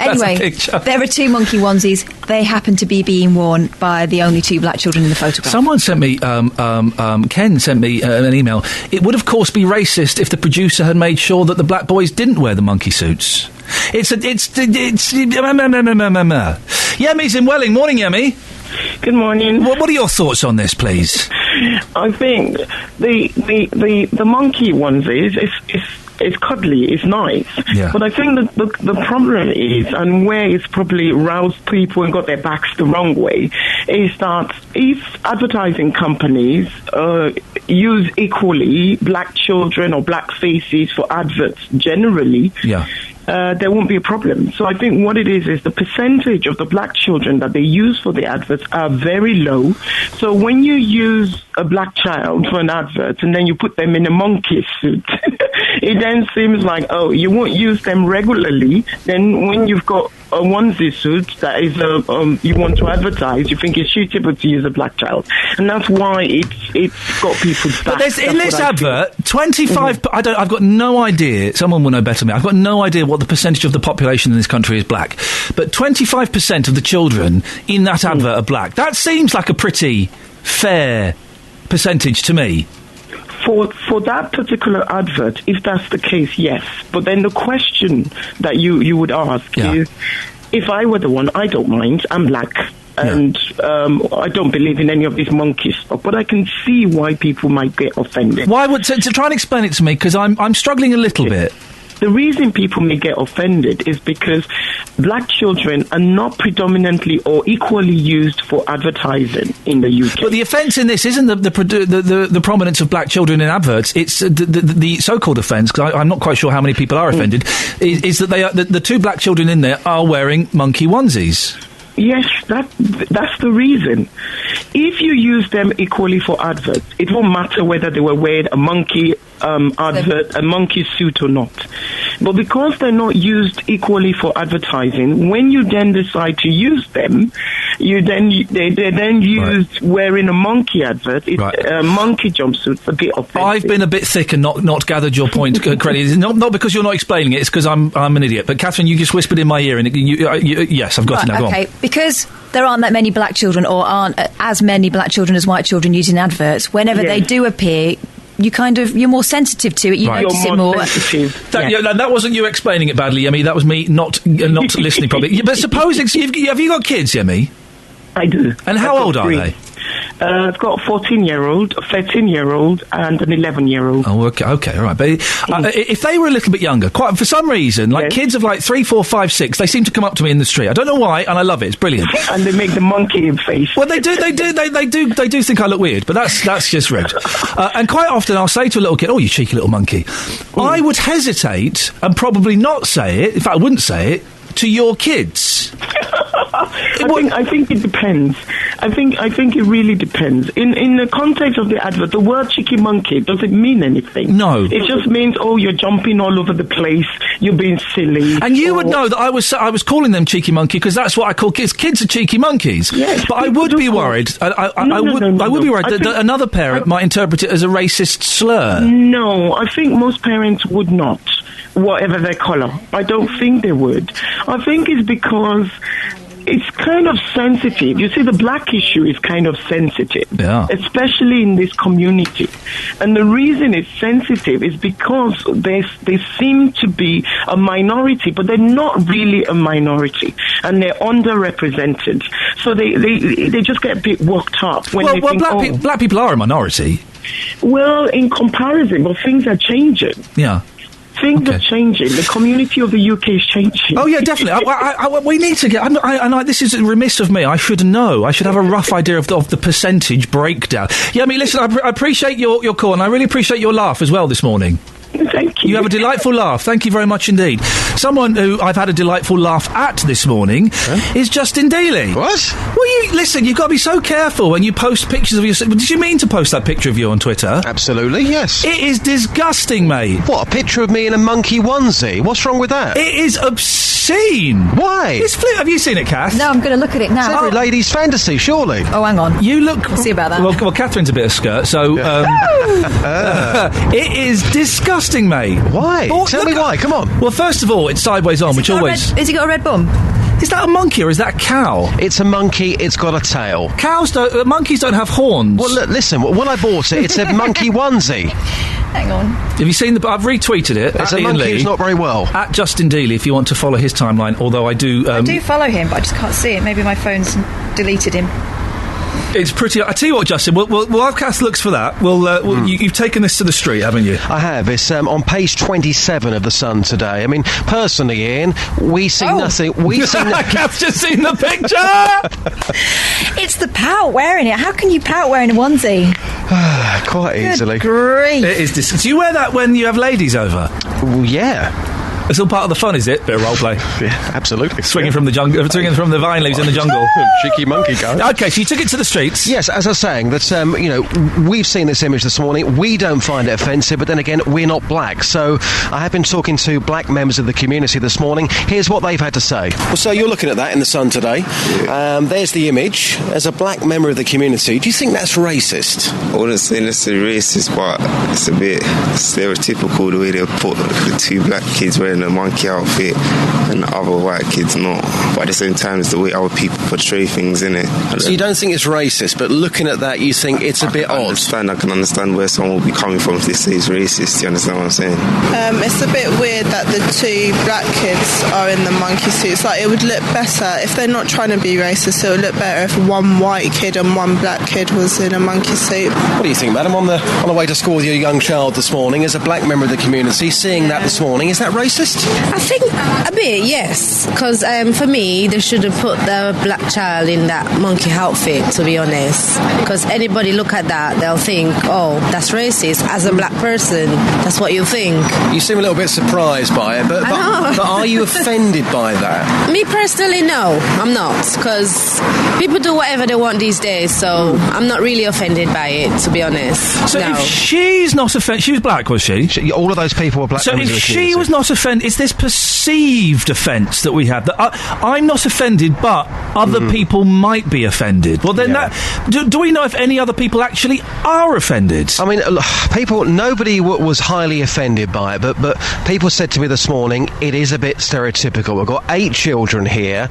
Anyway, there are 2 monkey onesies. They happen to be being worn by the only 2 black children in the photograph. Someone sent me, Ken sent me an email. It would, of course, be racist if the producer had made sure that the black boys didn't wear the monkey suits. Yemi's in Welling. Morning, Yemi. Good morning. What are your thoughts on this, please? I think the monkey onesies it's cuddly, it's nice. Yeah. But I think the problem is, and where it's probably roused people and got their backs the wrong way, is that if advertising companies use equally black children or black faces for adverts generally, there won't be a problem. So I think what it is the percentage of the black children that they use for the adverts are very low. So when you use a black child for an advert and then you put them in a monkey suit, it then seems like, oh, you won't use them regularly. Then when you've got a onesie suit that is you want to advertise, you think it's suitable to use a black child, and that's why it's got people's back. But in this advert, 25. I've got no idea. Someone will know better than me. I've got no idea what the percentage of the population in this country is black, but 25% of the children in that advert are black. That seems like a pretty fair percentage to me. For that particular advert, if that's the case, yes. But then the question that you would ask is, if I were the one, I don't mind, I'm black, and I don't believe in any of this monkey stuff, but I can see why people might get offended. Why would to try and explain it to me, because I'm struggling a little bit. The reason people may get offended is because black children are not predominantly or equally used for advertising in the UK. But the offence in this isn't the prominence of black children in adverts. It's the so-called offence, because I'm not quite sure how many people are offended, is that they are the 2 black children in there are wearing monkey onesies. Yes, that's the reason. If you use them equally for adverts, it won't matter whether they were wearing a monkey advert, a monkey suit or not. But because they're not used equally for advertising, when you then decide to use them, they're then used wearing a monkey advert. Monkey jumpsuit's a bit offensive. I've been a bit thick and not gathered your point correctly. It's not because you're not explaining it. It's because I'm an idiot. But Catherine, you just whispered in my ear, and yes, I've got it now. Go on. Because there aren't that many black children, or aren't as many black children as white children using adverts. Whenever they do appear, you're more sensitive to it. You notice it more. That wasn't you explaining it badly, Yemi. That was me not listening properly. But suppose have you got kids, Yemi? I do. And how old are they? I've got a 14-year-old, a 13-year-old, and an 11-year-old. Oh, okay, all right. But if they were a little bit younger, for some reason, like kids of like 3, 4, 5, 6, they seem to come up to me in the street. I don't know why, and I love it. It's brilliant. And they make the monkey face. Well, they do think I look weird, but that's just rude. And quite often, I'll say to a little kid, "Oh, you cheeky little monkey." I would hesitate and probably not say it. In fact, I wouldn't say it to your kids. I think it depends. I think it really depends. In the context of the advert, the word cheeky monkey doesn't mean anything. No. It just means, oh, you're jumping all over the place, you're being silly. And you would know that I was calling them cheeky monkey because that's what I call kids. Kids are cheeky monkeys. Yes, but I would be worried. I would be worried that another parent might interpret it as a racist slur. No, I think most parents would not. Whatever their colour. I don't think they would. I think it's because it's kind of sensitive. You see, the black issue is kind of sensitive, especially in this community. And the reason it's sensitive is because they seem to be a minority, but they're not really a minority, and they're underrepresented. So they just get a bit worked up when they think, black people are a minority. Well, in comparison, but things are changing. Yeah. Things are changing. The community of the UK is changing. Oh, yeah, definitely. We need to get... this is remiss of me. I should know. I should have a rough idea of the percentage breakdown. Yeah, I mean, listen, I appreciate your call, and I really appreciate your laugh as well this morning. Thank you. You have a delightful laugh. Thank you very much indeed. Someone who I've had a delightful laugh at this morning is Justin Dealey. What? Well, listen, you've got to be so careful when you post pictures of yourself. Did you mean to post that picture of you on Twitter? Absolutely, yes. It is disgusting, mate. What, a picture of me in a monkey onesie? What's wrong with that? It is obscene. Why? It's have you seen it, Kath? No, I'm going to look at it now. It's every lady's fantasy, surely. Oh, hang on. You look... Let's see about that. Well, Catherine's a bit of skirt, so... it is disgusting, mate. Why? Tell me why, come on. Well, first of all, it's sideways on, which always... Has he got a red bum? Is that a monkey or is that a cow? It's a monkey, it's got a tail. Monkeys don't have horns. Well, look, listen, when I bought it, it said monkey onesie. Hang on. Have you seen I've retweeted it. It's a monkey who's not very well. At Justin Dealey, if you want to follow his timeline, although I do... I do follow him, but I just can't see it. Maybe my phone's deleted him. It's pretty... I tell you what, Justin, we'll have Kath looks for that. You've taken this to the street, haven't you? I have. It's on page 27 of The Sun today. I mean, personally, Ian, we see nothing... Kath's just seen the picture! It's the pout wearing it. How can you pout wearing a onesie? Quite easily. Grief. It is... Do you wear that when you have ladies over? Well, yeah. It's all part of the fun, is it? Bit of role play. Yeah, absolutely. Swinging from the jungle, swinging from the vine leaves in the jungle. Cheeky monkey guy. Okay, so you took it to the streets. Yes, as I was saying, that we've seen this image this morning. We don't find it offensive, but then again, we're not black. So I have been talking to black members of the community this morning. Here's what they've had to say. Well, so you're looking at that in the Sun today. There's the image. As a black member of the community, do you think that's racist? I wouldn't say necessarily racist, but it's a bit stereotypical the way they put the two black kids wearing a monkey outfit and the other white kids not. But at the same time, it's the way our people portray things, innit? So you don't think it's racist, but looking at that, you think it's a bit odd? I can understand where someone will be coming from if they say it's racist. You understand what I'm saying? It's a bit weird that the two black kids are in the monkey suits. Like, it would look better if they're not trying to be racist. It would look better if one white kid and one black kid was in a monkey suit. What do you think, madam? On the way to school with your young child this morning, as a black member of the community, seeing that this morning, is that racist? I think a bit, yes. Because for me, they should have put the black child in that monkey outfit, to be honest. Because anybody look at that, they'll think, oh, that's racist. As a black person, that's what you think. You seem a little bit surprised by it, but are you offended by that? Me personally, no, I'm not. Because people do whatever they want these days, so I'm not really offended by it, to be honest. So if she's not offended... She was black, was she? All of those people were black. So if she was not offended, it's this perceived offence that we have. That I'm not offended, but other people might be offended. Well, then do we know if any other people actually are offended? I mean, nobody was highly offended by it, but people said to me this morning, it is a bit stereotypical. We've got 8 children here.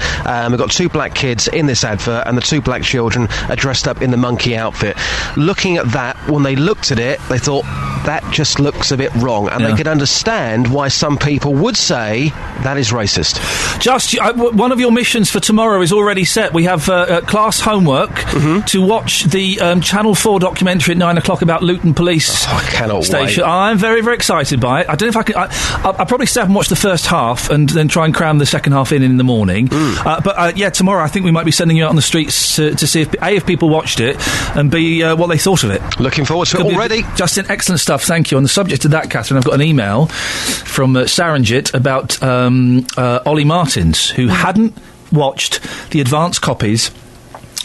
We've got 2 black kids in this advert, and the 2 black children are dressed up in the monkey outfit. Looking at that, when they looked at it, they thought, that just looks a bit wrong, and they could understand why some people would say that is racist. Just one of your missions for tomorrow is already set. We have class homework to watch the Channel 4 documentary at 9 o'clock about Luton Police I cannot Station. wait. I'm very, very excited by it. I don't know if I can... I'll probably stay up and watch the first half and then try and cram the second half in the morning. But tomorrow I think we might be sending you out on the streets to see if people watched it, and B, what they thought of it. Looking forward to it already. Justin, excellent stuff. Thank you. On the subject of that, Catherine, I've got an email from Saranjit about Ollie Martins, who hadn't watched the advance copies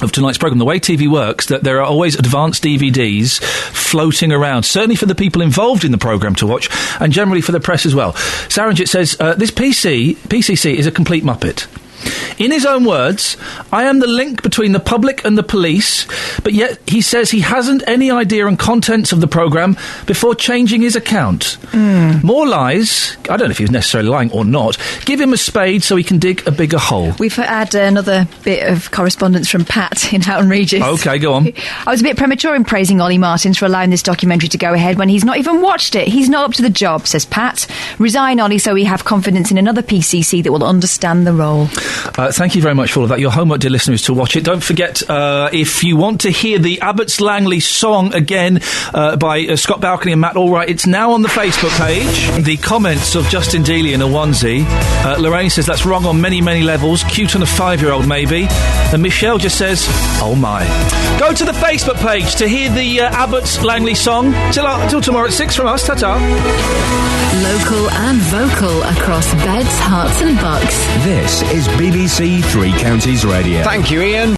of tonight's programme. The way TV works, that there are always advanced DVDs floating around, certainly for the people involved in the programme to watch, and generally for the press as well. Saranjit says, this PCC is a complete muppet. In his own words, I am the link between the public and the police, but yet he says he hasn't any idea on contents of the programme before changing his account. More lies. I don't know if he's necessarily lying or not. Give him a spade so he can dig a bigger hole. We've had another bit of correspondence from Pat in Houghton Regis. OK, go on. I was a bit premature in praising Ollie Martins for allowing this documentary to go ahead when he's not even watched it. He's not up to the job, says Pat. Resign, Ollie, so we have confidence in another PCC that will understand the role. Thank you very much for all of that. Your homework, dear listener, is to watch it. Don't forget, if you want to hear the Abbots Langley song again by Scott Balcony and Matt Allwright, it's now on the Facebook page. The comments of Justin Dealey in a onesie. Lorraine says that's wrong on many, many levels. Cute on a 5-year-old, maybe. And Michelle just says, oh my. Go to the Facebook page to hear the Abbots Langley song. Till tomorrow at 6 from us. Ta-ta. Local and vocal across beds, hearts and bucks. This is BBC Three Counties Radio. Thank you, Iain.